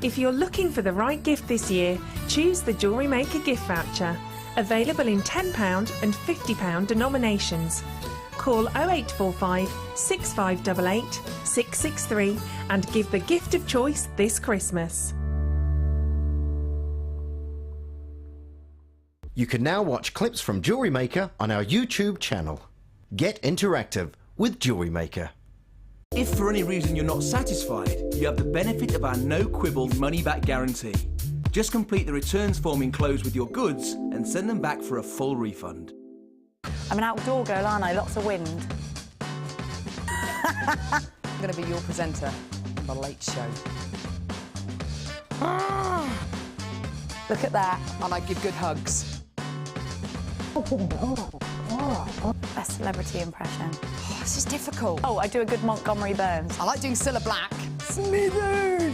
If you're looking for the right gift this year, choose the Jewellery Maker gift voucher. Available in £10 and £50 denominations. Call 0845 6588 663 and give the gift of choice this Christmas. You can now watch clips from Jewellery Maker on our YouTube channel. Get interactive with Jewellery Maker. If for any reason you're not satisfied, you have the benefit of our no-quibble money-back guarantee. Just complete the returns form enclosed with your goods and send them back for a full refund. I'm an outdoor girl, aren't I? Lots of wind. I'm going to be your presenter on The Late Show. Look at that. And I give good hugs. A celebrity impression. Oh, this is difficult. Oh, I do a good Montgomery Burns. I like doing Cilla Black. Smithers!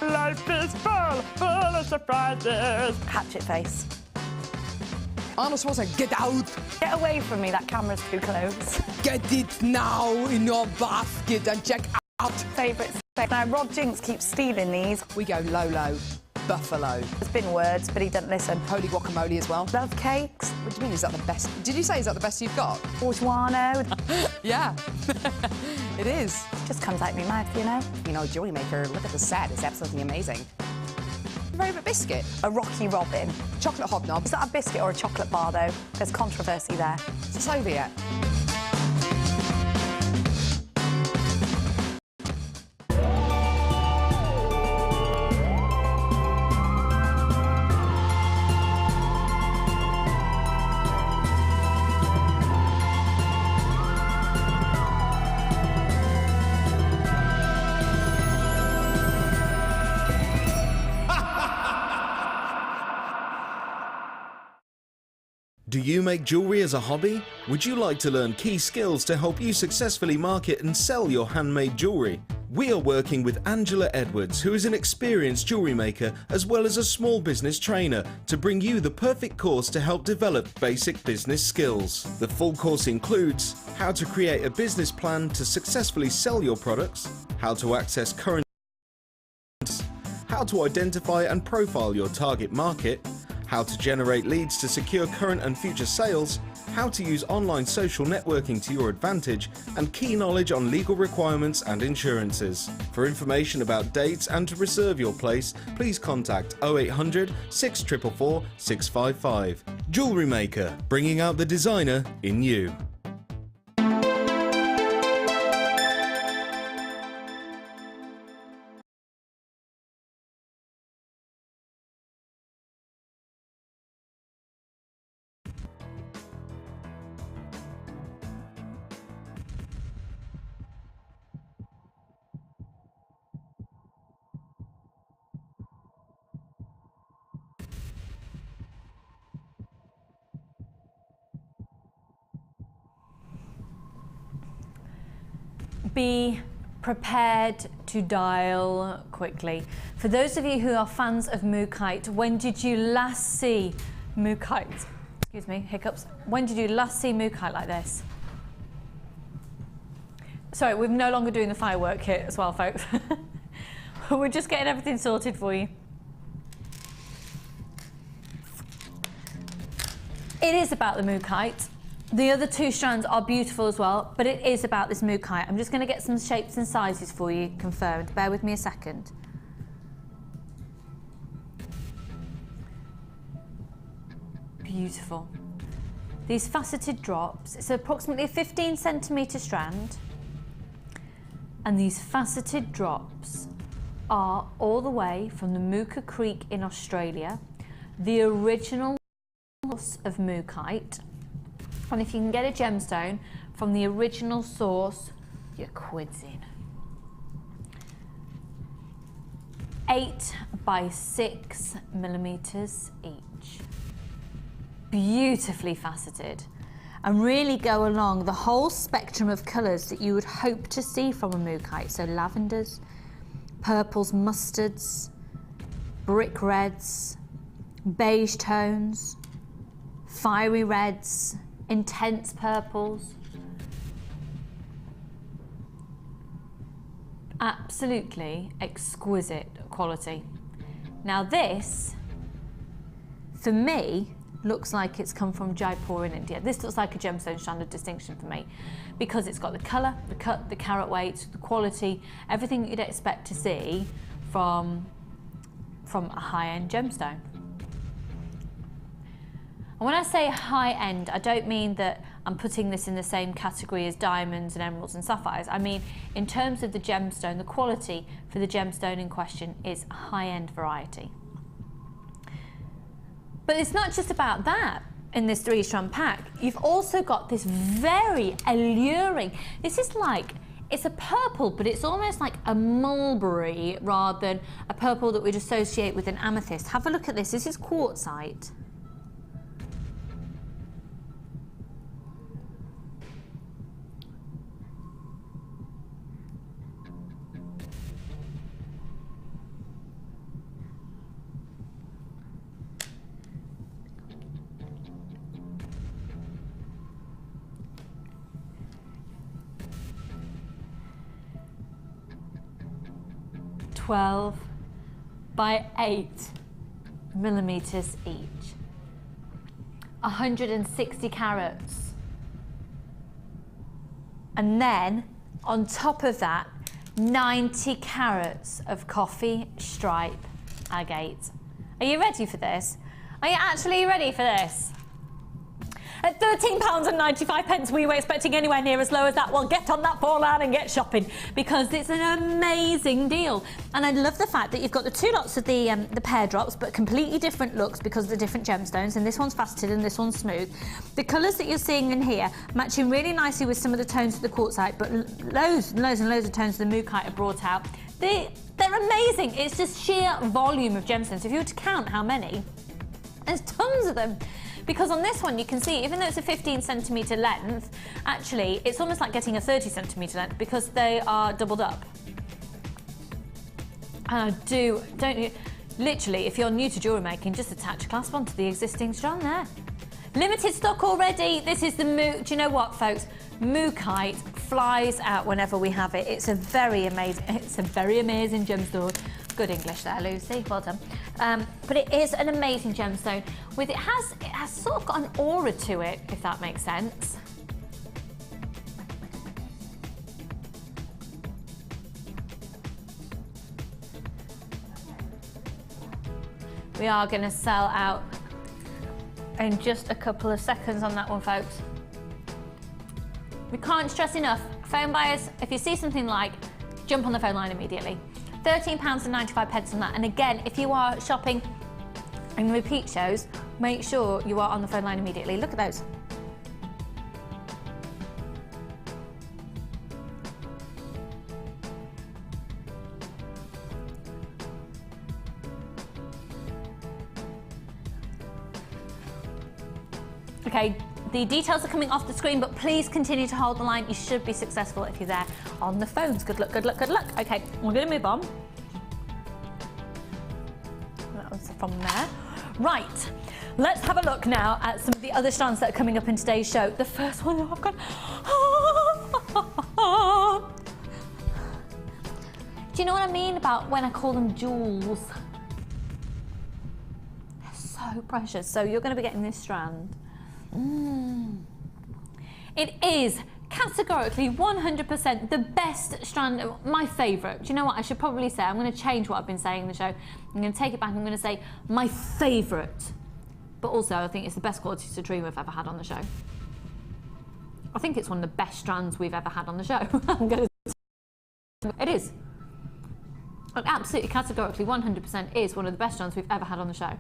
Life is full of surprises. Hatchet face. Arnold Schwarzenegger, get out! Get away from me, that camera's too close. Get it now in your basket and check out. Favourites. Now, Rod Jinks keeps stealing these. We go Lolo, Buffalo. There's been words, but he doesn't listen. Holy guacamole as well. Love cakes. What do you mean, is that the best? Did you say, is that the best you've got? Orgeano. Yeah, it is. Just comes out of my mouth, you know. You know, Jewellery Maker, look at the set, it's absolutely amazing. Favourite biscuit? A Rocky Robin. Chocolate hobnob. Is that a biscuit or a chocolate bar, though? There's controversy there. It's a Soviet. Do you make jewellery as a hobby? Would you like to learn key skills to help you successfully market and sell your handmade jewellery? We are working with Angela Edwards, who is an experienced jewellery maker as well as a small business trainer, to bring you the perfect course to help develop basic business skills. The full course includes how to create a business plan to successfully sell your products, how to access current, how to identify and profile your target market, how to generate leads to secure current and future sales, how to use online social networking to your advantage, and key knowledge on legal requirements and insurances. For information about dates and to reserve your place, please contact 0800 644 655. Jewellery Maker, bringing out the designer in you. Be prepared to dial quickly. For those of you who are fans of mookaite, when did you last see mookaite? Excuse me, hiccups. When did you last see mookaite like this? Sorry, we're no longer doing the firework here as well, folks. We're just getting everything sorted for you. It is about the mookaite. The other two strands are beautiful as well, but it is about this mookaite. I'm just going to get some shapes and sizes for you confirmed. Bear with me a second. Beautiful. These faceted drops, it's approximately a 15 centimetre strand, and these faceted drops are all the way from the Mooka Creek in Australia, the original source of mookaite. And if you can get a gemstone from the original source, you're quids in. 8 by 6 millimeters each. Beautifully faceted, and really go along the whole spectrum of colours that you would hope to see from a mookaite. So lavenders, purples, mustards, brick reds, beige tones, fiery reds, intense purples. Absolutely exquisite quality. Now this, for me, looks like it's come from Jaipur in India. This looks like a gemstone strand of distinction for me, because it's got the colour, the cut, the carat weight, the quality, everything that you'd expect to see from a high-end gemstone. And when I say high-end, I don't mean that I'm putting this in the same category as diamonds and emeralds and sapphires. I mean, in terms of the gemstone, the quality for the gemstone in question is high-end variety. But it's not just about that in this 3-strand pack. You've also got this very alluring, this is like, it's a purple, but it's almost like a mulberry rather than a purple that we'd associate with an amethyst. Have a look at this. This is quartzite. 12 by 8 millimeters each. 160 carats. And then on top of that, 90 carats of coffee stripe agate. Are you ready for this? Are you actually ready for this? At £13.95, we were expecting anywhere near as low as that. Well, get on that fortline and get shopping, because it's an amazing deal. And I love the fact that you've got the two lots of the pear drops, but completely different looks because of the different gemstones. And this one's faceted and this one's smooth. The colours that you're seeing in here matching really nicely with some of the tones of the quartzite, but loads and loads and loads of tones of the mookaite are brought out. They're amazing. It's just sheer volume of gemstones. If you were to count how many, there's tons of them. Because on this one you can see, even though it's a 15 centimetre length, actually it's almost like getting a 30 centimetre length because they are doubled up. And don't you, literally, if you're new to jewellery making, just attach a clasp onto the existing strand there. Limited stock already. This is the do you know what, folks? Mookaite flies out whenever we have it. It's a very amazing gemstone. Good English there, Lucy. Well done. But it is an amazing gemstone. It has sort of got an aura to it, if that makes sense. We are going to sell out in just a couple of seconds on that one, folks. We can't stress enough. Phone buyers, if you see something like, jump on the phone line immediately. £13.95 on that. And again, if you are shopping in repeat shows, make sure you are on the phone line immediately. Look at those. Okay, the details are coming off the screen, but please continue to hold the line. You should be successful if you're there on the phones. Good luck, good luck, good luck. Okay, we're going to move on. That was from there. Right, let's have a look now at some of the other strands that are coming up in today's show. The first one that I've got... Do you know what I mean about when I call them jewels? They're so precious. So you're going to be getting this strand. It is categorically 100% the best strand, my favourite. Do you know what I should probably say? I'm going to change what I've been saying in the show. I'm going to take it back. I'm going to say my favourite. But also I think it's the best quality citrine we've ever had on the show. I think it's one of the best strands we've ever had on the show. I'm going to... It is. Absolutely categorically 100% is one of the best strands we've ever had on the show.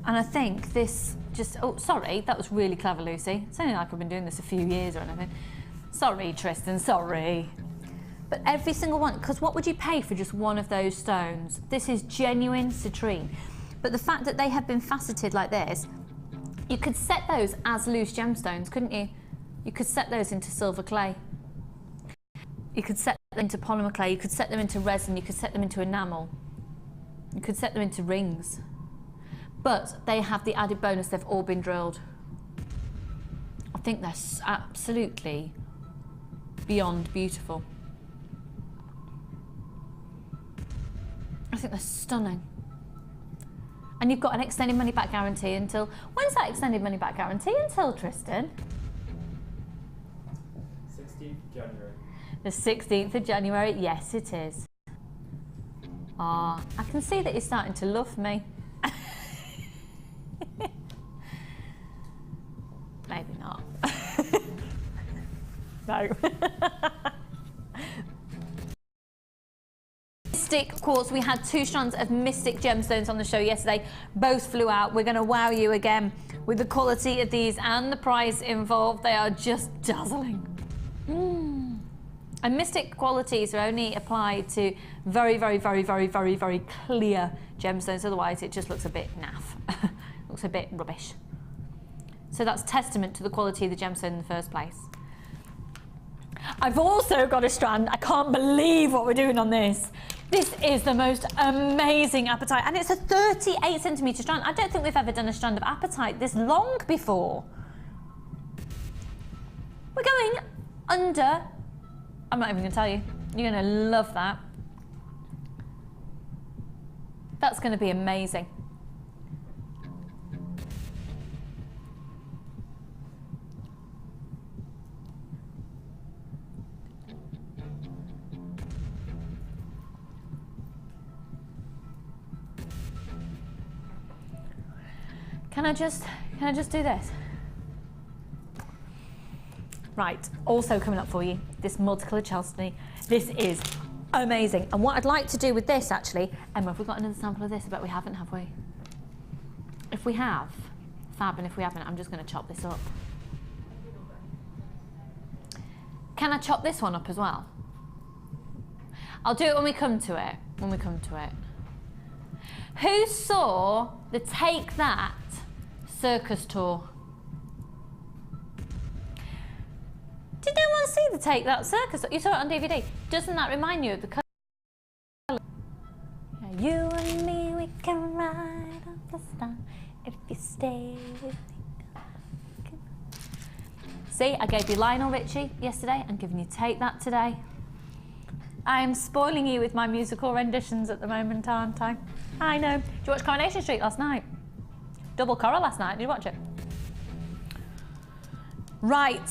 And I think this just, oh, sorry, that was really clever, Lucy. It's only like I've been doing this a few years or anything. Sorry, Tristan, sorry. But every single one, because what would you pay for just one of those stones? This is genuine citrine. But the fact that they have been faceted like this, you could set those as loose gemstones, couldn't you? You could set those into silver clay. You could set them into polymer clay, you could set them into resin, you could set them into enamel. You could set them into rings. But they have the added bonus, they've all been drilled. I think they're absolutely beyond beautiful. I think they're stunning. And you've got an extended money back guarantee until, when's that extended money back guarantee until, Tristan? 16th January. The 16th of January, yes it is. Ah, I can see that you're starting to love me. Maybe not. No. Mystic quartz, we had 2 strands of Mystic gemstones on the show yesterday. Both flew out. We're going to wow you again with the quality of these and the price involved. They are just dazzling. And Mystic qualities are only applied to very, very, very, very, very, very clear gemstones. Otherwise, it just looks a bit naff. Looks a bit rubbish. So that's testament to the quality of the gemstone in the first place. I've also got a strand. I can't believe what we're doing on this. This is the most amazing apatite, and it's a 38 centimetre strand. I don't think we've ever done a strand of apatite this long before. We're going under, I'm not even going to tell you. You're going to love that. That's going to be amazing. Can I just do this? Right, also coming up for you, this multicoloured chalcedony. This is amazing. And what I'd like to do with this, actually, Emma, have we got another sample of this? I bet we haven't, have we? If we have, fab, and if we haven't, I'm just going to chop this up. Can I chop this one up as well? I'll do it when we come to it. When we come to it. Who saw the Take That circus tour? Did no one see the Take That circus? You saw it on DVD. Doesn't that remind you of the colour? You and me, we can ride up the star if you stay with me. See, I gave you Lionel Richie yesterday. I'm giving you Take That today. I'm spoiling you with my musical renditions at the moment, aren't I? I know. Did you watch Coronation Street last night? Double Cora last night. Did you watch it? Right.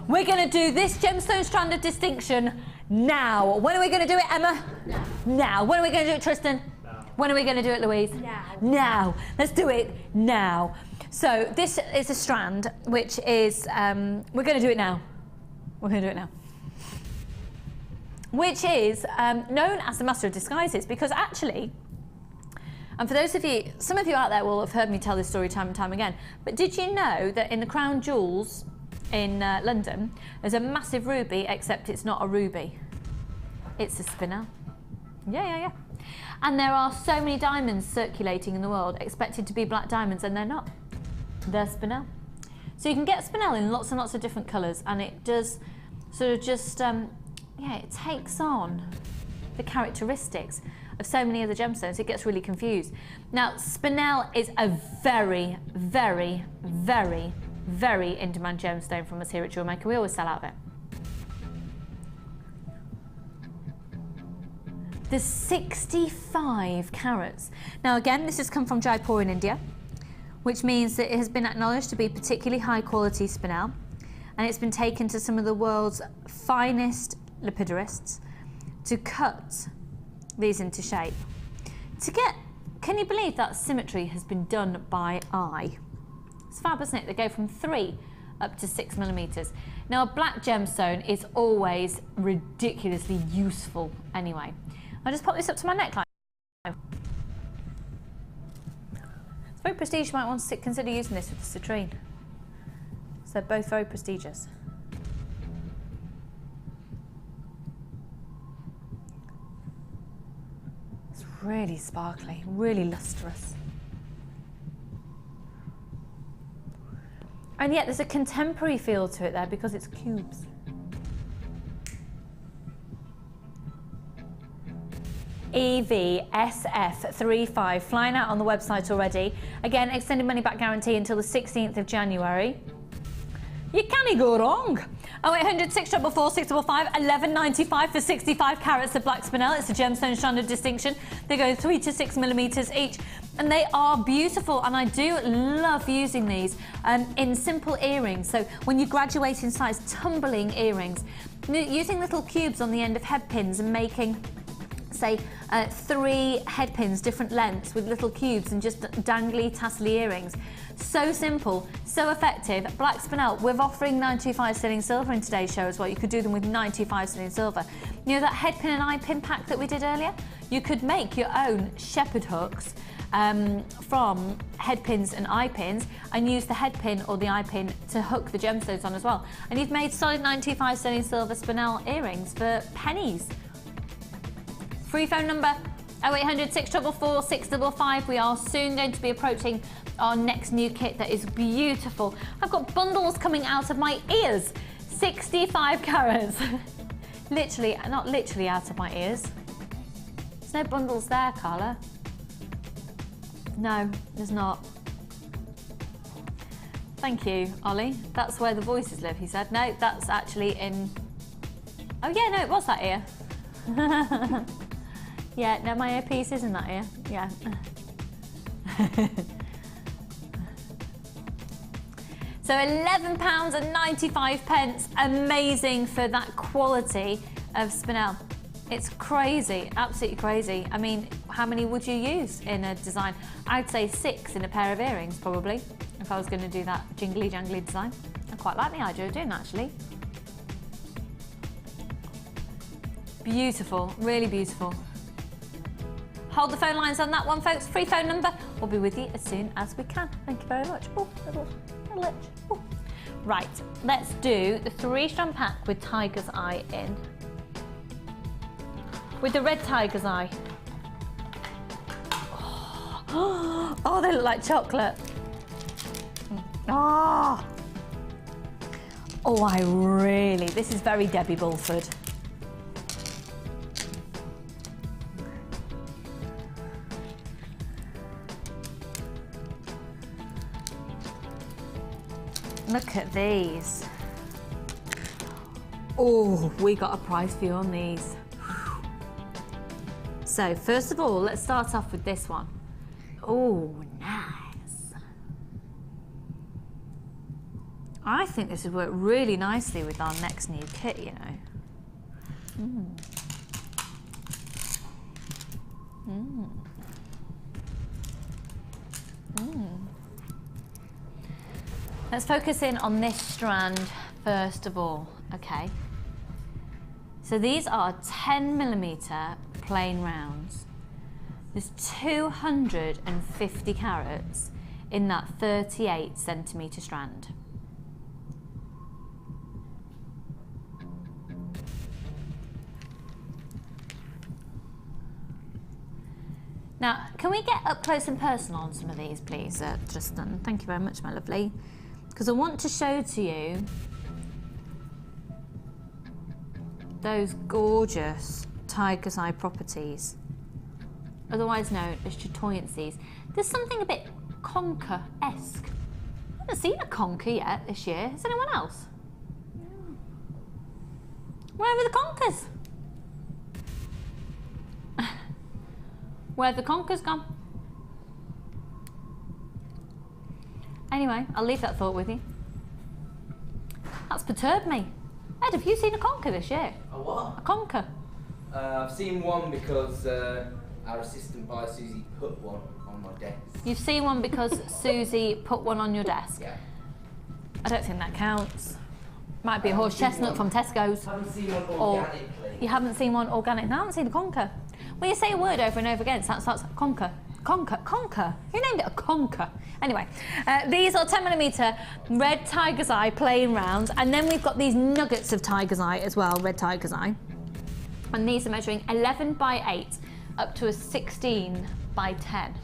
We're going to do this gemstone strand of distinction now. When are we going to do it, Emma? Now. When are we going to do it, Tristan? Now. When are we going to do it, Louise? Now. Now. Let's do it now. So this is a strand, which is, we're going to do it now. We're going to do it now. Which is known as the Master of Disguises, because actually, and for those of you, some of you out there will have heard me tell this story time and time again, but did you know that in the Crown Jewels in London, there's a massive ruby, except it's not a ruby. It's a spinel. Yeah. And there are so many diamonds circulating in the world, expected to be black diamonds, and they're not. They're spinel. So you can get spinel in lots and lots of different colours, and it does sort of just, it takes on the characteristics of so many other gemstones. It gets really confused. Now, spinel is a very, very, very, very in-demand gemstone from us here at Jewellery Maker. We always sell out of it. There's 65 carats. Now again, this has come from Jaipur in India, which means that it has been acknowledged to be particularly high quality spinel, and it's been taken to some of the world's finest lapidarists to cut these into shape. Can you believe that symmetry has been done by eye? It's fab, isn't it? They go from 3 up to 6 millimeters. Now, a black gemstone is always ridiculously useful anyway. I'll just pop this up to my neckline. It's very prestigious. You might want to consider using this with the citrine. So they're both very prestigious. It's really sparkly, really lustrous. And yet there's a contemporary feel to it there because it's cubes. EVSF35, flying out on the website already. Again, extended money back guarantee until the 16th of January. You can't go wrong. 0800 644 655 1195 for 65 carats of black spinel. It's a gemstone strand of distinction. They go 3 to 6 millimeters each, and they are beautiful. And I do love using these in simple earrings. So when you graduate in size, tumbling earrings, using little cubes on the end of head pins and making, say, 3 head pins, different lengths, with little cubes and just dangly, tassely earrings. So simple, so effective. Black spinel, we're offering 925 sterling silver in today's show as well. You could do them with 925 sterling silver. You know that head pin and eye pin pack that we did earlier? You could make your own shepherd hooks from head pins and eye pins, and use the head pin or the eye pin to hook the gemstones on as well. And you've made solid 925 sterling silver spinel earrings for pennies. Free phone number 0800 644 655. We are soon going to be approaching our next new kit that is beautiful. I've got bundles coming out of my ears. 65 carats. Literally, not literally out of my ears. There's no bundles there, Carla. No, there's not. Thank you, Ollie. That's where the voices live, he said. No, that's actually in... Oh yeah, no, it was that ear. Yeah, no, my earpiece is in that ear. Yeah. So £11.95. Amazing for that quality of spinel. It's crazy, absolutely crazy. I mean, how many would you use in a design? I'd say 6 in a pair of earrings, probably, if I was going to do that jingly jangly design. I quite like the idea of doing that, actually. Beautiful, really beautiful. Hold the phone lines on that one, folks. Free phone number. We'll be with you as soon as we can. Thank you very much. Oh, little itch. Oh. Right, let's do the 3-strand pack with Tiger's Eye in. With the red Tiger's Eye. Oh, they look like chocolate. Oh, I really, this is very Debbie Bulford. Look at these. Oh, we got a price view on these. So first of all, let's start off with this one. Oh, nice. I think this would work really nicely with our next new kit, you know. Let's focus in on this strand first of all, okay? So these are 10mm plain rounds. There's 250 carats in that 38cm strand. Now, can we get up close and personal on some of these, please, Tristan? Thank you very much, my lovely. Because I want to show to you those gorgeous Tiger's Eye properties, otherwise known as chatoyancies. There's something a bit conker-esque. I haven't seen a conker yet this year. Has anyone else? Where are the conkers? Where have the conkers gone? Anyway, I'll leave that thought with you. That's perturbed me. Ed, have you seen a conker this year? A what? A conker. I've seen one because our assistant buyer Susie put one on my desk. You've seen one because Susie put one on your desk? Yeah. I don't think that counts. Might be a horse chestnut from Tesco's. I haven't seen one organically. You haven't seen one organic? No, I haven't seen a conker. When you say a word over and over again, that starts conker. Conker, conker. Who named it a conker? Anyway, these are 10mm red Tiger's Eye plain rounds, and then we've got these nuggets of Tiger's Eye as well, red Tiger's Eye. And these are measuring 11 by 8 up to a 16 by 10.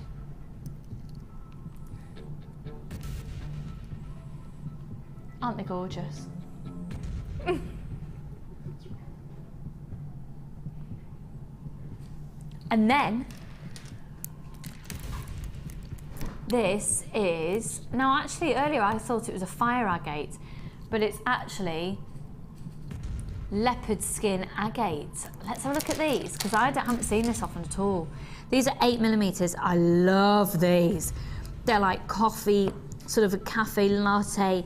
Aren't they gorgeous? And then this is, now actually earlier I thought it was a fire agate, but it's actually leopard skin agate. Let's have a look at these, because I haven't seen this often at all. These are 8mm. I love these. They're like coffee, sort of a cafe latte,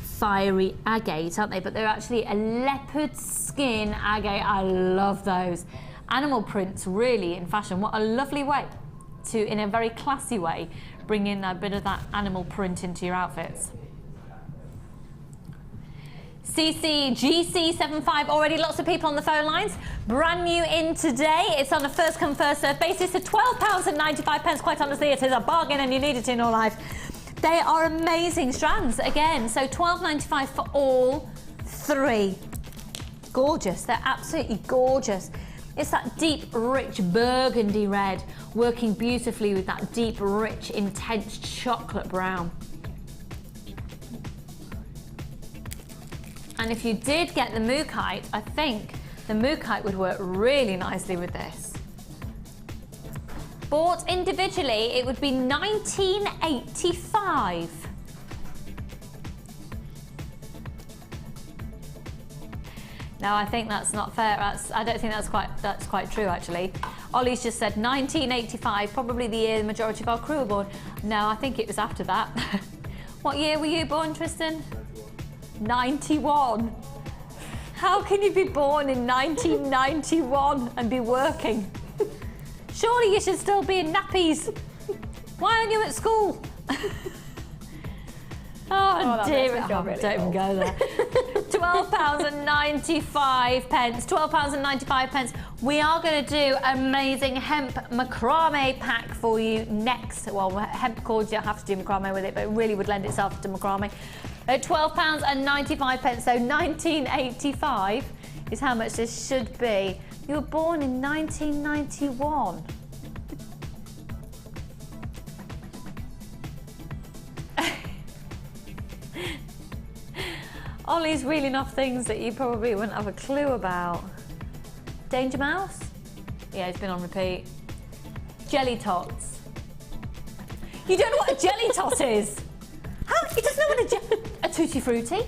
fiery agate, aren't they? But they're actually a leopard skin agate. I love those. Animal prints really in fashion. What a lovely way to, in a very classy way, bring in a bit of that animal print into your outfits. CCGC75, already lots of people on the phone lines. Brand new in today. It's on a first come first serve basis at £12.95. Quite honestly, it is a bargain and you need it in your life. They are amazing strands again. So £12.95 for all 3. Gorgeous, they're absolutely gorgeous. It's that deep, rich burgundy red, working beautifully with that deep, rich, intense chocolate brown. And if you did get the mookaite, I think the mookaite would work really nicely with this. Bought individually, it would be £19.85. No, I think that's not fair. I don't think that's quite true, actually. Ollie's just said 1985, probably the year the majority of our crew were born. No, I think it was after that. What year were you born, Tristan? 91. How can you be born in 1991 and be working? Surely you should still be in nappies. Why aren't you at school? Oh dear, don't even go there. £12.95. £12.95. We are going to do amazing hemp macrame pack for you next. Well, hemp cords, you don't have to do macrame with it, but it really would lend itself to macrame. At £12.95, so £19.85 is how much this should be. You were born in 1991. Ollie's reeling off things that you probably wouldn't have a clue about. Danger Mouse? Yeah, it's been on repeat. Jelly Tots. You don't know what a jelly tot is? How? He doesn't know what a Tutti Frutti?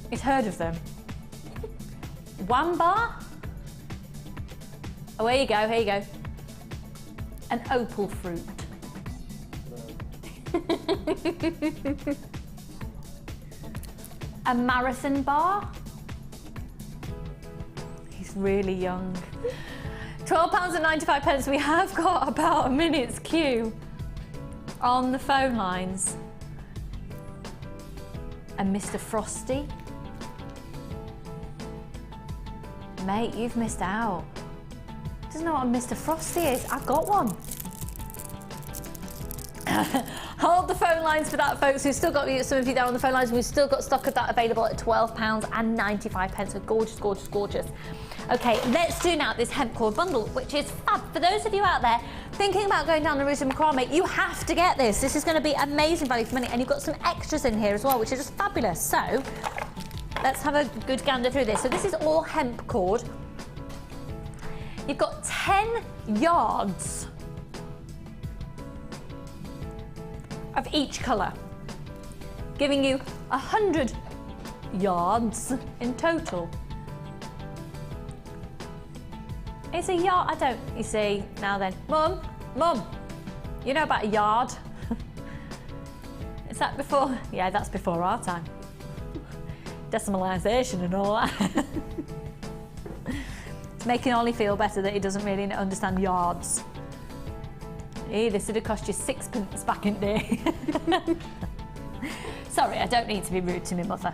He's heard of them. Wamba? Oh, here you go, here you go. An opal fruit. A marathon bar? He's really young. £12.95. We have got about a minute's queue on the phone lines. And Mr. Frosty? Mate, you've missed out. Doesn't know what a Mr. Frosty is. I've got one. Hold the phone lines for that, folks. We've still got some of you there on the phone lines. We've still got stock of that available at £12.95. So gorgeous, gorgeous, gorgeous. Okay, let's do now this hemp cord bundle, which is fab. For those of you out there thinking about going down the route of macrame, you have to get this. This is going to be amazing value for money, and you've got some extras in here as well, which are just fabulous. So let's have a good gander through this. So this is all hemp cord. You've got 10 yards of each colour, giving you 100 yards in total. It's a yard, I don't, you see, now then. Mum, you know about a yard? Is that before? Yeah, that's before our time. Decimalisation and all that. It's making Ollie feel better that he doesn't really understand yards. Hey, this would have cost you 6p back in the day. Sorry, I don't need to be rude to my mother.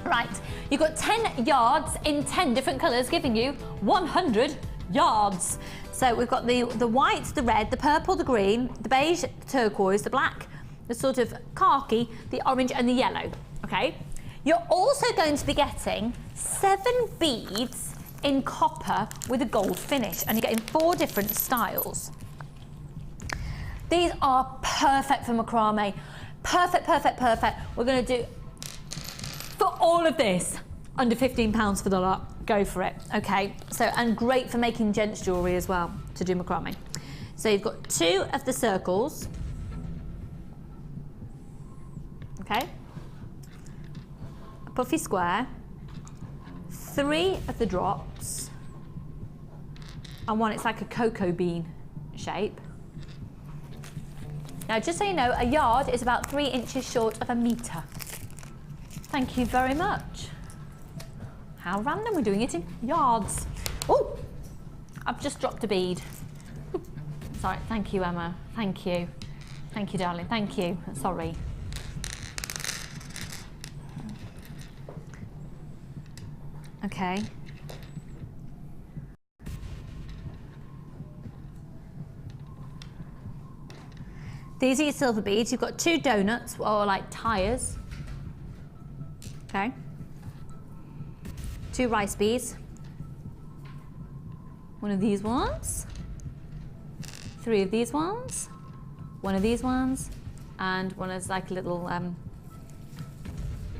Right, you've got 10 yards in 10 different colours, giving you 100 yards. So we've got the white, the red, the purple, the green, the beige, the turquoise, the black, the sort of khaki, the orange and the yellow, okay? You're also going to be getting 7 beads in copper with a gold finish, and you're getting 4 different styles. These are perfect for macrame. Perfect, perfect, perfect. We're going to do, for all of this, under £15 for the lot. Go for it, okay? So, and great for making gents jewellery as well, to do macrame. So you've got 2 of the circles, okay? A puffy square, 3 of the drops, and one, it's like a cocoa bean shape. Now, just so you know, a yard is about 3 inches short of a metre. Thank you very much. How random, we're doing it in yards. Oh, I've just dropped a bead. Sorry, thank you, Emma. Thank you. Thank you, darling, thank you. Sorry. Okay. These are your silver beads. You've got 2 donuts, or like tyres. Okay. 2 rice beads. 1 of these ones. 3 of these ones. 1 of these ones. And one is like a little,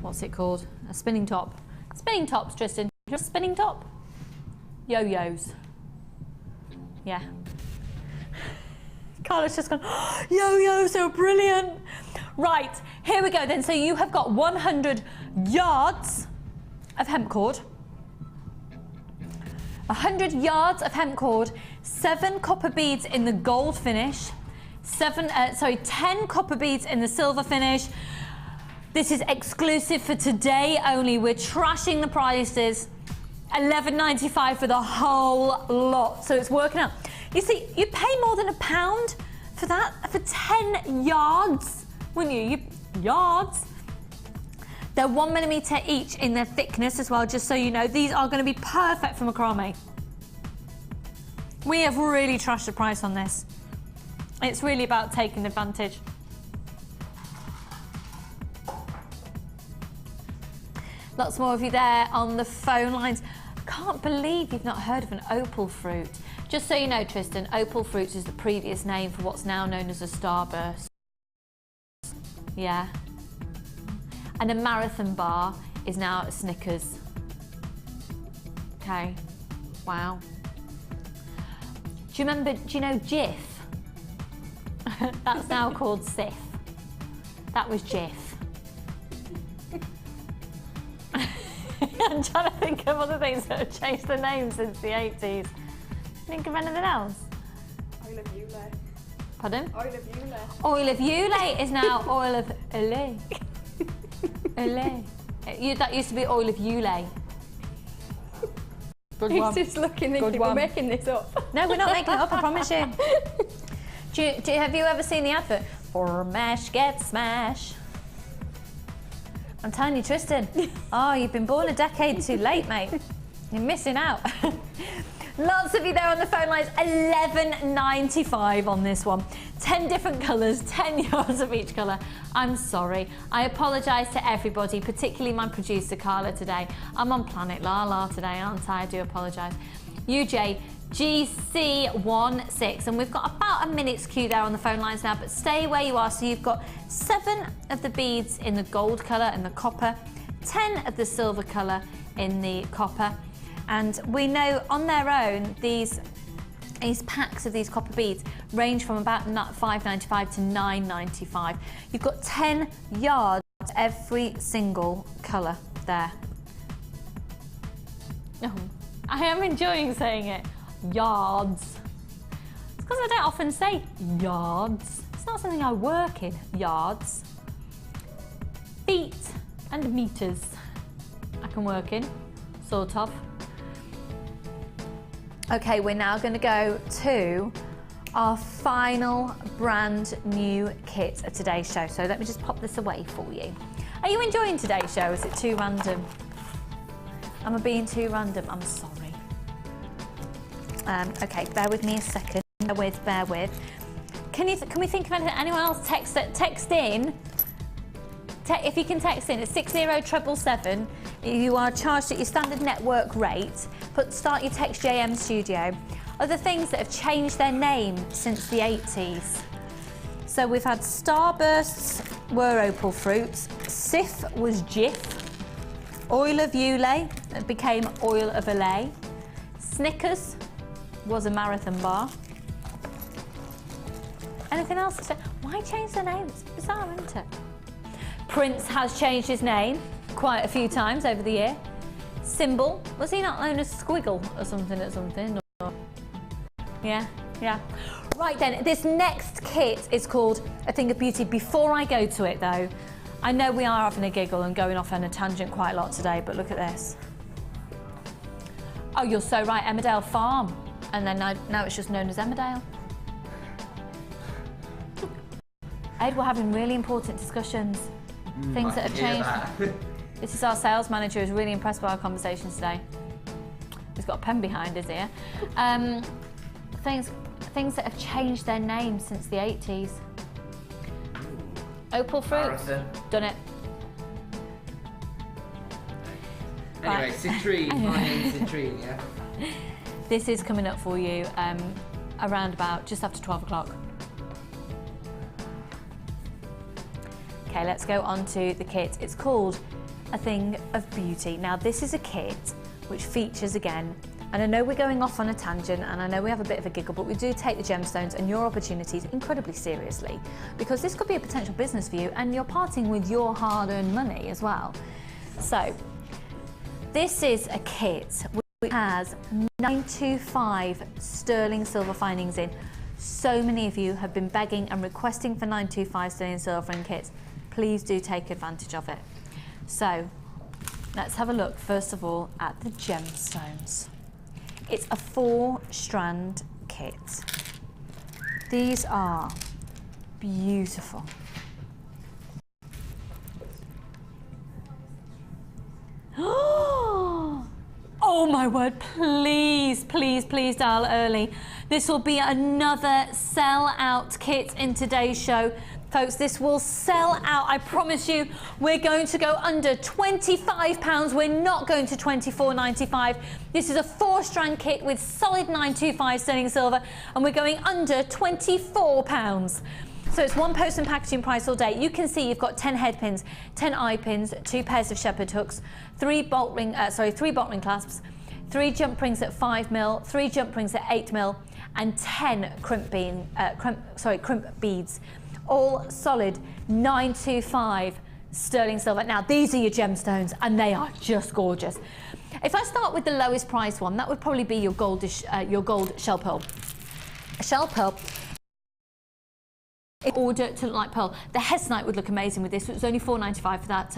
what's it called? A spinning top. Spinning tops, Tristan. Just spinning top? Yo-yos. Yeah. Carla's just gone, yo, so brilliant. Right, here we go then. So you have got 100 yards of hemp cord. 100 yards of hemp cord, 7 copper beads in the gold finish, 10 copper beads in the silver finish. This is exclusive for today only. We're trashing the prices. $11.95 for the whole lot. So it's working out. You see, you'd pay more than £1 for that, for 10 yards, wouldn't you? Yards. They're 1mm each in their thickness as well, just so you know. These are going to be perfect for macrame. We have really trashed the price on this. It's really about taking advantage. Lots more of you there on the phone lines. Can't believe you've not heard of an opal fruit. Just so you know, Tristan, opal fruit is the previous name for what's now known as a starburst. Yeah. And a marathon bar is now a Snickers. Okay. Wow. Do you know Jif? That's now called Sif. That was Jif. I'm trying to think of other things that have changed the name since the 80s. Think of anything else? Oil of Yule. Pardon? Oil of Yule. Oil of Yule is now oil of Olay. Olay. That used to be oil of Yule. Good one. He's just looking thinking we're making this up. No, we're not making it up, I promise you. Have you ever seen the advert? For mash, get smash. I'm telling you, Tristan. Oh, you've been born a decade too late, mate. You're missing out. Lots of you there on the phone lines. $11.95 on this one. 10 different colours, 10 yards of each colour. I'm sorry. I apologise to everybody, particularly my producer Carla today. I'm on Planet La La today, aren't I? I do apologise. UJ GC16, and we've got about a minute's queue there on the phone lines now, but stay where you are. So you've got 7 of the beads in the gold colour and the copper, 10 of the silver colour in the copper. And we know on their own, these packs of these copper beads range from about $5.95 to $9.95. You've got 10 yards every single colour there. Oh, I am enjoying saying it. Yards. It's because I don't often say yards. It's not something I work in, yards. Feet and meters I can work in, sort of. Okay, we're now going to go to our final brand new kit of today's show. So let me just pop this away for you. Are you enjoying today's show? Is it too random? Am I being too random? I'm sorry. Okay, bear with me a second. Bear with. Can we think of anyone else? Text in. If you can text in, it's 60777. You are charged at your standard network rate. Start your text JM Studio. Other things that have changed their name since the 80s. So we've had Starbursts were opal fruits. Sif was Jif. Oil of Yule became Oil of Olay. Snickers was a marathon bar. Anything else? Why change the name? It's bizarre, isn't it? Prince has changed his name quite a few times over the year. Symbol, was he not known as Squiggle or something at something? Or... Yeah. Right then, this next kit is called A Thing of Beauty. Before I go to it though, I know we are having a giggle and going off on a tangent quite a lot today, but look at this. Oh, you're so right, Emmerdale Farm. And then now it's just known as Emmerdale. Ed, we're having really important discussions. Things that have changed. This is our sales manager, who's really impressed by our conversations today. He's got a pen behind his ear. Things that have changed their name since the 80s. Opal fruit. Marathon. Done it. Anyway, citrine. My name's citrine, yeah. This is coming up for you around about just after 12 o'clock. Okay, let's go on to the kit. It's called A Thing of Beauty. Now, this is a kit which features, again, And I know we're going off on a tangent and I know we have a bit of a giggle, but we do take the gemstones and your opportunities incredibly seriously, because this could be a potential business for you and you're parting with your hard-earned money as well. So this is a kit which has 925 sterling silver findings in. So many of you have been begging and requesting for 925 sterling silver in kits. Please do take advantage of it. So let's have a look first of all at the gemstones. It's a 4-strand kit. These are beautiful. Oh my word, please, please, please dial early. This will be another sell-out kit in today's show. Folks, this will sell out, I promise you. We're going to go under £25. We're not going to £24.95. This is a 4-strand kit with solid 925 sterling silver, and we're going under £24. So it's one post and packaging price all day. You can see you've got 10 head pins, 10 eye pins, 2 pairs of shepherd hooks, 3 bolt ring clasps, 3 jump rings at 5mm, 3 jump rings at 8mm, and 10 crimp beads. All solid 925 sterling silver. Now these are your gemstones and they are just gorgeous. If I start with the lowest price one, that would probably be your gold shell pearl. A shell pearl, in order to look like pearl. The hessnite would look amazing with this. It was only $4.95 for that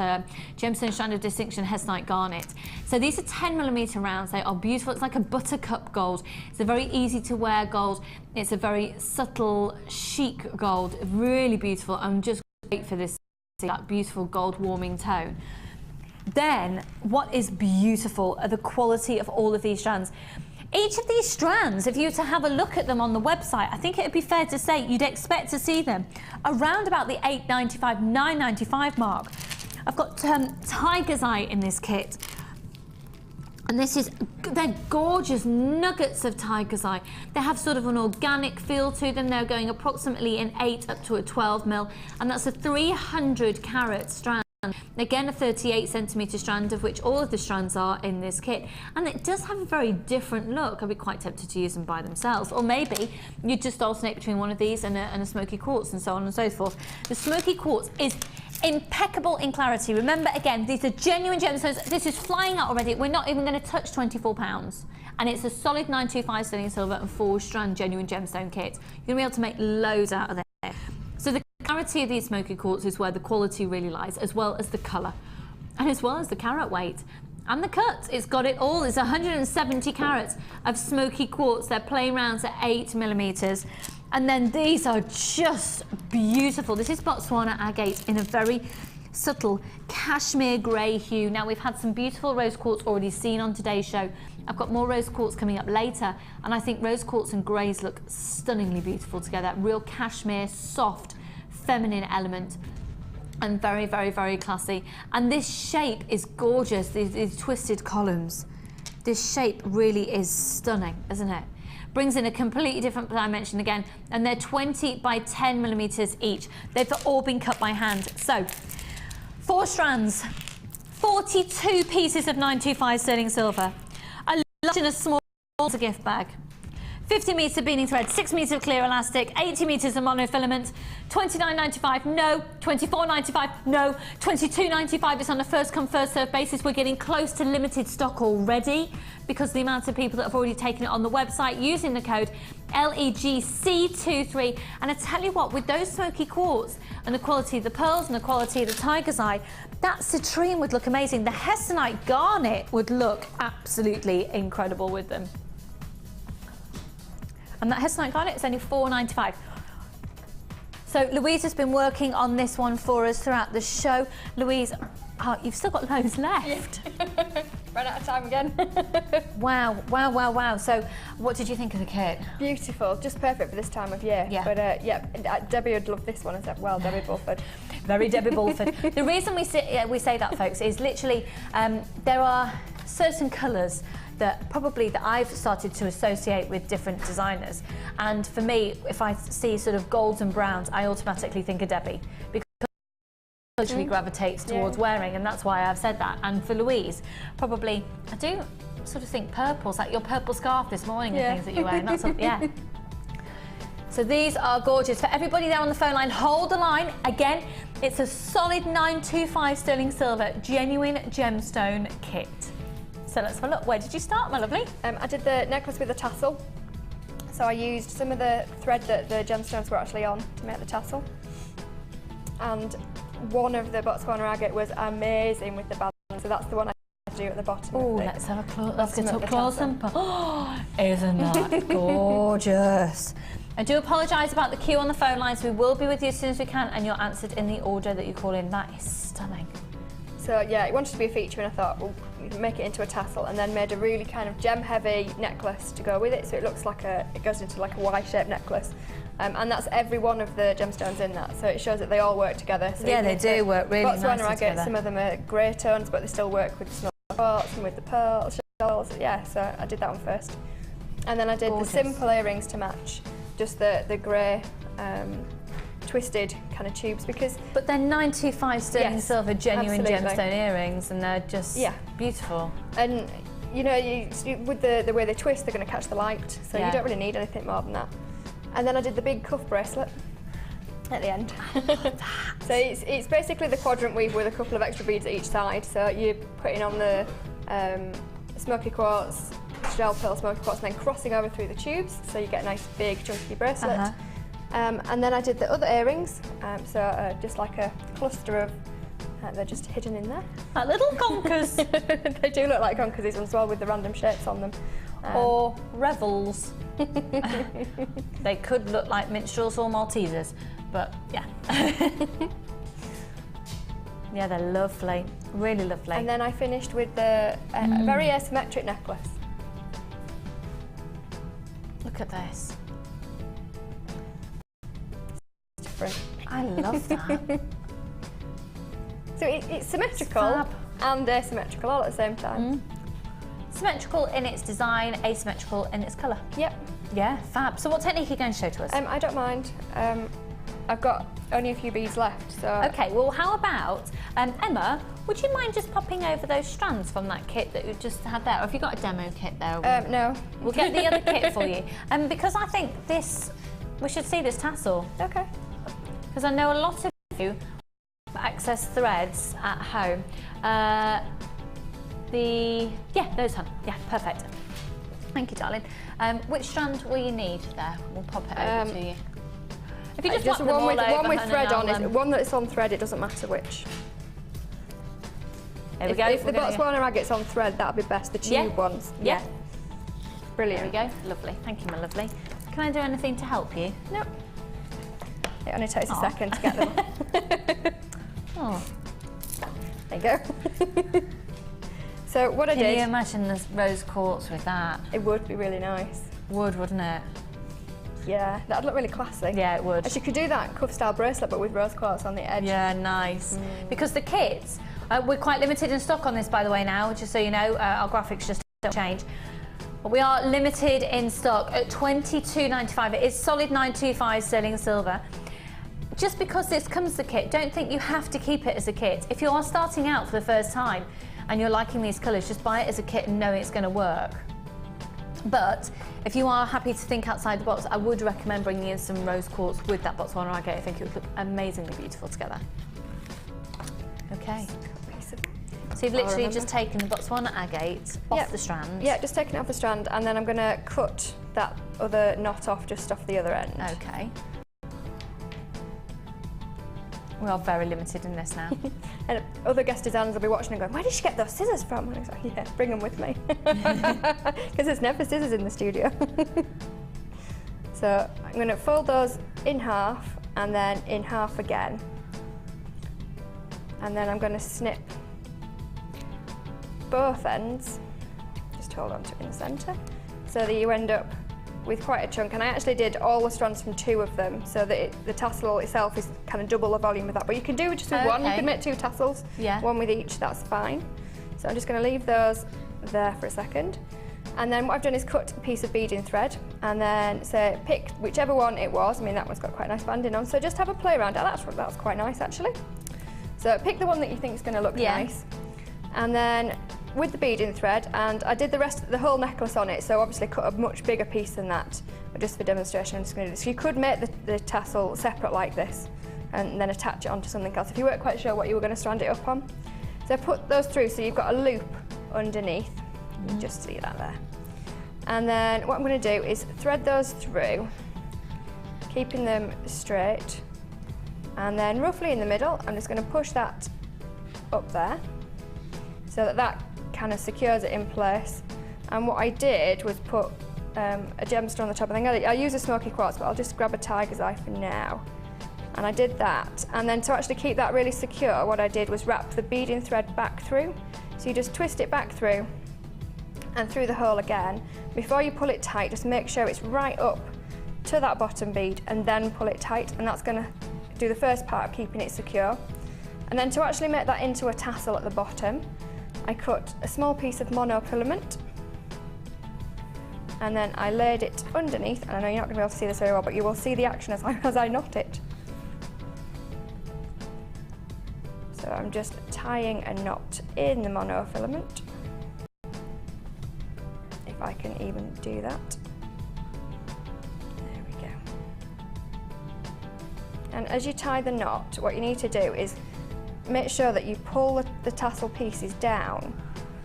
gemstone strand of distinction hessnite garnet. So these are 10mm rounds. They are beautiful. It's like a buttercup gold. It's a very easy to wear gold. It's a very subtle, chic gold. Really beautiful and just great for this that beautiful gold warming tone. Then what is beautiful are the quality of all of these strands. Each of these strands, if you were to have a look at them on the website, I think it would be fair to say you'd expect to see them around about the $8.95, $9.95 mark. I've got tiger's eye in this kit. And they're gorgeous nuggets of tiger's eye. They have sort of an organic feel to them. They're going approximately in 8 up to a 12mm, and that's a 300 carat strand. Again, a 38cm strand, of which all of the strands are in this kit, and it does have a very different look. I'd be quite tempted to use them by themselves, or maybe you just alternate between one of these and a smoky quartz, and so on and so forth. The smoky quartz is impeccable in clarity. Remember, again, these are genuine gemstones. This is flying out already. We're not even going to touch £24, and it's a solid 925 sterling silver and 4-strand genuine gemstone kit. You're going to be able to make loads out of there. So the clarity of these smoky quartz is where the quality really lies, as well as the colour, and as well as the carat weight and the cut. It's got it all. It's 170 carats of smoky quartz. They're plain rounds at 8mm, and then these are just beautiful. This is Botswana agate in a very subtle cashmere grey hue. Now we've had some beautiful rose quartz already seen on today's show. I've got more rose quartz coming up later, and I think rose quartz and greys look stunningly beautiful together. Real cashmere, soft, feminine element, and very, very, very classy. And this shape is gorgeous, these twisted columns. This shape really is stunning, isn't it? Brings in a completely different dimension again, and they're 20 by 10mm each. They've all been cut by hand. So 4 strands, 42 pieces of 925 sterling silver, a lot in a small gift bag, 50 metre beading thread, 6 metre of clear elastic, 80 metres of monofilament, $29.95, no, $24.95, no, $22.95. It's on a first come first served basis. We're getting close to limited stock already because of the amount of people that have already taken it on the website using the code LEGC23. And I tell you what, with those smoky quartz and the quality of the pearls and the quality of the tiger's eye, that citrine would look amazing. The hessnite garnet would look absolutely incredible with them. And that hessnite garnet is only $4.95. So Louise has been working on this one for us throughout the show. Louise, you've still got loads left. Yeah. Ran out of time again. Wow, wow, wow, wow. So what did you think of the kit? Beautiful, just perfect for this time of year. Yeah. But yeah, Debbie would love this one as well, Debbie Bulford. Very Debbie Bulford. The reason we say that, folks, is literally there are certain colours that I've started to associate with different designers, and for me, if I see sort of golds and browns, I automatically think of Debbie, because she gravitates towards wearing, and that's why I've said that. And for Louise, probably I do sort of think purples, like your purple scarf this morning and things that you're wearing. That's yeah. So these are gorgeous. For everybody there on the phone line, hold the line. Again, it's a solid 925 sterling silver, genuine gemstone kit. So let's have a look. Where did you start, my lovely? I did the necklace with a tassel. So I used some of the thread that the gemstones were actually on to make the tassel. And one of the Botswana agate was amazing with the band, so that's the one I do at the bottom. Oh, let's have a close. Let's get up close and oh, isn't that gorgeous? I do apologise about the queue on the phone lines. We will be with you as soon as we can, and you're answered in the order that you call in. That is stunning. So yeah, it wanted to be a feature, and I thought we'll make it into a tassel, and then made a really kind of gem-heavy necklace to go with it. So it looks like it goes into like a Y-shaped necklace. And that's every one of the gemstones in that, so it shows that they all work together. So yeah, they do work really nicely together. Some of them are grey tones, but they still work with the snow quartz and with the pearl shells. Yeah, so I did that one first. And then I did the simple earrings to match, just the grey twisted kind of tubes, because... But they're 925 sterling silver genuine gemstone earrings, and they're just beautiful. And you know, with the way they twist, they're going to catch the light, so you don't really need anything more than that. And then I did the big cuff bracelet at the end. So it's basically the quadrant weave with a couple of extra beads at each side. So you're putting on the smoky quartz, gel pearl smoky quartz, and then crossing over through the tubes, so you get a nice big chunky bracelet. And then I did the other earrings, just like a cluster of, they're just hidden in there. Like little conkers. They do look like conkers, these ones as well, with the random shapes on them. Or revels. They could look like minstrels or Maltesers, but yeah. Yeah, they're lovely, really lovely. And then I finished with the very asymmetric necklace. Look at this. It's different. I love that. So it's symmetrical and asymmetrical all at the same time. Symmetrical in its design, asymmetrical in its colour. Yep. Yeah, fab. So what technique are you going to show to us? I don't mind. I've got only a few beads left, so... Okay, well how about, Emma, would you mind just popping over those strands from that kit that you just had there? Or have you got a demo kit there? No. We'll get the other kit for you. Because I think we should see this tassel. Okay. Because I know a lot of you access threads at home. Those hun. Yeah, perfect. Thank you, darling. Which strand will you need there? We'll pop it over to you. If you just one with thread on it, one that's on thread, it doesn't matter which. There we go. If the Botswana agate's on thread, that'd be best. The tube ones. Yeah. Brilliant. There we go. Lovely. Thank you, my lovely. Can I do anything to help you? Nope. It only takes a second to get them. Oh. There you go. So what I did... Can you imagine the rose quartz with that? It would be really nice. Would, wouldn't it? Yeah, that'd look really classy. Yeah, it would. Actually, you could do that cuff style bracelet, but with rose quartz on the edge. Yeah, nice. Because the kits, we're quite limited in stock on this, by the way, now, just so you know. Our graphics just don't change. But we are limited in stock at $22.95. It is solid 925 sterling silver. Just because this comes as a kit, don't think you have to keep it as a kit. If you are starting out for the first time and you're liking these colours, just buy it as a kit and know it's going to work. But if you are happy to think outside the box, I would recommend bringing in some rose quartz with that Botswana agate. I think it would look amazingly beautiful together. Okay. So you've literally just taken the Botswana agate off the strand. Yeah, just taken it off the strand, and then I'm going to cut that other knot off just off the other end. Okay. We are very limited in this now. And other guest designers will be watching and going, where did she get those scissors from? And I was like, yeah, bring them with me. Because there's never scissors in the studio. So I'm going to fold those in half and then in half again. And then I'm going to snip both ends. Just hold on to it in the centre. So that you end up with quite a chunk, and I actually did all the strands from 2 of them, so that the tassel itself is kind of double the volume of that. But you can do it just with one. You can make 2 tassels, one with each. That's fine. So I'm just going to leave those there for a second, and then what I've done is cut a piece of beading thread, and then pick whichever one it was. I mean, that one's got quite a nice banding on, so just have a play around. Oh, that's quite nice actually. So pick the one that you think is going to look nice, and then with the beading thread, and I did the whole necklace on it, so obviously cut a much bigger piece than that, but just for demonstration I'm just going to do this. You could make the tassel separate like this and then attach it onto something else if you weren't quite sure what you were going to strand it up on. So put those through so you've got a loop underneath, you just see that there. And then what I'm going to do is thread those through, keeping them straight, and then roughly in the middle I'm just going to push that up there so that kind of secures it in place. And what I did was put a gemstone on the top. I think I use a smoky quartz, but I'll just grab a tiger's eye for now. And I did that, and then to actually keep that really secure, what I did was wrap the beading thread back through. So you just twist it back through and through the hole again. Before you pull it tight, just make sure it's right up to that bottom bead and then pull it tight, and that's going to do the first part of keeping it secure. And then to actually make that into a tassel at the bottom, I cut a small piece of monofilament, and then I laid it underneath, and I know you're not going to be able to see this very well, but you will see the action as I knot it. So I'm just tying a knot in the monofilament, if I can even do that. There we go. And as you tie the knot, what you need to do is make sure that you pull the tassel pieces down,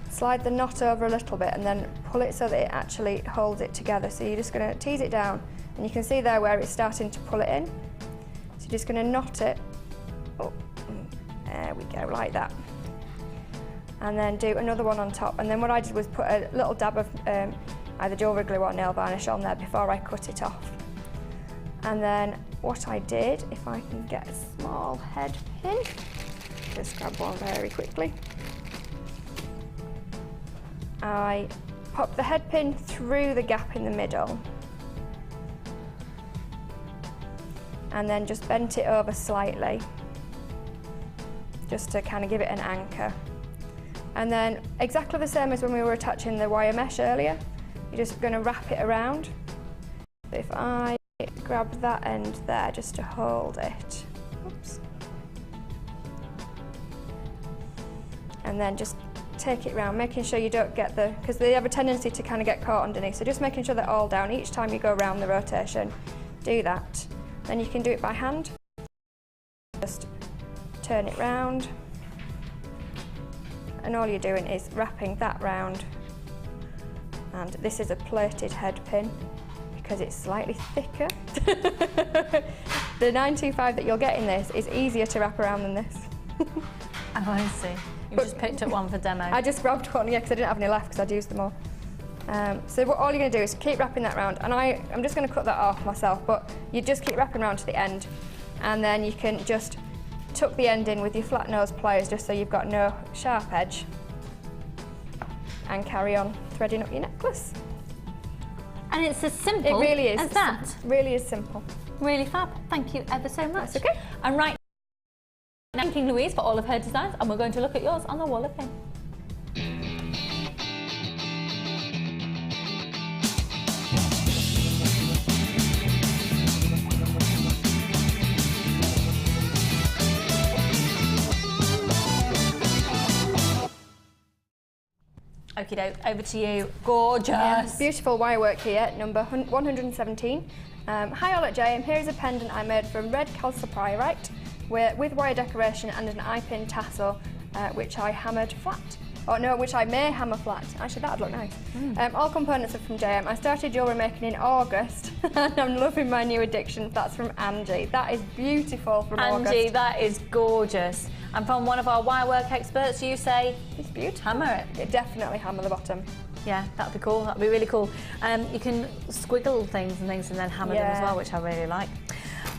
slide the knot over a little bit, and then pull it so that it actually holds it together. So you're just going to tease it down, and you can see there where it's starting to pull it in. So you're just going to knot it. Oh, there we go, like that. And then do another one on top. And then what I did was put a little dab of either jewellery glue or nail varnish on there before I cut it off. And then what I did, if I can get a small head pin, just grab one very quickly. I popped the head pin through the gap in the middle and then just bent it over slightly, just to kind of give it an anchor. And then exactly the same as when we were attaching the wire mesh earlier, you're just going to wrap it around. So if I grab that end there just to hold it, oops, and then just take it round, making sure you don't get because they have a tendency to kind of get caught underneath, so just making sure they're all down each time you go around the rotation. Do that. Then you can do it by hand. Just turn it round, and all you're doing is wrapping that round. And this is a plated head pin because it's slightly thicker. The 925 that you'll get in this is easier to wrap around than this. Oh, I see. You just picked up one for demo. I just grabbed one, yeah, because I didn't have any left because I'd used them all. So all you're going to do is keep wrapping that round, and I'm just going to cut that off myself, but you just keep wrapping around to the end, and then you can just tuck the end in with your flat nose pliers just so you've got no sharp edge, and carry on threading up your necklace. And it's as simple it really is. As that. It really is simple. Really fab. Thank you ever so much. That's okay. And right now, thanking Louise for all of her designs, and we're going to look at yours on the wall of fame. Okie doke, over to you. Gorgeous. Yes, beautiful wire work here, number 117. Hi all at JM, here is a pendant I made from red calcipyrite with wire decoration and an eye-pin tassel, which I hammered flat. Oh no, which I may hammer flat. Actually, that'd look nice. All components are from JM. I started jewellery making in August, and I'm loving my new addiction. That's from Angie. That is beautiful from August. Angie, that is gorgeous. And from one of our wirework experts, you say it's beautiful. Hammer it. Yeah, definitely hammer the bottom. Yeah, that'd be cool. That'd be really cool. You can squiggle things and then hammer them as well, which I really like.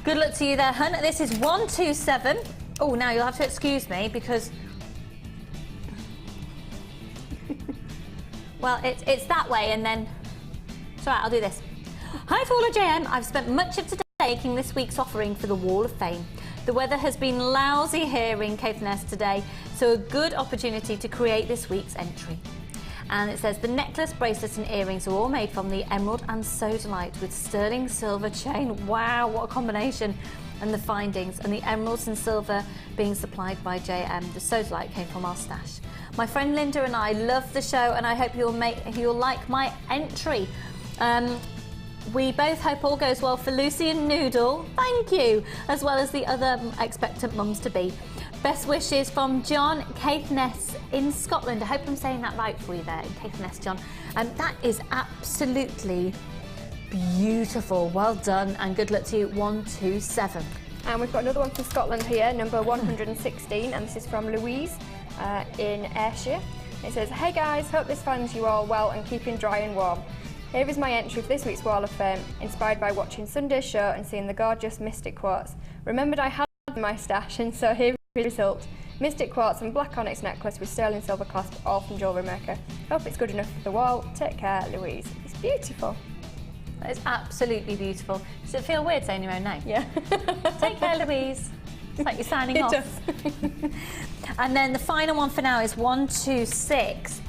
Good luck to you there, hun. This is 127. Oh, now you'll have to excuse me because well, it's that way, and then it's all right. I'll do this. Hi, to all of JM. I've spent much of today making this week's offering for the Wall of Fame. The weather has been lousy here in Caithness today, so a good opportunity to create this week's entry. And it says the necklace, bracelets and earrings are all made from the emerald and sodalite with sterling silver chain. Wow, what a combination. And the findings, and the emeralds and silver being supplied by JM. The sodalite came from our stash. My friend Linda and I love the show, and I hope you'll like my entry. We both hope all goes well for Lucy and Noodle. Thank you, as well as the other expectant mums-to-be. Best wishes from John Caithness in Scotland. I hope I'm saying that right for you there, Caithness, John. That is absolutely beautiful. Well done, and good luck to you. 127. And we've got another one from Scotland here, number 116, and this is from Louise in Ayrshire. It says, "Hey guys, hope this finds you all well and keeping dry and warm. Here is my entry for this week's Wall of Fame, inspired by watching Sunday's show and seeing the gorgeous Mystic Quartz. Remembered I had them in my stash, and so here is the result. Mystic Quartz and black onyx necklace with sterling silver clasp, all from Jewellery Maker. Hope it's good enough for the wall. Take care, Louise." It's beautiful. That is absolutely beautiful. Does it feel weird saying your own name? Yeah. Take care, Louise. It's like you're signing off. It does. And then the final one for now is 126.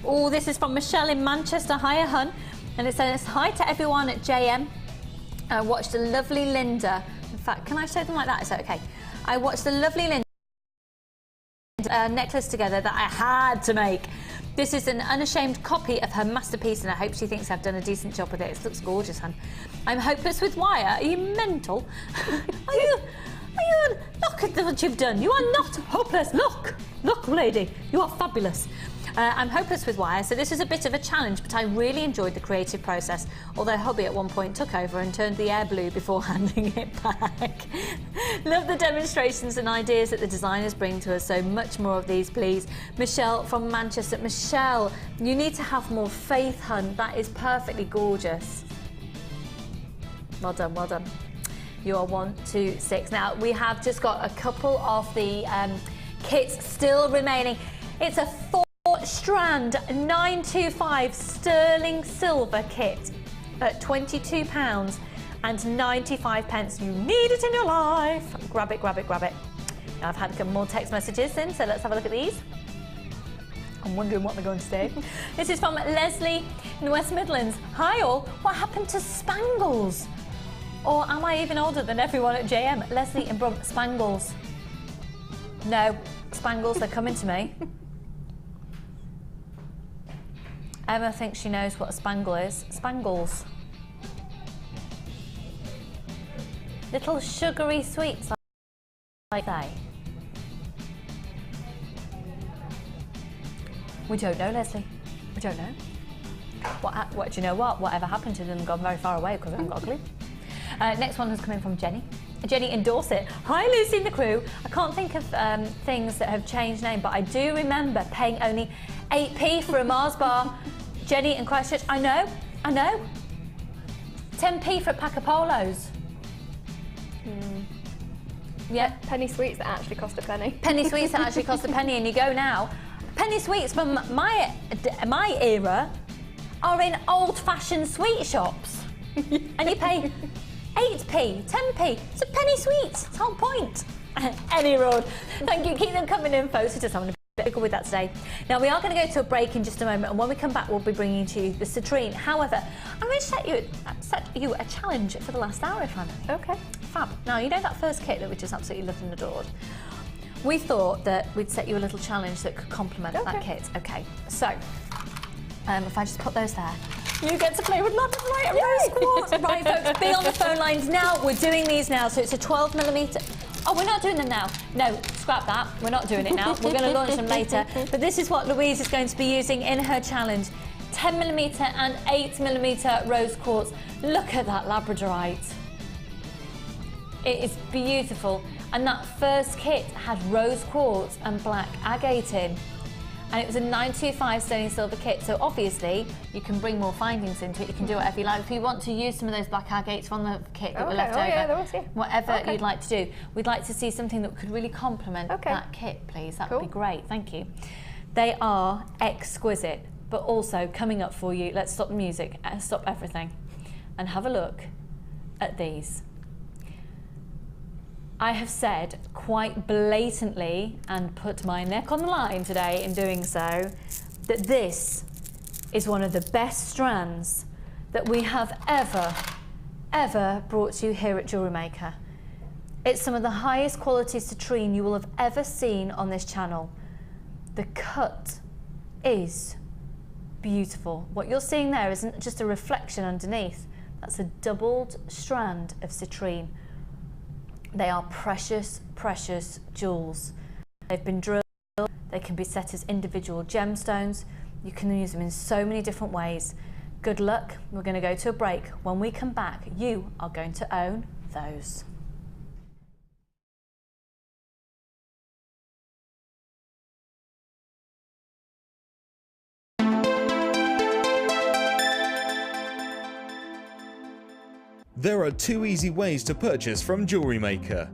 Oh, this is from Michelle in Manchester. Hiya, hun. And it says, "Hi to everyone at JM. I watched a lovely Linda." In fact, can I show them like that? Is that okay? "I watched a lovely Linda necklace together that I had to make. This is an unashamed copy of her masterpiece, and I hope she thinks I've done a decent job with it. It looks gorgeous, hun. I'm hopeless with wire." Are you mental? Are you? Look at what you've done. You are not hopeless. Look, lady, you are fabulous. "I'm hopeless with wire, so this is a bit of a challenge, but I really enjoyed the creative process, although hubby at one point took over and turned the air blue before handing it back. Love the demonstrations and ideas that the designers bring to us, so much more of these, please. Michelle from Manchester." Michelle, you need to have more faith, hun. That is perfectly gorgeous. Well done, well done. You are 126. Now, we have just got a couple of the kits still remaining. It's a 4-strand 925 sterling silver kit at £22.95. You need it in your life. Grab it, grab it, grab it. Now, I've had a couple more text messages in, so let's have a look at these. I'm wondering what they're going to say. This is from Leslie in the West Midlands. "Hi all, what happened to spangles? Or am I even older than everyone at JM?" Leslie in Brum, spangles. No, spangles, they're coming to me. Emma thinks she knows what a spangle is. Spangles. Little sugary sweets like that. We don't know, Leslie. We don't know. What do you know what? Whatever happened to them gone very far away because I haven't got a clue. Next one has come in from Jenny. Jenny in Dorset. "Hi Lucy and the crew. I can't think of things that have changed name, but I do remember paying only 8p for a Mars bar." Jenny in Christchurch. I know. 10p for a pack of Polos. Yeah. Penny sweets that actually cost a penny. Penny sweets that actually cost a penny, and you go now. Penny sweets from my era are in old-fashioned sweet shops. And you pay 8p, 10p. It's a penny sweet. It's the whole point. Any road. Thank you. Keep them coming in, folks. We're just having a bit of with that today. Now, we are going to go to a break in just a moment, and when we come back, we'll be bringing to you the citrine. However, I'm going to set you a challenge for the last hour, if I may. Okay. Fab. Now, you know that first kit that we just absolutely loved and adored? We thought that we'd set you a little challenge that could complement that kit. Okay. So, if I just put those there, you get to play with lots of light rose quartz. Right, folks, be on the phone lines now. We're doing these now. So it's a 12mm. Oh, we're not doing them now. No, scrap that. We're not doing it now. We're going to launch them later. But this is what Louise is going to be using in her challenge. 10mm and 8mm rose quartz. Look at that labradorite. It is beautiful. And that first kit had rose quartz and black agate in. And it was a 925 sterling silver kit, so obviously you can bring more findings into it. You can do whatever you like. If you want to use some of those black agates from the kit that were left over, yeah, there was, yeah. whatever you'd like to do, we'd like to see something that could really complement that kit, please. That would be great. Thank you. They are exquisite, but also coming up for you. Let's stop the music, stop everything, and have a look at these. I have said quite blatantly, and put my neck on the line today in doing so, that this is one of the best strands that we have ever brought to you here at Jewellery Maker. It's some of the highest quality citrine you will have ever seen on this channel. The cut is beautiful. What you're seeing there isn't just a reflection underneath. That's a doubled strand of citrine. They are precious, precious jewels. They've been drilled. They can be set as individual gemstones. You can use them in so many different ways. Good luck. We're going to go to a break. When we come back, you are going to own those. There are 2 easy ways to purchase from Jewellery Maker.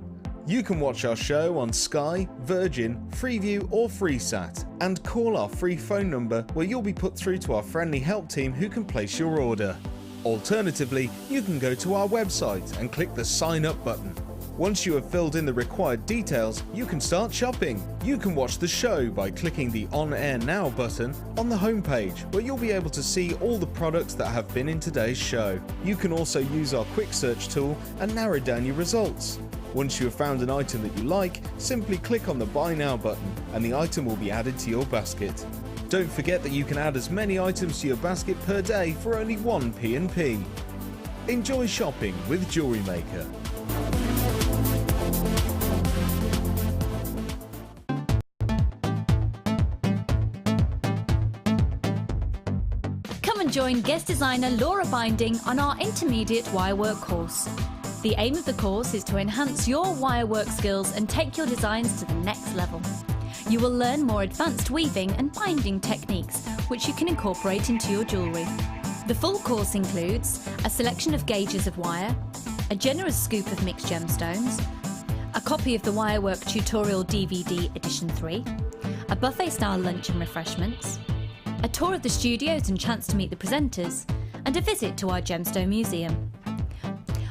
You can watch our show on Sky, Virgin, Freeview or FreeSat and call our free phone number where you'll be put through to our friendly help team who can place your order. Alternatively, you can go to our website and click the sign up button. Once you have filled in the required details, you can start shopping. You can watch the show by clicking the On Air Now button on the homepage, where you'll be able to see all the products that have been in today's show. You can also use our quick search tool and narrow down your results. Once you have found an item that you like, simply click on the Buy Now button and the item will be added to your basket. Don't forget that you can add as many items to your basket per day for only 1 P&P. Enjoy shopping with Jewellery Maker. Come and join guest designer Laura Binding on our intermediate wirework course. The aim of the course is to enhance your wirework skills and take your designs to the next level. You will learn more advanced weaving and binding techniques, which you can incorporate into your jewellery. The full course includes a selection of gauges of wire, a generous scoop of mixed gemstones, a copy of the Wirework Tutorial DVD Edition 3, a buffet-style lunch and refreshments, a tour of the studios and chance to meet the presenters, and a visit to our Gemstone Museum.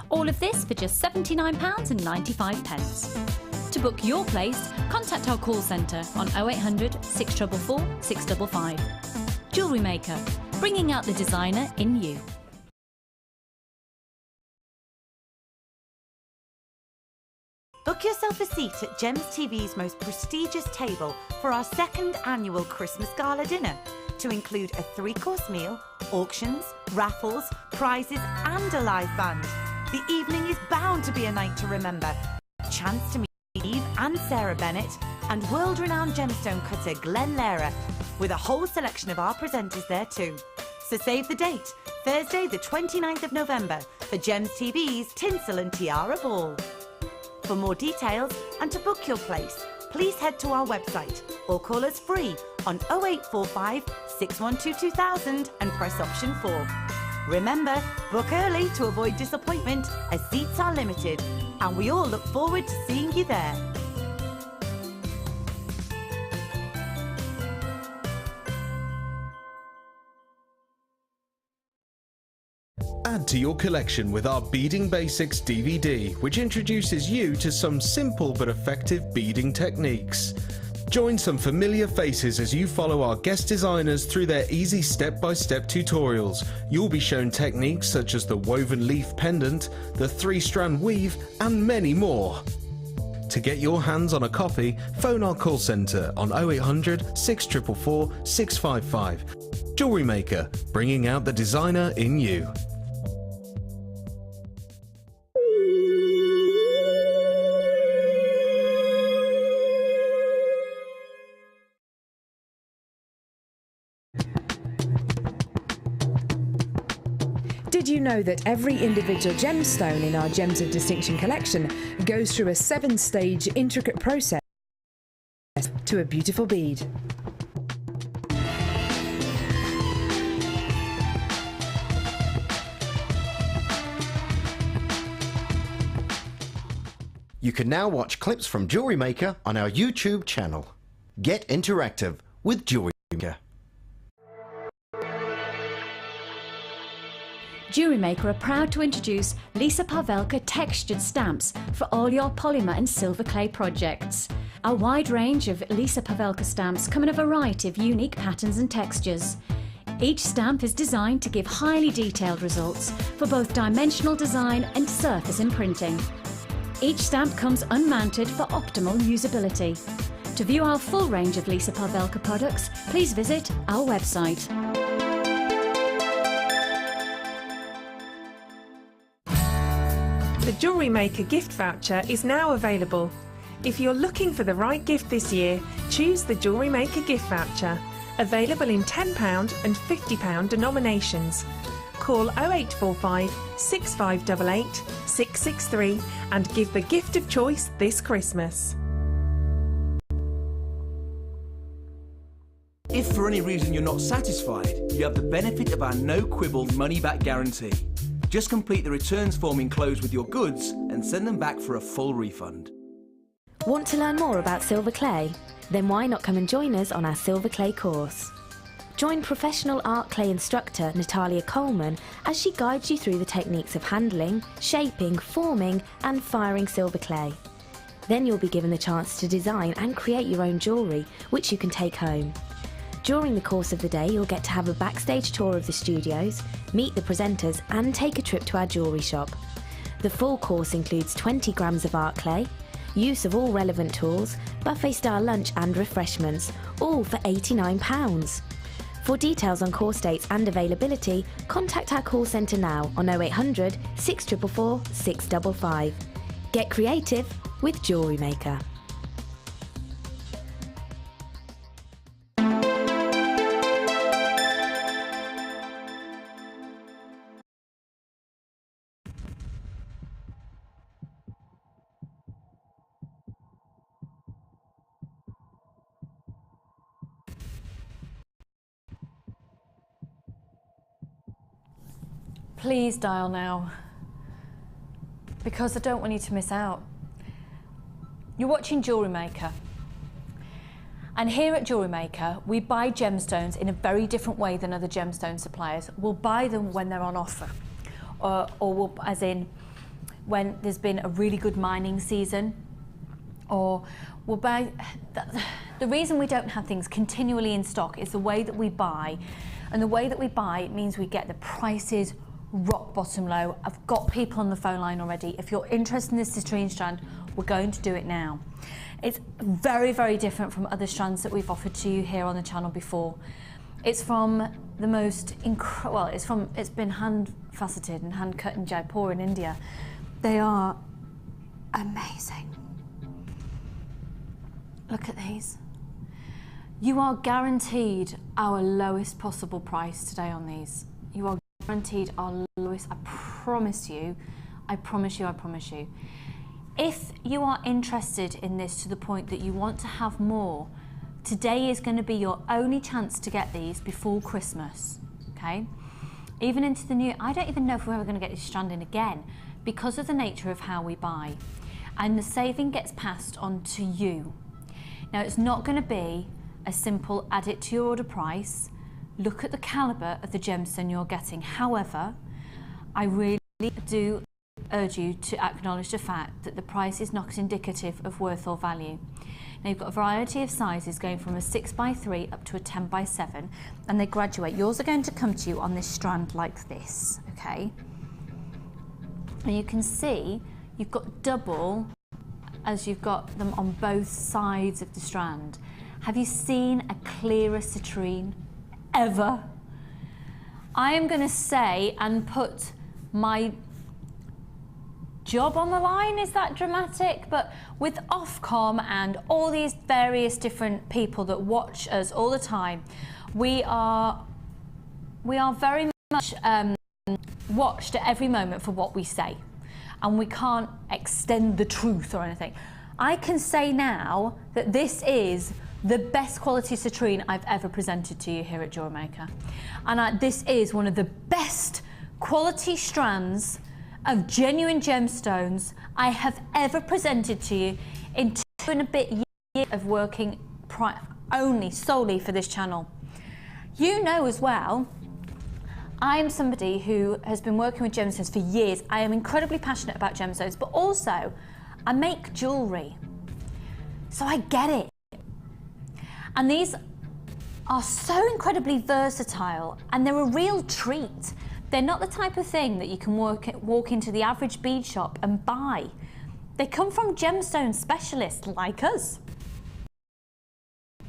All of this for just £79.95. To book your place, contact our call centre on 0800 644 655. Jewellery Maker, bringing out the designer in you. Book yourself a seat at Gems TV's most prestigious table for our 2nd annual Christmas Gala dinner, to include a 3-course meal, auctions, raffles, prizes and a live band. The evening is bound to be a night to remember. A chance to meet Eve and Sarah Bennett and world-renowned gemstone cutter Glenn Lehrer, with a whole selection of our presenters there too. So save the date, Thursday the 29th of November, for Gems TV's Tinsel and Tiara Ball. For more details and to book your place, please head to our website or call us free on 0845 612 2000 and press option 4. Remember, book early to avoid disappointment, as seats are limited, and we all look forward to seeing you there. Add to your collection with our Beading Basics DVD, which introduces you to some simple but effective beading techniques. Join some familiar faces as you follow our guest designers through their easy step-by-step tutorials. You'll be shown techniques such as the woven leaf pendant, the 3-strand weave, and many more. To get your hands on a copy, phone our call centre on 0800 644 655. Jewellery Maker, bringing out the designer in you. Did you know that every individual gemstone in our Gems of Distinction collection goes through a 7-stage intricate process to a beautiful bead? You can now watch clips from Jewellery Maker on our YouTube channel. Get interactive with Jewellery Maker. Jewellery Maker are proud to introduce Lisa Pavelka textured stamps for all your polymer and silver clay projects. A wide range of Lisa Pavelka stamps come in a variety of unique patterns and textures. Each stamp is designed to give highly detailed results for both dimensional design and surface imprinting. Each stamp comes unmounted for optimal usability. To view our full range of Lisa Pawelka products, please visit our website. The Jewellery Maker gift voucher is now available. If you're looking for the right gift this year, choose the Jewellery Maker gift voucher. Available in £10 and £50 denominations. Call 0845 6588 663 and give the gift of choice this Christmas. If for any reason you're not satisfied, you have the benefit of our no-quibble money-back guarantee. Just complete the returns form enclosed with your goods and send them back for a full refund. Want to learn more about silver clay? Then why not come and join us on our silver clay course? Join professional art clay instructor Natalia Coleman as she guides you through the techniques of handling, shaping, forming and firing silver clay. Then you'll be given the chance to design and create your own jewellery, which you can take home. During the course of the day, you'll get to have a backstage tour of the studios, meet the presenters and take a trip to our jewellery shop. The full course includes 20 grams of art clay, use of all relevant tools, buffet-style lunch and refreshments, all for £89. For details on course dates and availability, contact our call centre now on 0800 644 655. Get creative with Jewellery Maker. Please dial now, because I don't want you to miss out. You're watching Jewellery Maker. And here at Jewellery Maker, we buy gemstones in a very different way than other gemstone suppliers. We'll buy them when they're on offer, or as in when there's been a really good mining season, or we'll buy. The reason we don't have things continually in stock is the way that we buy, and the way that we buy means we get the prices rock bottom low. I've got people on the phone line already. If you're interested in this citrine strand, we're going to do it now. It's very, very different from other strands that we've offered to you here on the channel before. It's from the most it's been hand faceted and hand cut in Jaipur in India. They are amazing. Look at these. You are guaranteed our lowest possible price today on these. You are guaranteed our lowest, I promise you, I promise you, I promise you. If you are interested in this to the point that you want to have more, today is going to be your only chance to get these before Christmas, okay? Even into the new, I don't even know if we're ever going to get this strand in again because of the nature of how we buy. And the saving gets passed on to you. Now it's not going to be a simple add it to your order price, look at the calibre of the gemstone you're getting. However, I really do urge you to acknowledge the fact that the price is not indicative of worth or value. Now you've got a variety of sizes going from a 6x3 up to a 10x7 and they graduate. Yours are going to come to you on this strand like this, okay? And you can see you've got double as you've got them on both sides of the strand. Have you seen a clearer citrine ever? I am going to say and put my job on the line, is that dramatic? But with Ofcom and all these various different people that watch us all the time, we are very much watched at every moment for what we say, and we can't extend the truth or anything. I can say now that this is the best quality citrine I've ever presented to you here at Jewellery Maker. And this is one of the best quality strands of genuine gemstones I have ever presented to you in 2 and a bit years of working solely for this channel. You know as well, I am somebody who has been working with gemstones for years. I am incredibly passionate about gemstones, but also I make jewellery, so I get it. And these are so incredibly versatile and they're a real treat. They're not the type of thing that you can walk into the average bead shop and buy. They come from gemstone specialists like us.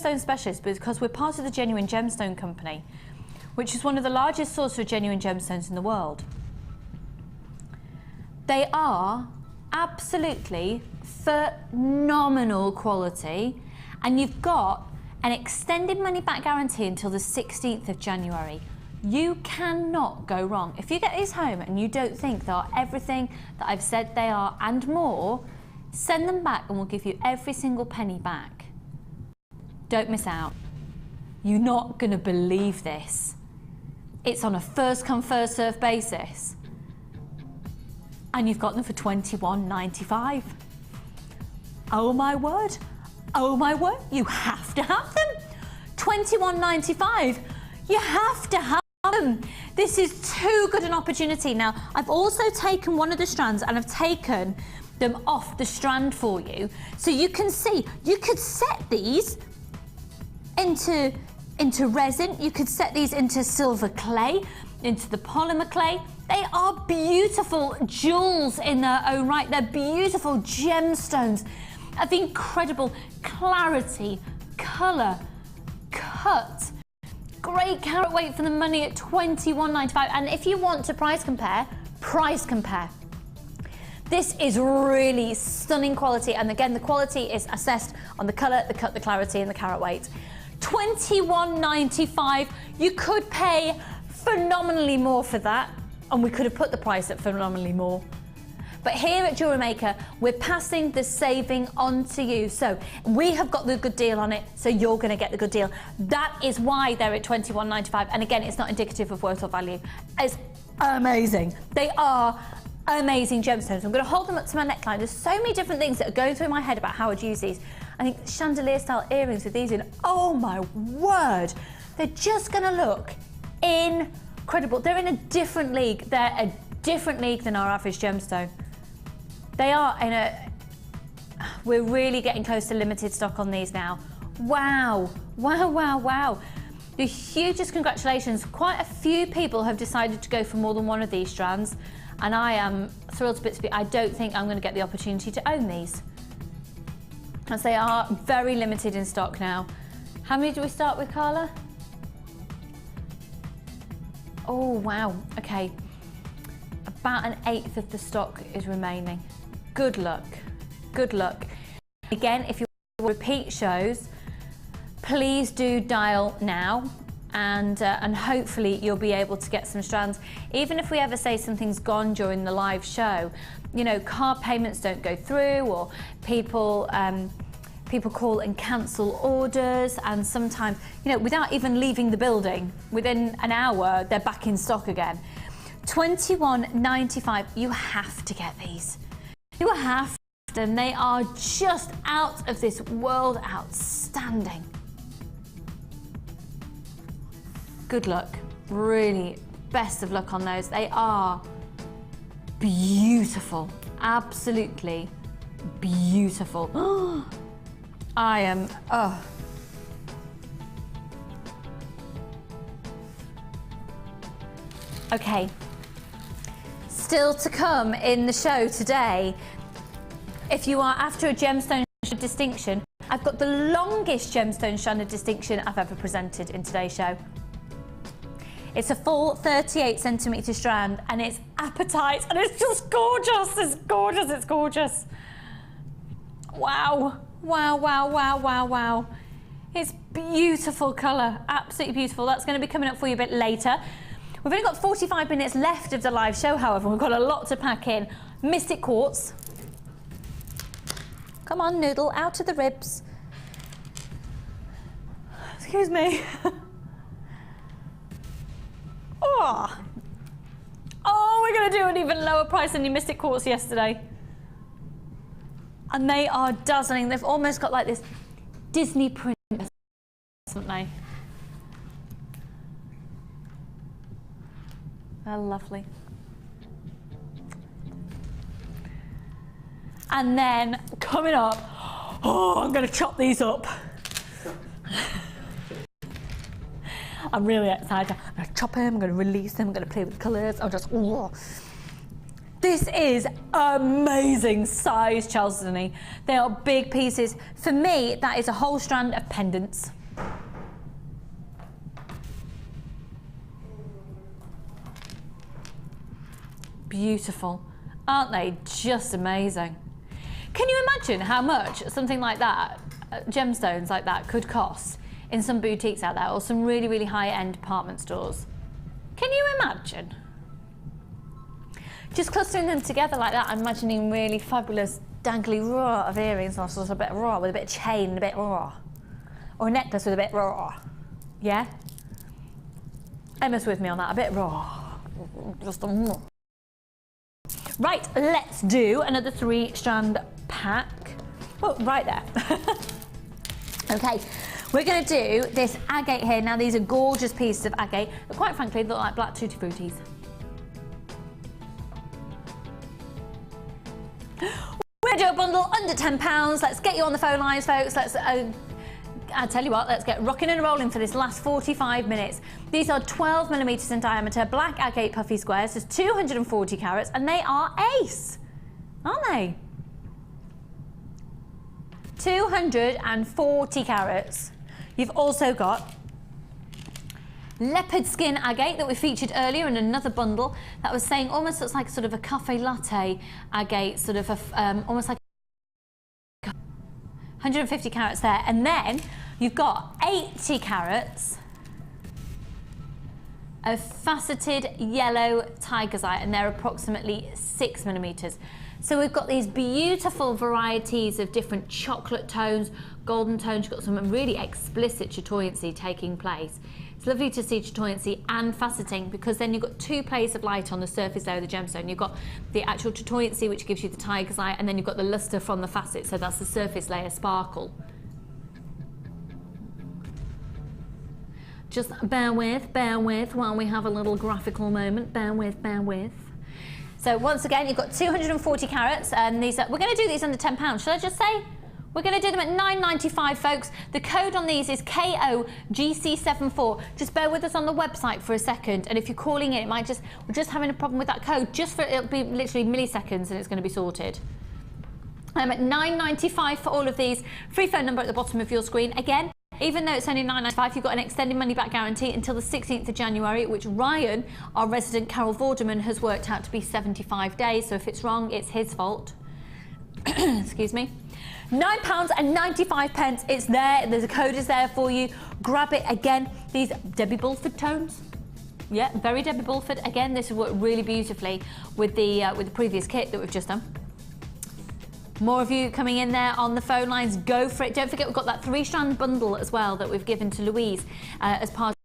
gemstone specialist because we're part of the Genuine Gemstone Company, which is one of the largest sources of genuine gemstones in the world. They are absolutely phenomenal quality, and you've got an extended money back guarantee until the 16th of January. You cannot go wrong. If you get these home and you don't think they are everything that I've said they are and more, send them back and we'll give you every single penny back. Don't miss out. You're not going to believe this. It's on a first come first serve basis. And you've got them for £21.95. Oh my word. Oh my word. You have to have them. £21.95. You have to have them. This is too good an opportunity. Now, I've also taken one of the strands and I've taken them off the strand for you. So you can see, you could set these into resin, you could set these into silver clay, into the polymer clay. They are beautiful jewels in their own right. They're beautiful gemstones of incredible clarity, colour, cut. Great carat weight for the money at £21.95. And if you want to price compare, price compare. This is really stunning quality, and again, the quality is assessed on the colour, the cut, the clarity, and the carat weight. £21.95. You could pay phenomenally more for that, and we could have put the price at phenomenally more. But here at Jewellery Maker, we're passing the saving on to you. So we have got the good deal on it, so you're going to get the good deal. That is why they're at £21.95. And again, it's not indicative of worth or value. It's amazing. They are amazing gemstones. I'm going to hold them up to my neckline. There's so many different things that are going through my head about how I'd use these. I think chandelier style earrings with these in, oh my word, they're just going to look incredible. They're in a different league. They're a different league than our average gemstone. They are in a, we're really getting close to limited stock on these now. Wow, wow, wow, wow. The hugest congratulations. Quite a few people have decided to go for more than one of these strands, and I am thrilled to bits. I don't think I'm going to get the opportunity to own these, as they are very limited in stock now. How many do we start with, Carla? Oh, wow, okay. About 1/8 of the stock is remaining. Good luck, good luck. Again, if you want repeat shows, please do dial now, and hopefully you'll be able to get some strands. Even if we ever say something's gone during the live show, you know, card payments don't go through, or people call and cancel orders, and sometimes, you know, without even leaving the building, within an hour, they're back in stock again. £21.95, you have to get these. You have to, and they are just out of this world outstanding. Good luck, really, best of luck on those. They are beautiful, absolutely beautiful. I am, oh. Okay. Still to come in the show today, if you are after a gemstone distinction, I've got the longest gemstone strand of distinction I've ever presented in today's show. It's a full 38cm strand, and it's apatite, and it's just gorgeous. It's gorgeous, it's gorgeous. Wow, wow, wow, wow, wow, wow. It's beautiful colour, absolutely beautiful. That's going to be coming up for you a bit later. We've only got 45 minutes left of the live show, however. We've got a lot to pack in. Mystic Quartz. Come on, Noodle, out of the ribs. Excuse me. Oh, we're going to do an even lower price than your Mystic Quartz yesterday. And they are dazzling. They've almost got like this Disney print, haven't they? They're lovely. And then coming up, oh, I'm going to chop these up. I'm really excited. I'm going to chop them, I'm going to release them, I'm going to play with the colours. I'm just, oh. This is amazing size, Chelsea. They are big pieces. For me, that is a whole strand of pendants. Beautiful. Aren't they just amazing? Can you imagine how much something like that, gemstones like that, could cost in some boutiques out there or some really, really high-end department stores? Can you imagine? Just clustering them together like that, I'm imagining really fabulous, dangly raw of earrings, or sort of a bit raw with a bit of chain, a bit raw, or a necklace with a bit raw. Yeah? Emma's with me on that, a bit raw. Just a raw. Right, let's do another 3-strand pack. Oh, right there. Okay, we're going to do this agate here. Now, these are gorgeous pieces of agate, but quite frankly, they look like black tutti fruities. We're going to do a bundle under £10. Let's get you on the phone lines, folks. Let's, I tell you what, let's get rocking and rolling for this last 45 minutes. These are 12mm in diameter, black agate puffy squares, just 240 carats, and they are ace, aren't they? 240 carats. You've also got leopard skin agate that we featured earlier in another bundle that was saying almost looks like sort of a cafe latte agate, sort of a, almost like 150 carats there. And then you've got 80 carats of faceted yellow tiger's eye, and they're approximately 6mm. So we've got these beautiful varieties of different chocolate tones, golden tones. You've got some really explicit chatoyancy taking place. It's lovely to see chatoyancy and faceting, because then you've got 2 plays of light on the surface layer of the gemstone. You've got the actual chatoyancy, which gives you the tiger's eye, and then you've got the luster from the facet, so that's the surface layer sparkle. Just bear with while we have a little graphical moment. Bear with. So once again, you've got 240 carats, and these are, we're going to do these under £10. Should I just say? We're going to do them at $9.95, folks. The code on these is KOGC74. Just bear with us on the website for a second, and if you're calling in, it might just, we're just having a problem with that code. Just for, it'll be literally milliseconds, and it's going to be sorted. At $9.95 for all of these. Free phone number at the bottom of your screen. Again, even though it's only $9.95, you've got an extended money-back guarantee until the 16th of January, which Ryan, our resident Carol Vorderman, has worked out to be 75 days. So if it's wrong, it's his fault. Excuse me. £9.95. It's there. There's a code is there for you. Grab it. Again, these Debbie Bulford tones. Yeah, very Debbie Bulford. Again, this has worked really beautifully with the previous kit that we've just done. More of you coming in there on the phone lines. Go for it. Don't forget, we've got that 3-strand bundle as well that we've given to Louise as part of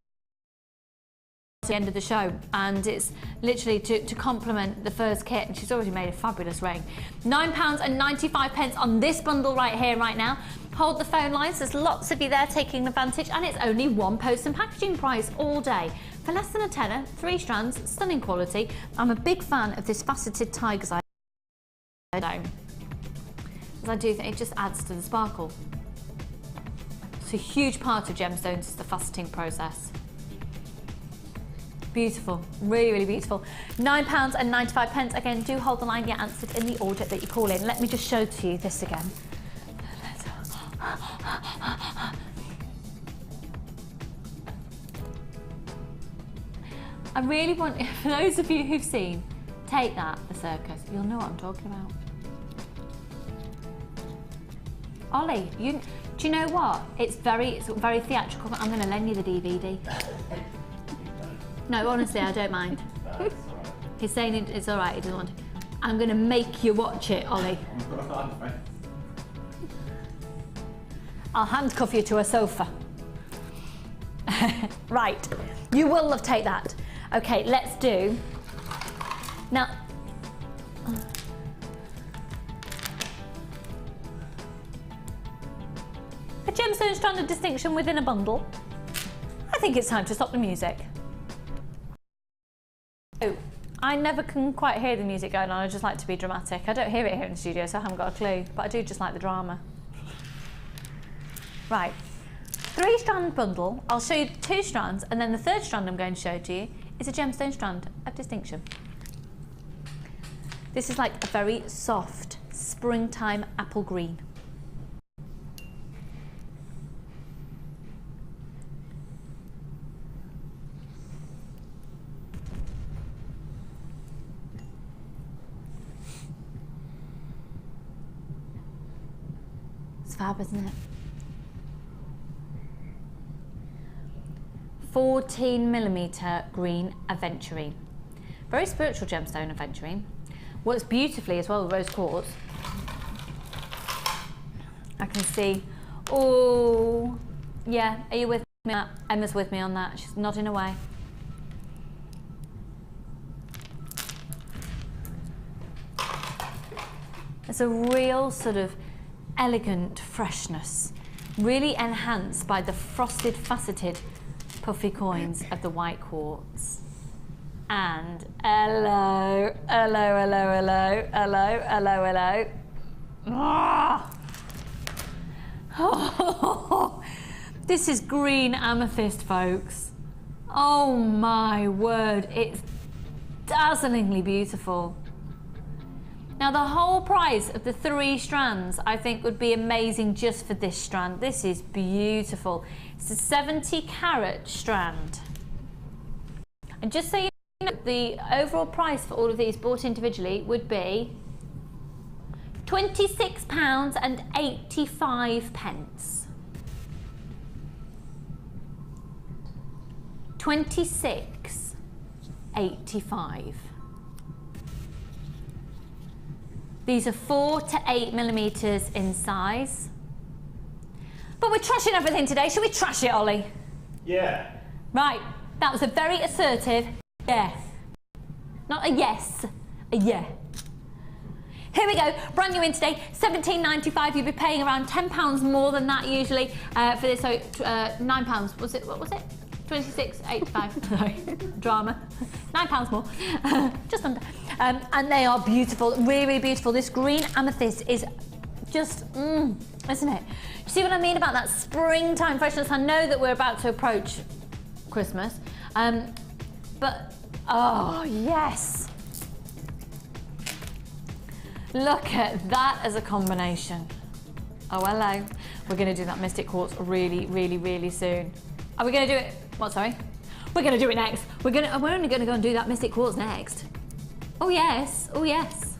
the end of the show, and it's literally to complement the first kit, and she's already made a fabulous ring. £9.95 on this bundle right here, right now. Hold the phone lines. There's lots of you there taking advantage, and it's only £1 post and packaging price all day. For less than a tenner, 3 strands, stunning quality. I'm a big fan of this faceted tiger's eye. I do think it just adds to the sparkle. It's a huge part of gemstones, is the faceting process. Beautiful, really, really beautiful. £9.95. Again, do hold the line. You're answered in the order that you call in. Let me just show to you this again. I really want, for those of you who've seen Take That, the circus, you'll know what I'm talking about. Ollie, do you know what? It's very theatrical. I'm going to lend you the DVD. No, honestly, I don't mind. He's saying it's all right. He doesn't want to. I'm going to make you watch it, Ollie. I'll handcuff you to a sofa. Right, you will love Take That. Okay, let's do. Now. A gemstone strand of distinction within a bundle. I think it's time to stop the music. Oh, I never can quite hear the music going on. I just like to be dramatic. I don't hear it here in the studio, so I haven't got a clue, but I do just like the drama. Right, 3-strand bundle. I'll show you 2 strands, and then the 3rd strand I'm going to show to you is a gemstone strand of distinction. This is like a very soft springtime apple green. It's fab, isn't it? 14mm green aventurine. Very spiritual gemstone, aventurine. Works beautifully as well with rose quartz. I can see, oh, yeah, are you with me? Emma's with me on that, she's nodding away. It's a real sort of elegant freshness, really enhanced by the frosted, faceted, puffy coins of the white quartz. And hello, hello, hello, hello, hello, hello, hello. Ah! Oh, this is green amethyst, folks. Oh my word, it's dazzlingly beautiful. Now the whole price of the 3 strands I think would be amazing just for this strand. This is beautiful. It's a 70 carat strand. And just so you know, the overall price for all of these bought individually would be £26.85. £26.85. These are 4 to 8mm in size. But we're trashing everything today. Should we trash it, Ollie? Yeah. Right, that was a very assertive yeah. Not a yes, a yeah. Here we go, brand new in today, £17.95. You'll be paying around £10 more than that usually for this, so £9, was it, what was it? £26.85, sorry, drama. £9 more, just under. And they are beautiful, really, really beautiful. This green amethyst is just, isn't it? You see what I mean about that springtime freshness? I know that we're about to approach Christmas, but, oh, yes. Look at that as a combination. Oh, hello. We're going to do that Mystic Quartz really, really, really soon. Are we going to do it? What, sorry? We're going to do it next. We're only going to go and do that Mystic Quartz next. Oh, yes. Oh, yes.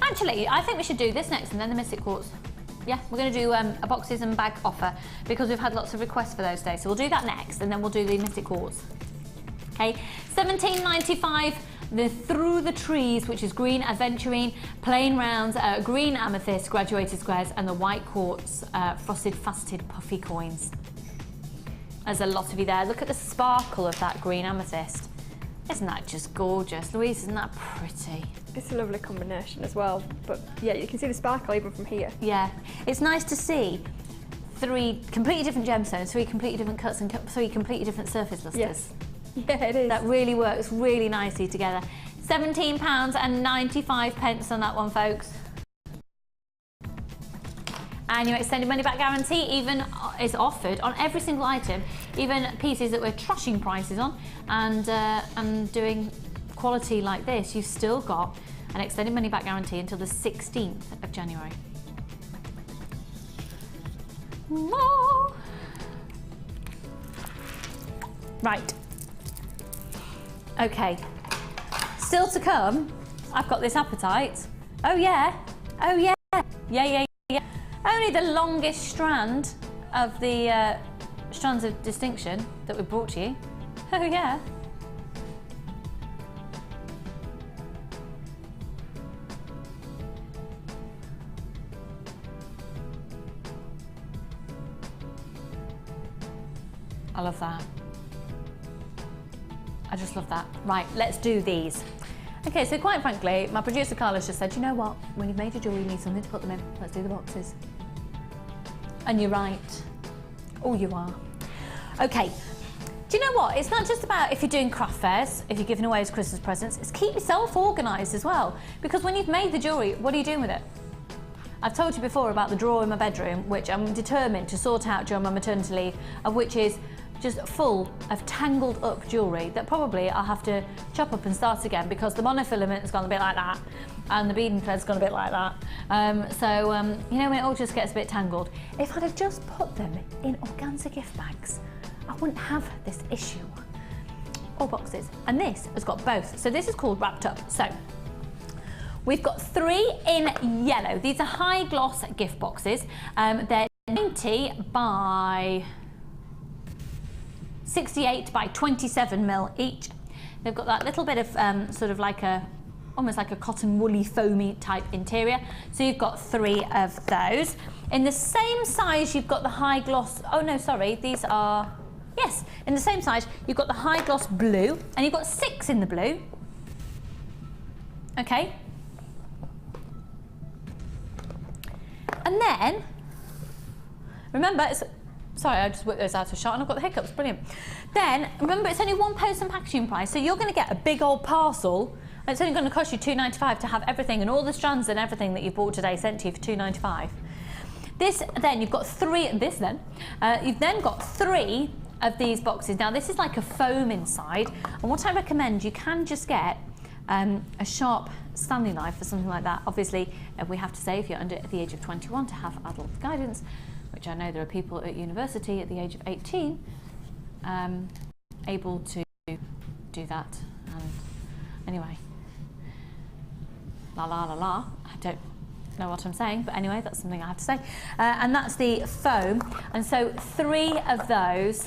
Actually, I think we should do this next and then the Mystic Quartz. Yeah, we're going to do a boxes and bag offer because we've had lots of requests for those days. So we'll do that next and then we'll do the Mystic Quartz. Okay, £17.95. The Through the Trees, which is green aventurine, plain rounds, green amethyst, graduated squares, and the white quartz, frosted, faceted, puffy coins. There's a lot of you there. Look at the sparkle of that green amethyst. Isn't that just gorgeous? Louise, isn't that pretty? It's a lovely combination as well, but yeah, you can see the sparkle even from here. Yeah, it's nice to see 3 completely different gemstones, 3 completely different cuts, and 3 completely different surface lusters. Yes. Yeah, it is. That really works really nicely together. £17.95 on that one, folks. And your extended money back guarantee even is offered on every single item, even pieces that we're trashing prices on and doing quality like this. You've still got an extended money back guarantee until the 16th of January. More. Right. Okay, still to come, I've got this apatite. Oh yeah, oh yeah, yeah. Only the longest strand of the strands of distinction that we brought to you. Oh yeah. I love that. I just love that. Right, let's do these. Okay, so quite frankly, my producer Carla's just said, you know what, when you've made your jewellery, you need something to put them in. Let's do the boxes. And you're right. Oh, you are. Okay, do you know what? It's not just about if you're doing craft fairs, if you're giving away as Christmas presents, it's keep yourself organised as well. Because when you've made the jewellery, what are you doing with it? I've told you before about the drawer in my bedroom, which I'm determined to sort out during my maternity leave, of which is just full of tangled up jewellery that probably I'll have to chop up and start again because the monofilament has gone a bit like that and the beading thread's gone a bit like that. You know, when it all just gets a bit tangled, if I'd have just put them in organza gift bags, I wouldn't have this issue. Or boxes. And this has got both. So this is called wrapped up. So we've got 3 in yellow. These are high gloss gift boxes. They're 90 by 68 by 27 mil each. They've got that little bit of sort of like a, almost like a cotton woolly foamy type interior. So you've got 3 of those. In the same size, you've got the high gloss, oh no, sorry, these are, yes, in the same size, you've got the high gloss blue, and you've got 6 in the blue. Okay. And then, remember, it's, sorry, I just whipped those out of shot and I've got the hiccups, brilliant. Then, remember, it's only one post and packaging price, so you're going to get a big old parcel, and it's only going to cost you £2.95 to have everything and all the strands and everything that you've bought today sent to you for £2.95. This, then, you've got 3, you've then got 3 of these boxes. Now, this is like a foam inside, and what I recommend, you can just get a sharp Stanley knife or something like that. Obviously, we have to say if you're under the age of 21 to have adult guidance, which I know there are people at university at the age of 18 able to do that. Anyway, la la la la, I don't know what I'm saying, but anyway, that's something I have to say. And that's the foam, and so 3 of those,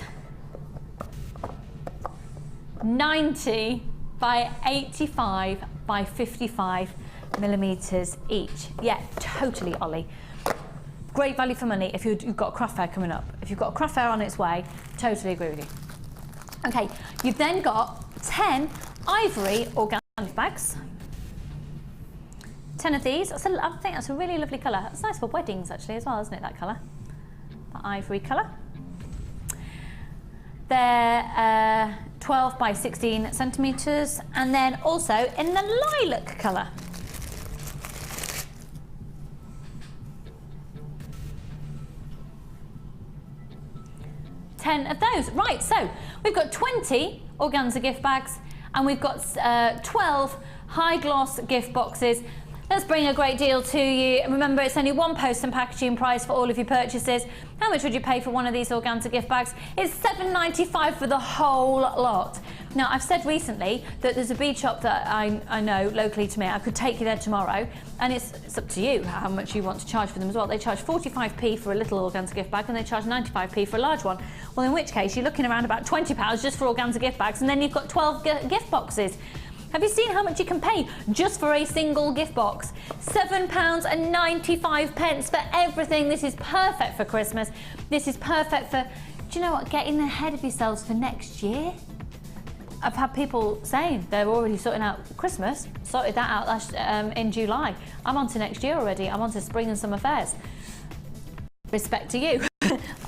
90 by 85 by 55 millimetres each. Yeah, totally, Ollie. Great value for money if you've got a craft fair coming up. If you've got a craft fair on its way, totally agree with you. Okay, you've then got 10 ivory organic bags. 10 of these. I think that's a really lovely colour. It's nice for weddings actually as well, isn't it, that colour? That ivory colour. They're 12 by 16 centimetres, and then also in the lilac colour. Of those. Right, so we've got 20 organza gift bags and we've got 12 high gloss gift boxes. Let's bring a great deal to you. Remember, it's only one post and packaging price for all of your purchases. How much would you pay for one of these organza gift bags? It's £7.95 for the whole lot. Now, I've said recently that there's a bead shop that I know locally to me. I could take you there tomorrow, and it's up to you how much you want to charge for them as well. They charge 45p for a little organza gift bag, and they charge 95p for a large one. Well, in which case, you're looking around about £20 just for organza gift bags, and then you've got 12 gift boxes. Have you seen how much you can pay just for a single gift box? £7.95 for everything. This is perfect for Christmas. This is perfect for, do you know what, getting ahead of yourselves for next year. I've had people saying they're already sorting out Christmas, sorted that out in July. I'm on to next year already. I'm on to spring and summer fairs. Respect to you.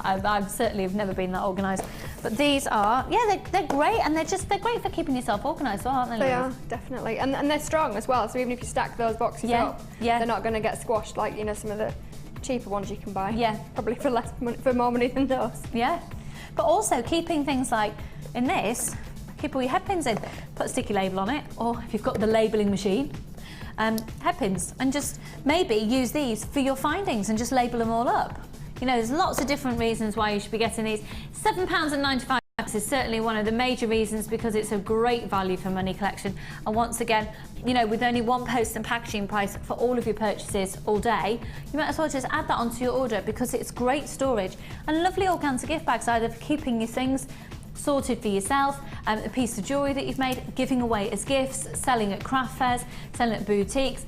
I certainly have never been that organised. But these are, yeah, they're great, and they're great for keeping yourself organised as well, aren't they, Louise? They are, definitely. And they're strong as well, so even if you stack those boxes up, they're not going to get squashed like, you know, some of the cheaper ones you can buy. Yeah. Probably for less money, for more money than those. Yeah. But also keeping things like, in this, keep all your head pins in. Put a sticky label on it, or if you've got the labelling machine, head pins, and just maybe use these for your findings and just label them all up. You know, there's lots of different reasons why you should be getting these. £7.95 is certainly one of the major reasons, because it's a great value for money collection. And once again, you know, with only one post and packaging price for all of your purchases all day, you might as well just add that onto your order, because it's great storage and lovely organza gift bags, either for keeping your things sorted for yourself, a piece of jewellery that you've made, giving away as gifts, selling at craft fairs, selling at boutiques.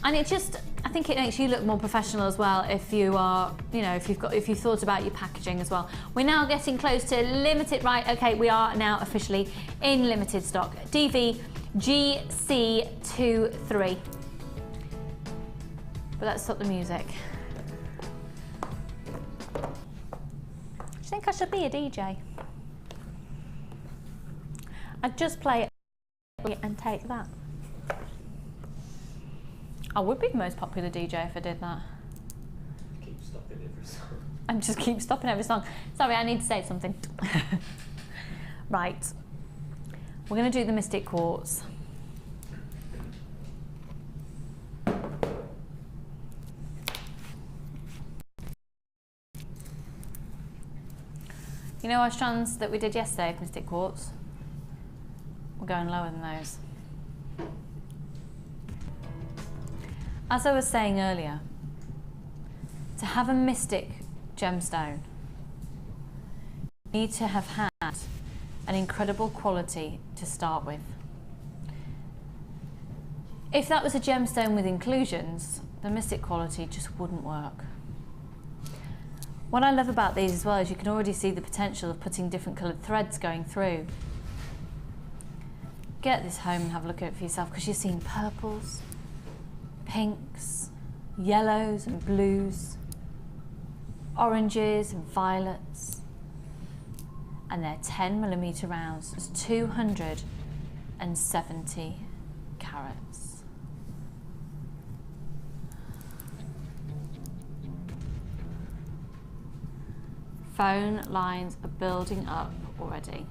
And it just, I think it makes you look more professional as well if you are, you know, if you've thought about your packaging as well. We're now getting close to limited, right, okay, we are now officially in limited stock. DV GC23. But let's stop the music. Do you think I should be a DJ? I'd just play it and take that. I would be the most popular DJ if I did that. Keep stopping And just keep stopping every song. Sorry, I need to say something. Right. We're going to do the Mystic Quartz. You know our strands that we did yesterday of Mystic Quartz? We're going lower than those. As I was saying earlier, to have a mystic gemstone, you need to have had an incredible quality to start with. If that was a gemstone with inclusions, the mystic quality just wouldn't work. What I love about these as well is you can already see the potential of putting different coloured threads going through. Get this home and have a look at it for yourself, because you're seeing purples, pinks, yellows and blues, oranges and violets, and they're 10mm rounds. It's 270 carats. Phone lines are building up already.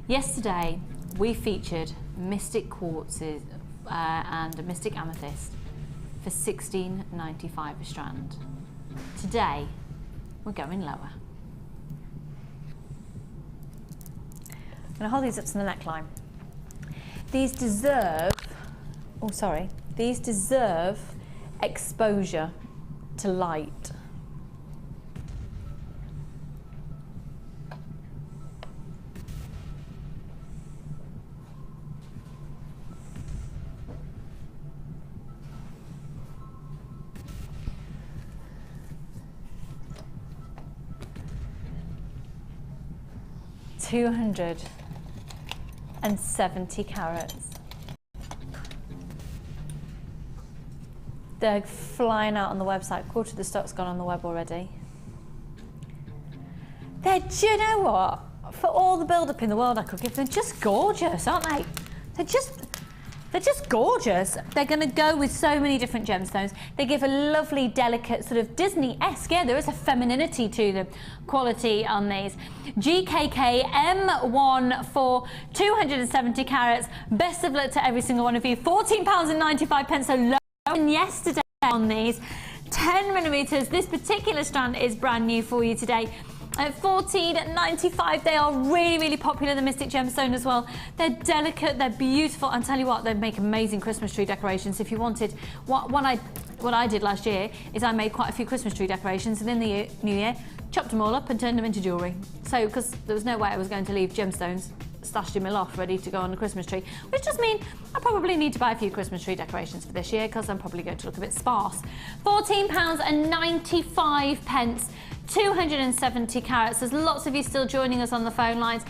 Yesterday we featured Mystic Quartzes and a Mystic Amethyst for $16.95 a strand. Today we're going lower. I'm going to hold these up to the neckline. These deserve, these deserve exposure to light. $270 carats. They're flying out on the website. Quarter of the stock's gone on the web already. Do you know what? For all the build-up in the world I could give them, just gorgeous, aren't they? They're just gorgeous. They're going to go with so many different gemstones. They give a lovely, delicate, sort of Disney-esque, yeah, there is a femininity to the quality on these. GKK M1 for 270 carats. Best of luck to every single one of you. £14.95, so low than yesterday on these. 10mm. This particular strand is brand new for you today. At $14.95, they are really, really popular, the Mystic Gemstone as well. They're delicate, they're beautiful, and tell you what, they make amazing Christmas tree decorations. If you wanted, what I did last year is I made quite a few Christmas tree decorations, and in the new year, chopped them all up and turned them into jewellery. So, because there was no way I was going to leave gemstones stashed in my loft ready to go on the Christmas tree, which just means I probably need to buy a few Christmas tree decorations for this year, because I'm probably going to look a bit sparse. £14.95. 270 carats. There's lots of you still joining us on the phone lines.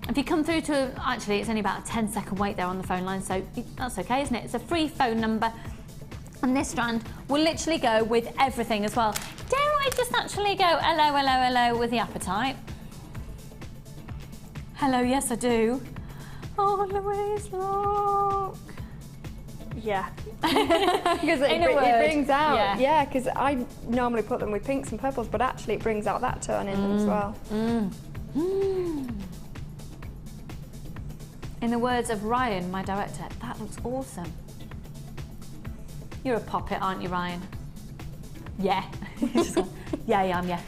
If you come through to, actually it's only about a 10-second wait there on the phone line, so that's okay, isn't it? It's a free phone number. And this strand will literally go with everything as well. Dare I just actually go hello, hello, hello with the appetite? Hello, yes I do. Oh, Louise, look. Yeah, because it brings out, yeah, because I normally put them with pinks and purples, but actually it brings out that tone in them as well. In the words of Ryan, my director, that looks awesome. You're a poppet, aren't you, Ryan? Yeah. Yeah, I am, yeah.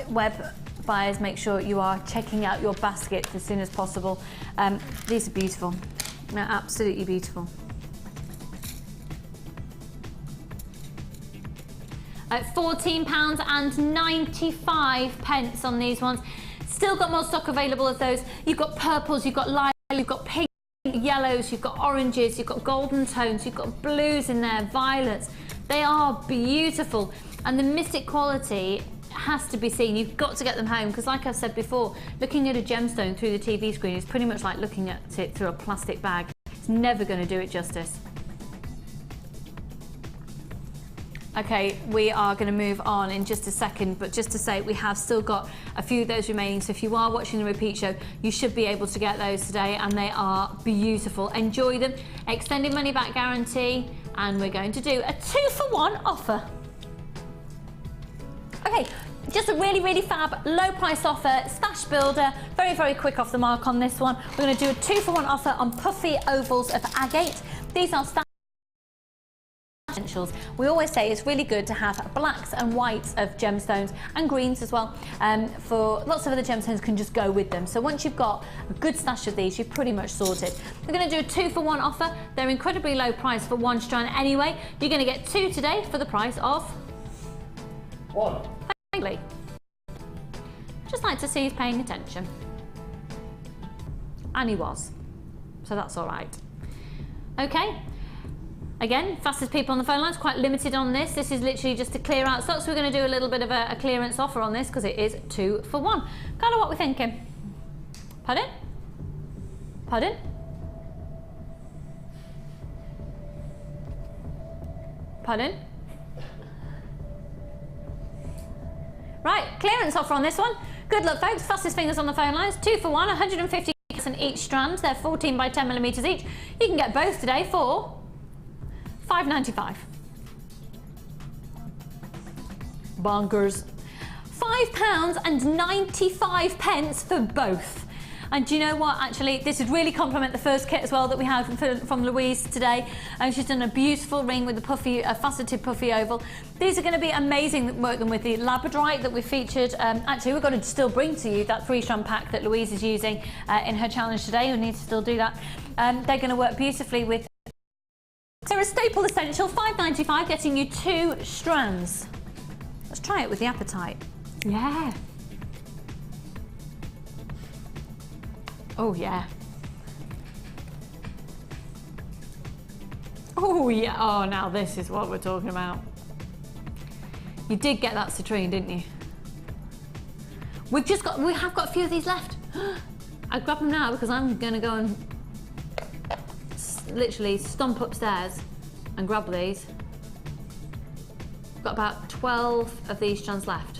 Web buyers, make sure you are checking out your baskets as soon as possible. These are beautiful. They're absolutely beautiful. At £14.95 on these ones. Still got more stock available of those. You've got purples, you've got lilac, you've got pink, yellows, you've got oranges, you've got golden tones, you've got blues in there, violets. They are beautiful. And the Mystic quality has to be seen. You've got to get them home, because like I've said before, looking at a gemstone through the TV screen is pretty much like looking at it through a plastic bag. It's never going to do it justice. Okay, we are going to move on in just a second, but just to say we have still got a few of those remaining, so if you are watching the repeat show, you should be able to get those today, and they are beautiful. Enjoy them. Extended money back guarantee, and we're going to do a 2-for-1 offer. Okay, just a really, really fab, low price offer, stash builder, very, very quick off the mark on this one. We're going to do a 2-for-1 offer on puffy ovals of agate. These are stash essentials. We always say it's really good to have blacks and whites of gemstones and greens as well, for lots of other gemstones can just go with them. So once you've got a good stash of these, you're pretty much sorted. We're going to do a 2-for-1 offer. They're incredibly low price for 1 strand anyway. You're going to get 2 today for the price of 1. Thank you. Just like to see he's paying attention. And he was. So that's all right. Okay. Again, fastest people on the phone lines, quite limited on this. This is literally just to clear out stock, so we're going to do a little bit of a clearance offer on this because it is 2-for-1. Kind of what we're thinking. Pardon? Pardon? Pardon? Right, clearance offer on this one. Good luck, folks. Fastest fingers on the phone lines. 2-for-1, 150 in each strand. They're 14 by 10 millimeters each. You can get both today for £5.95. Bonkers. £5.95 for both. And do you know what, actually, this would really complement the first kit as well that we had from Louise today. And she's done a beautiful ring with a puffy, a faceted puffy oval. These are going to be amazing, working with the labradorite that we featured. Actually, we're going to still bring to you that 3-strand pack that Louise is using in her challenge today. We need to still do that. They're going to work beautifully with. They're a staple essential, £5.95, getting you 2 strands. Let's try it with the apatite. Yeah. Oh yeah. Oh yeah. Oh, now this is what we're talking about. You did get that citrine, didn't you? We have got a few of these left. I grab them now because I'm going to go and literally stomp upstairs and grab these. Got about 12 of these strands left.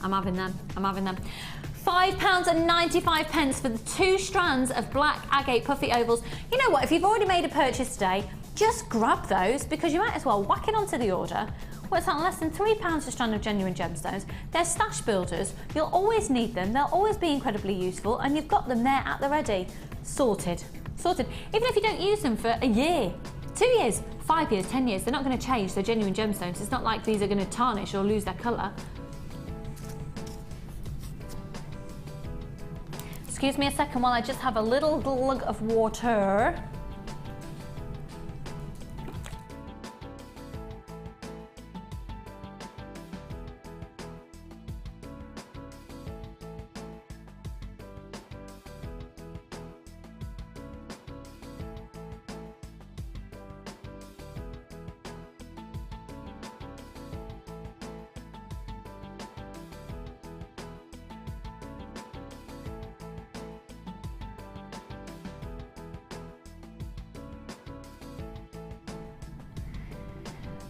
I'm having them. I'm having them. £5.95 for the 2 strands of black agate puffy ovals. You know what, if you've already made a purchase today, just grab those because you might as well whack it onto the order. Works out less than £3 a strand of genuine gemstones. They're stash builders. You'll always need them. They'll always be incredibly useful, and you've got them there at the ready. Sorted. Sorted. Even if you don't use them for a year, 2 years, 5 years, 10 years, they're not going to change. They're genuine gemstones. It's not like these are going to tarnish or lose their colour. Excuse me a second while I just have a little glug of water.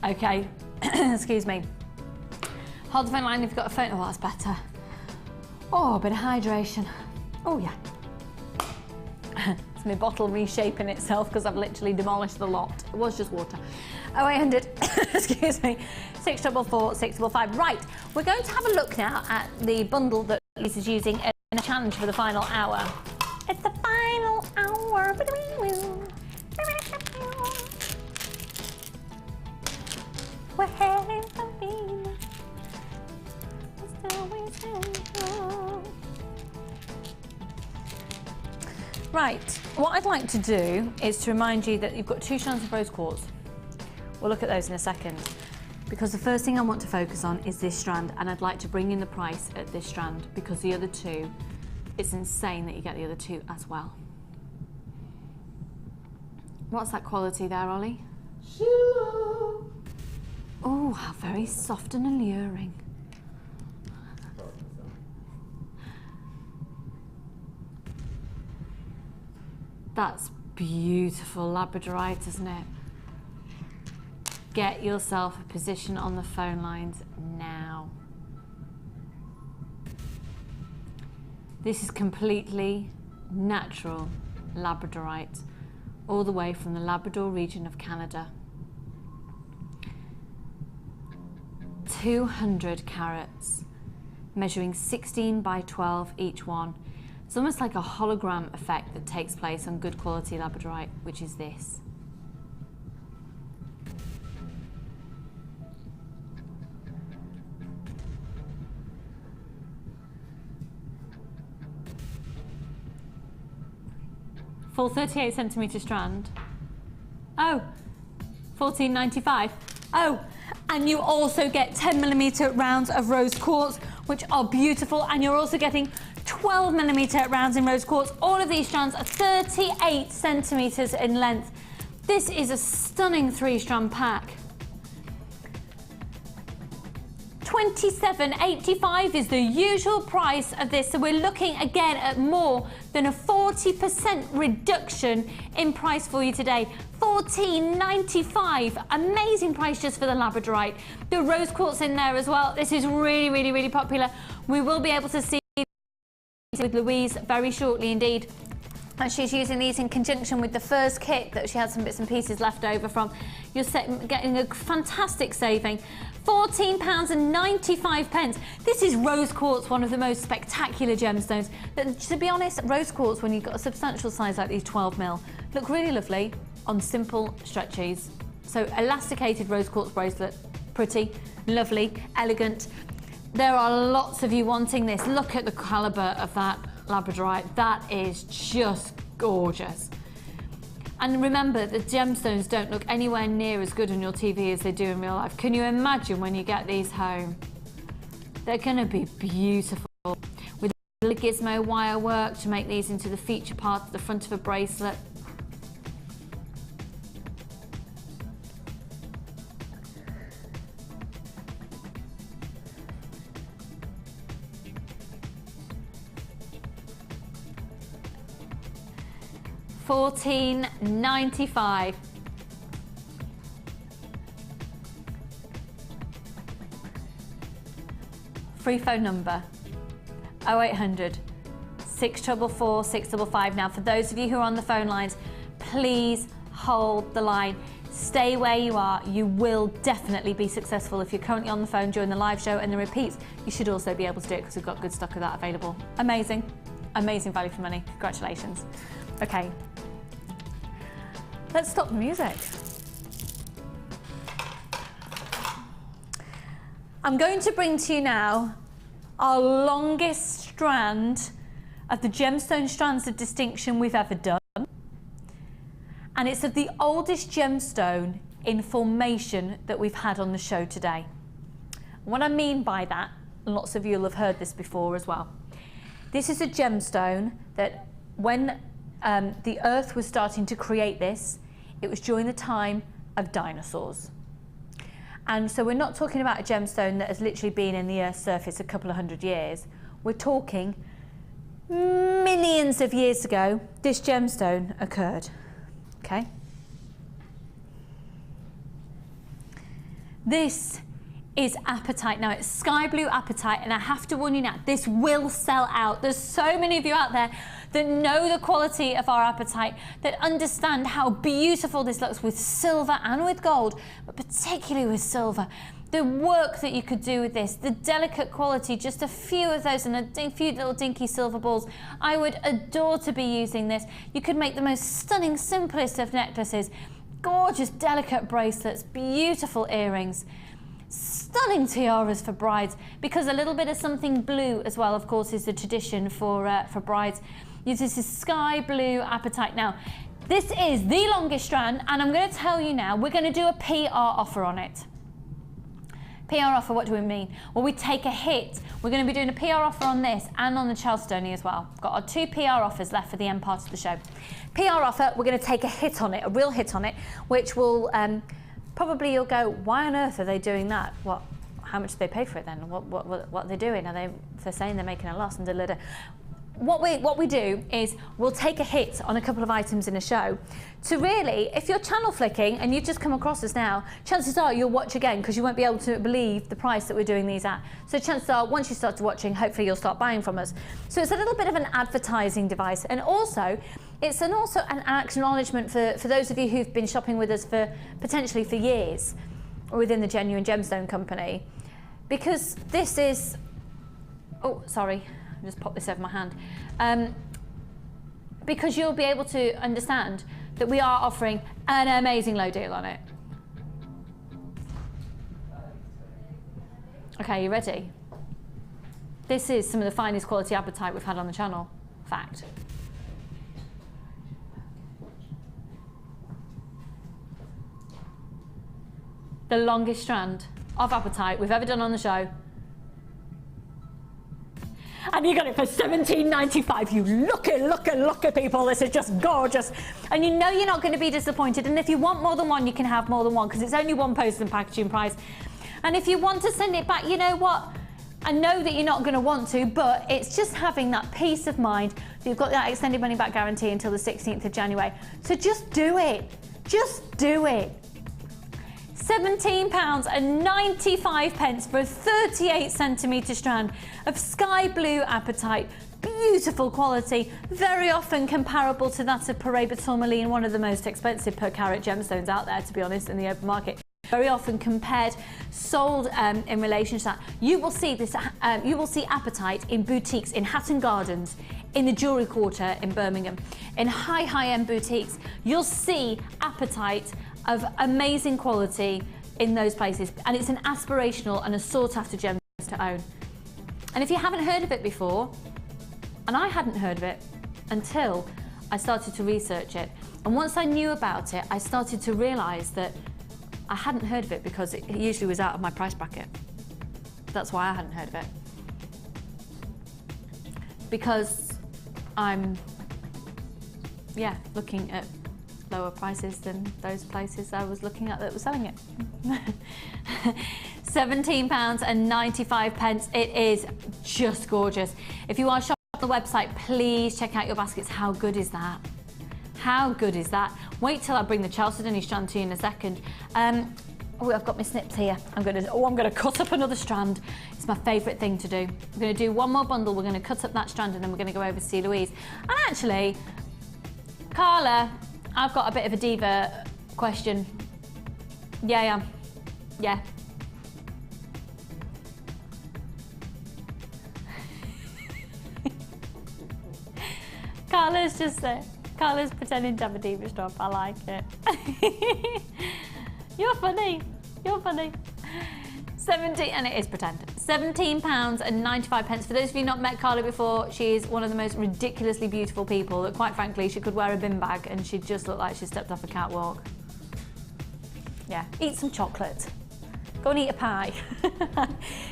Okay, excuse me. Hold the phone line if you've got a phone. Oh, that's better. Oh, a bit of hydration. Oh, yeah. It's my bottle reshaping itself because I've literally demolished the lot. It was just water. 0800, excuse me, 644 655. Right, we're going to have a look now at the bundle that Louise is using in a challenge for the final hour. It's the final hour. We're heading for Venus. Right, what I'd like to do is to remind you that you've got 2 strands of rose quartz. We'll look at those in a second, because the first thing I want to focus on is this strand, and I'd like to bring in the price at this strand because the other 2, it's insane that you get the other 2 as well. What's that quality there, Ollie? Oh, how very soft and alluring. That's beautiful labradorite, isn't it? get yourself a position on the phone lines now. This is completely natural labradorite, all the way from the Labrador region of Canada. 200 carats, measuring 16 by 12 each one. It's almost like a hologram effect that takes place on good quality labradorite, which is this. Full 38 centimetre strand. Oh, $14.95. Oh, and you also get 10mm rounds of rose quartz, which are beautiful, and you're also getting 12mm rounds in rose quartz. All of these strands are 38 centimetres in length. This is a stunning 3-strand pack. $27.85 is the usual price of this, so we're looking again at more than a 40% reduction in price for you today. $14.95, amazing price just for the labradorite. The rose quartz in there as well. This is really, really, really popular. We will be able to see with Louise very shortly indeed. And she's using these in conjunction with the first kit that she had some bits and pieces left over from. You're getting a fantastic saving. £14.95. This is rose quartz, one of the most spectacular gemstones. But to be honest, rose quartz, when you've got a substantial size like these 12mm, look really lovely on simple stretchies. So elasticated rose quartz bracelet, pretty, lovely, elegant. There are lots of you wanting this. Look at the calibre of that labradorite. That is just gorgeous. And remember, the gemstones don't look anywhere near as good on your TV as they do in real life. Can you imagine when you get these home? They're going to be beautiful. With a little gizmo wire work to make these into the feature part of the front of a bracelet. $14.95. Free phone number 0800 644 655. Now, for those of you who are on the phone lines, please hold the line. Stay where you are. You will definitely be successful. If you're currently on the phone during the live show and the repeats, you should also be able to do it because we've got good stock of that available. Amazing. Amazing value for money. Congratulations. Okay. Let's stop the music. I'm going to bring to you now our longest strand of the gemstone strands of distinction we've ever done. And it's of the oldest gemstone in formation that we've had on the show today. What I mean by that, and lots of you will have heard this before as well, this is a gemstone that when the Earth was starting to create this, it was during the time of dinosaurs. And so we're not talking about a gemstone that has literally been in the Earth's surface a couple of hundred years. We're talking millions of years ago, this gemstone occurred, okay? This is apatite. Now, it's sky blue apatite, and I have to warn you now, this will sell out. There's so many of you out there that know the quality of our apatite, that understand how beautiful this looks with silver and with gold, but particularly with silver. The work that you could do with this, the delicate quality, just a few of those and a few little dinky silver balls. I would adore to be using this. You could make the most stunning, simplest of necklaces, gorgeous, delicate bracelets, beautiful earrings, stunning tiaras for brides, because a little bit of something blue as well, of course, is the tradition for brides. This is sky blue apatite. Now, this is the longest strand, and I'm going to tell you now, we're going to do a PR offer on it. PR offer, what do we mean? Well, we take a hit. We're going to be doing a PR offer on this and on the Charlestone as well. We've got our 2 PR offers left for the end part of the show. PR offer, we're going to take a hit on it, a real hit on it, which will probably you'll go, why on earth are they doing that? What? How much do they pay for it then? What are they doing? Are they? If they're saying they're making a loss and da-da-da. what we do is we'll take a hit on a couple of items in a show to really, if you're channel flicking and you've just come across us now, chances are you'll watch again because you won't be able to believe the price that we're doing these at. So chances are once you start watching, hopefully you'll start buying from us. So it's a little bit of an advertising device, and also it's an acknowledgement for those of you who've been shopping with us for potentially for years within the Genuine Gemstone Company, because this is, oh sorry, I just popped this over my hand, because you'll be able to understand that we are offering an amazing low deal on it. Okay, you ready? This is some of the finest quality apatite we've had on the channel. Fact. The longest strand of apatite we've ever done on the show. And you got it for $17.95. You looky people, this is just gorgeous. And you know you're not going to be disappointed. And if you want more than one, you can have more than one because it's only one post and packaging price. And if you want to send it back, you know what? I know that you're not going to want to, but it's just having that peace of mind that you've got that extended money back guarantee until the 16th of January. So just do it. Just do it. £17.95 for a 38cm strand of sky blue apatite. Beautiful quality, very often comparable to that of Paraiba tourmaline, one of the most expensive per carat gemstones out there, to be honest, in the open market. Very often compared, sold in relation to that. You will see this. You will see apatite in boutiques in Hatton Gardens, in the Jewellery Quarter in Birmingham, in high-end boutiques. You'll see apatite of amazing quality in those places, and it's an aspirational and a sought-after gem to own. And if you haven't heard of it before, and I hadn't heard of it until I started to research it, and once I knew about it, I started to realise that I hadn't heard of it because it usually was out of my price bracket. That's why I hadn't heard of it. Because I'm, looking at lower prices than those places I was looking at that were selling it. £17.95. It is just gorgeous. If you are shopping on the website, please check out your baskets. How good is that? How good is that? Wait till I bring the Chalcedony strand to you in a second. Oh, I've got my snips here. I'm gonna cut up another strand. It's my favourite thing to do. I'm gonna do one more bundle. We're gonna cut up that strand and then we're gonna go over to see Louise. And actually, Carla, I've got a bit of a diva question. Yeah. Carla's just there. Carla's pretending to have a diva stuff. I like it. You're funny. You're funny. And it is pretend. £17.95. For those of you not met Carla before, she's one of the most ridiculously beautiful people that, quite frankly, she could wear a bin bag and she'd just look like she stepped off a catwalk. Yeah, eat some chocolate. Go and eat a pie.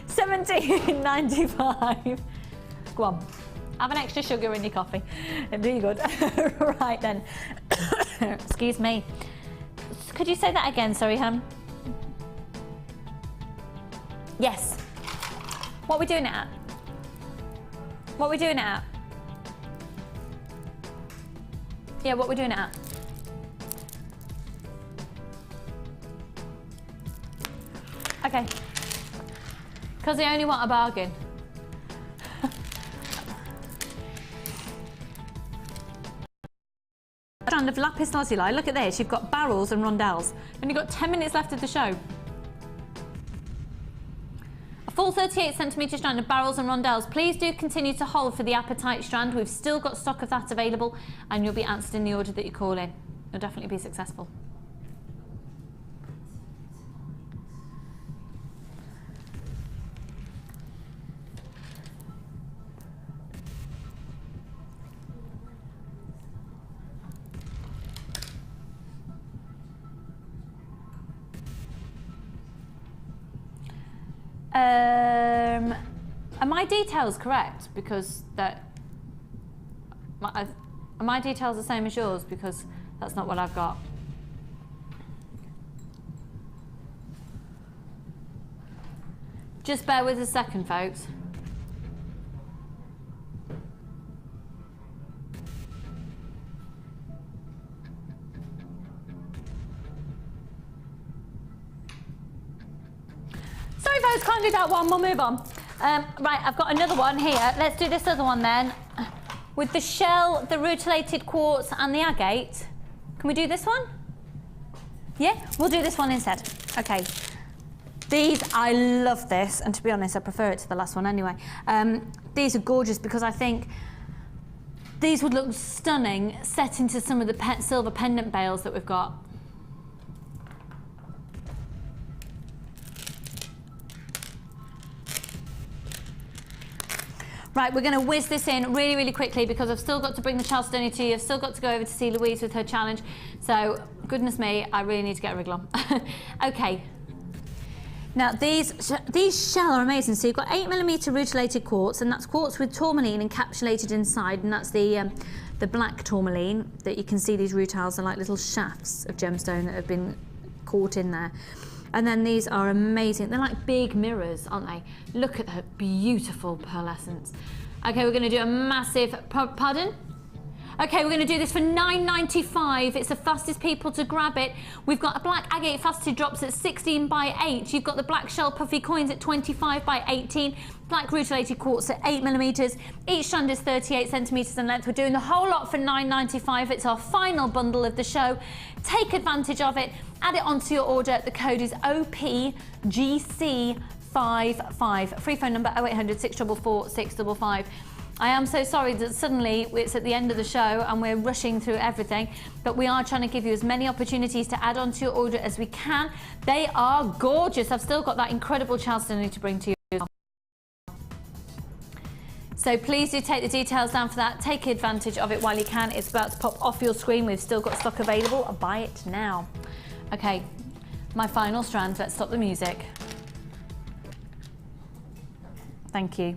£17.95. Go on. Have an extra sugar in your coffee. It'd be good. Right then. Excuse me. Could you say that again? Sorry, Ham. Yes. What are we doing it at? What are we doing it at? Yeah, what are we doing it at? Okay. Because they only want a bargain. Strand of lapis lazuli. Look at this. You've got barrels and rondelles. And you've got 10 minutes left of the show. A full 38cm strand of barrels and rondelles. Please do continue to hold for the apatite strand. We've still got stock of that available, and you'll be answered in the order that you call in. You'll definitely be successful. Are my details correct? Because are my details the same as yours? Because that's not what I've got. Just bear with us a second, folks. those, can't do that one, we'll move on. Right, I've got another one here. Let's do this other one then. With the shell, the rutilated quartz and the agate. Can we do this one? Yeah, we'll do this one instead. Okay. These, I love this, and to be honest, I prefer it to the last one anyway. These are gorgeous because I think these would look stunning set into some of the silver pendant bales that we've got. Right, we're going to whiz this in really, really quickly because I've still got to bring the Charlestonian to you. I've still got to go over to see Louise with her challenge. So, goodness me, I really need to get a wriggle on. Okay. Now, these shell are amazing. So you've got 8mm rutilated quartz, and that's quartz with tourmaline encapsulated inside, and that's the black tourmaline that you can see. These rutiles are like little shafts of gemstone that have been caught in there. And then these are amazing. They're like big mirrors, aren't they? Look at that beautiful pearlescence. Okay, we're going to do a massive, pardon? Okay, we're going to do this for $9.95. It's the fastest people to grab it. We've got a black agate faceted drops at 16 by 8. You've got the black shell puffy coins at 25 by 18. Black rutilated quartz at 8mm. Each strand is 38 centimetres in length. We're doing the whole lot for $9.95. It's our final bundle of the show. Take advantage of it. Add it onto your order. The code is OPGC55. Free phone number 0800 644 655. I am so sorry that suddenly it's at the end of the show and we're rushing through everything, but we are trying to give you as many opportunities to add on to your order as we can. They are gorgeous. I've still got that incredible Charleston to bring to you. So please do take the details down for that. Take advantage of it while you can. It's about to pop off your screen. We've still got stock available. Buy it now. Okay, my final strands. Let's stop the music. Thank you.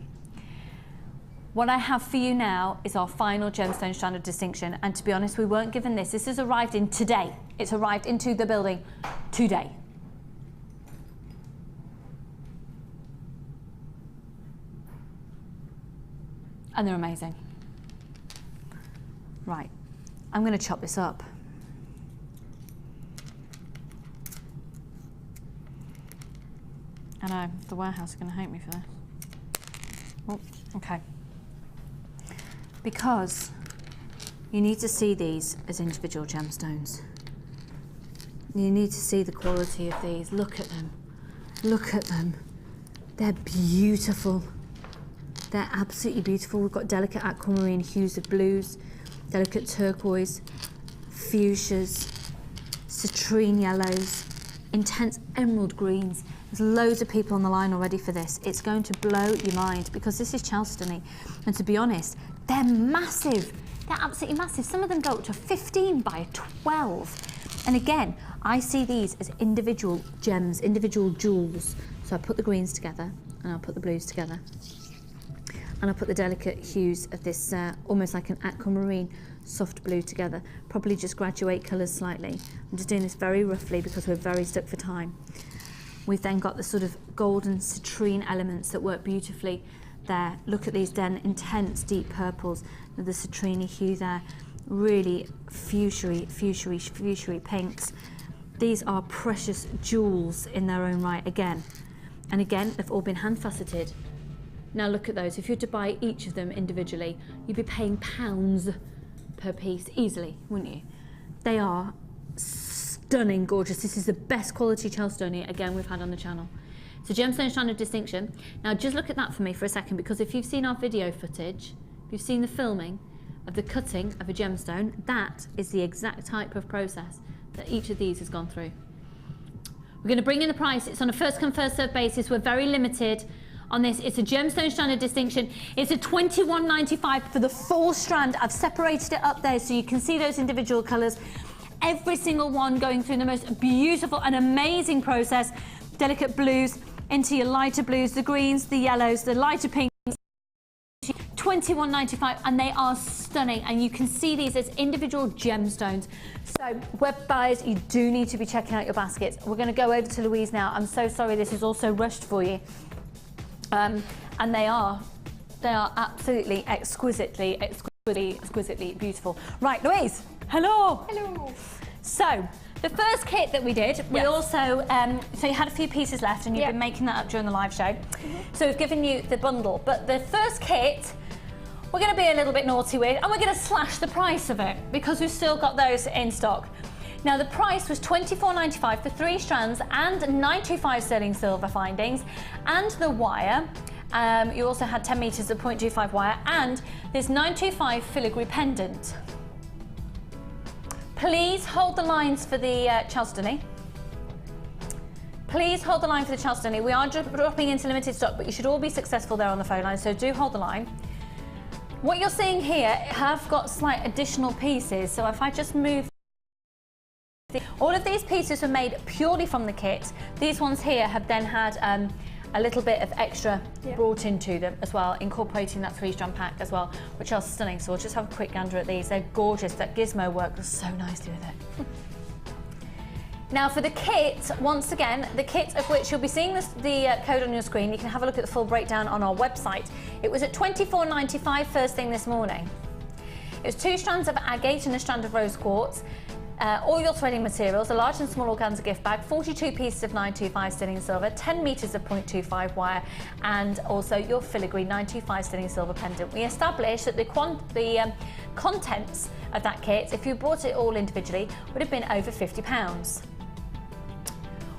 What I have for you now is our final gemstone strand of distinction, and to be honest, we weren't given this. This has arrived in today. It's arrived into the building today. And they're amazing. Right, I'm going to chop this up. I know, the warehouse is going to hate me for this. Oh, okay. Because you need to see these as individual gemstones. You need to see the quality of these. Look at them. Look at them. They're beautiful. They're absolutely beautiful. We've got delicate aquamarine hues of blues, delicate turquoise, fuchsias, citrine yellows, intense emerald greens. There's loads of people on the line already for this. It's going to blow your mind because this is Charleston-y. And to be honest, they're massive. They're absolutely massive. Some of them go up to 15 by 12. And again, I see these as individual gems, individual jewels. So I put the greens together and I'll put the blues together. And I'll put the delicate hues of this almost like an aquamarine soft blue together. Probably just graduate colours slightly. I'm just doing this very roughly because we're very stuck for time. We've then got the sort of golden citrine elements that work beautifully there. Look at these then intense deep purples, the citrine hue there, really fuchsia pinks. These are precious jewels in their own right again. And again, they've all been hand faceted. Now look at those. If you were to buy each of them individually, you'd be paying pounds per piece easily, wouldn't you? They are stunning, gorgeous. This is the best quality Charlestonian, again, we've had on the channel. So gemstone strand of distinction. Now just look at that for me for a second, because if you've seen our video footage, if you've seen the filming of the cutting of a gemstone, that is the exact type of process that each of these has gone through. We're going to bring in the price. It's on a first come first served basis. We're very limited on this. It's a gemstone strand of distinction. It's a $21.95 for the full strand. I've separated it up there so you can see those individual colours. Every single one going through the most beautiful and amazing process. Delicate blues into your lighter blues, the greens, the yellows, the lighter pinks. $21.95, and they are stunning, and you can see these as individual gemstones. So web buyers, you do need to be checking out your baskets. We're going to go over to Louise now. I'm so sorry this is also rushed for you. And they are absolutely exquisitely beautiful. Right, Louise, hello. Hello. So The first kit that we did, we also, so you had a few pieces left and you've been making that up during the live show. So we've given you the bundle, but the first kit, we're going to be a little bit naughty with, and we're going to slash the price of it because we've still got those in stock. Now the price was $24.95 for 3 strands and 925 sterling silver findings and the wire. You also had 10 metres of 0.25 wire and this 925 filigree pendant. Please hold the lines for the Chalcedony. Please hold the line for the Chalcedony. We are dropping into limited stock, but you should all be successful there on the phone line, so do hold the line. What you're seeing here have got slight additional pieces, so if I just move. All of these pieces were made purely from the kit. These ones here have then had a little bit of extra brought into them as well, incorporating that 3-strand pack as well, which are stunning. So we'll just have a quick gander at these. They're gorgeous. That gizmo worked so nicely with it. Now for the kit, once again, the kit of which you'll be seeing the code on your screen. You can have a look at the full breakdown on our website. It was at $24.95 first thing this morning. It was 2 strands of agate and a strand of rose quartz. All your threading materials, a large and small organza gift bag, 42 pieces of 925 sterling silver, 10 metres of 0.25 wire, and also your filigree 925 sterling silver pendant. We established that the contents of that kit, if you bought it all individually, would have been over £50.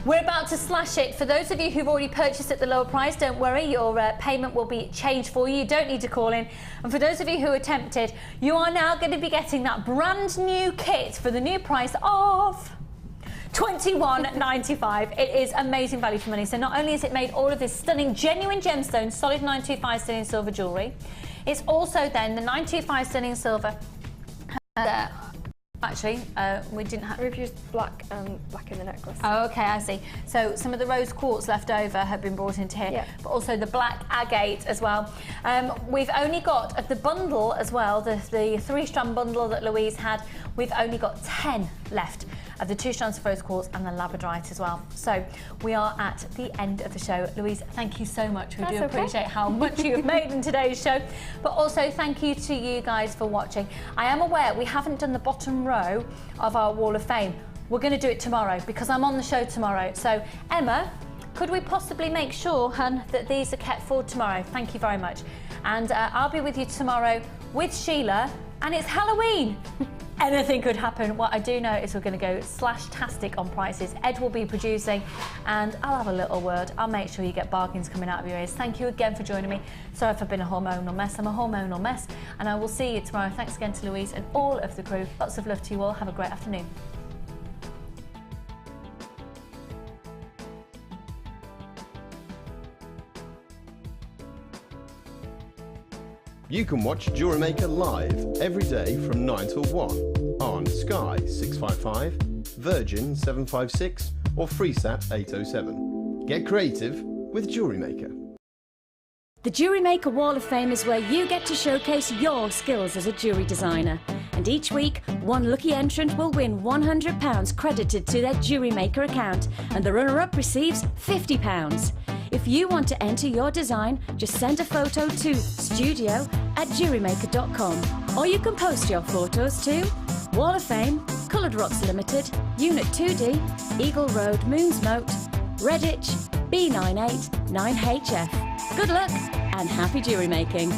We're about to slash it. For those of you who've already purchased at the lower price, don't worry, your payment will be changed for you. You don't need to call in. And for those of you who are tempted, you are now going to be getting that brand new kit for the new price of $21.95. It is amazing value for money. So not only is it made all of this stunning, genuine gemstones, solid 925 sterling silver jewellery, it's also then the 925 sterling silver. Actually, we didn't have... We've used black and black in the necklace. Oh, okay, I see. So some of the rose quartz left over have been brought into here, but also the black agate as well. We've only got, of the bundle as well, the 3-strand bundle that Louise had, we've only got 10 left of the 2 strands of rose quartz and the labradorite as well. So we are at the end of the show. Louise, thank you so much. We do appreciate how much you've made in today's show, but also thank you to you guys for watching. I am aware we haven't done the bottom row of our Wall of Fame. We're going to do it tomorrow because I'm on the show tomorrow. So Emma, could we possibly make sure, hun, that these are kept for tomorrow? Thank you very much. And I'll be with you tomorrow with Sheila, and it's Halloween. Anything could happen. What I do know is we're going to go slash-tastic on prices. Ed will be producing, and I'll have a little word. I'll make sure you get bargains coming out of your ears. Thank you again for joining me. Sorry if I've been a hormonal mess. I'm a hormonal mess, and I will see you tomorrow. Thanks again to Louise and all of the crew. Lots of love to you all. Have a great afternoon. You can watch Jewellery Maker live every day from 9 till 1 on Sky 655, Virgin 756 or FreeSat 807. Get creative with Jewellery Maker. The Jewellery Maker Wall of Fame is where you get to showcase your skills as a jewellery designer. And each week, one lucky entrant will win £100 credited to their Jewellery Maker account, and the runner-up receives £50. If you want to enter your design, just send a photo to studio@jewellerymaker.com, or you can post your photos to Wall of Fame, Coloured Rocks Limited, Unit 2D, Eagle Road, Moonsmote, Redditch, B98 9HF. Good luck and happy jewellery making.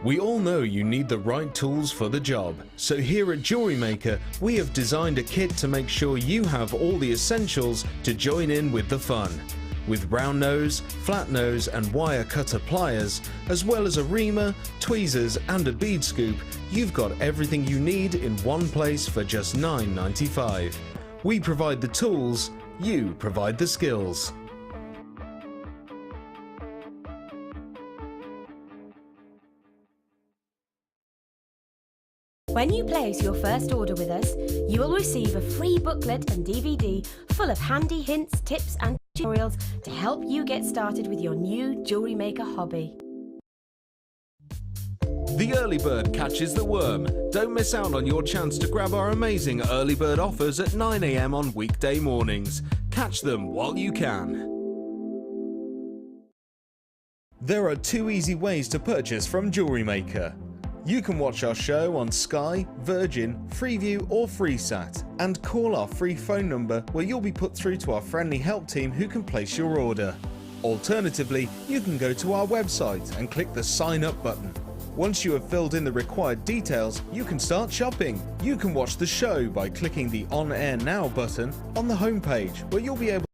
We all know you need the right tools for the job, so here at Jewellery Maker we have designed a kit to make sure you have all the essentials to join in with the fun. With round nose, flat nose and wire cutter pliers, as well as a reamer, tweezers and a bead scoop, you've got everything you need in one place for just $9.95. We provide the tools, you provide the skills. When you place your first order with us, you will receive a free booklet and DVD full of handy hints, tips and tutorials to help you get started with your new jewellery maker hobby. The early bird catches the worm. Don't miss out on your chance to grab our amazing early bird offers at 9 AM on weekday mornings. Catch them while you can. There are 2 easy ways to purchase from Jewellery Maker. You can watch our show on Sky, Virgin, Freeview or Freesat and call our free phone number where you'll be put through to our friendly help team who can place your order. Alternatively, you can go to our website and click the sign up button. Once you have filled in the required details, you can start shopping. You can watch the show by clicking the On Air Now button on the homepage where you'll be able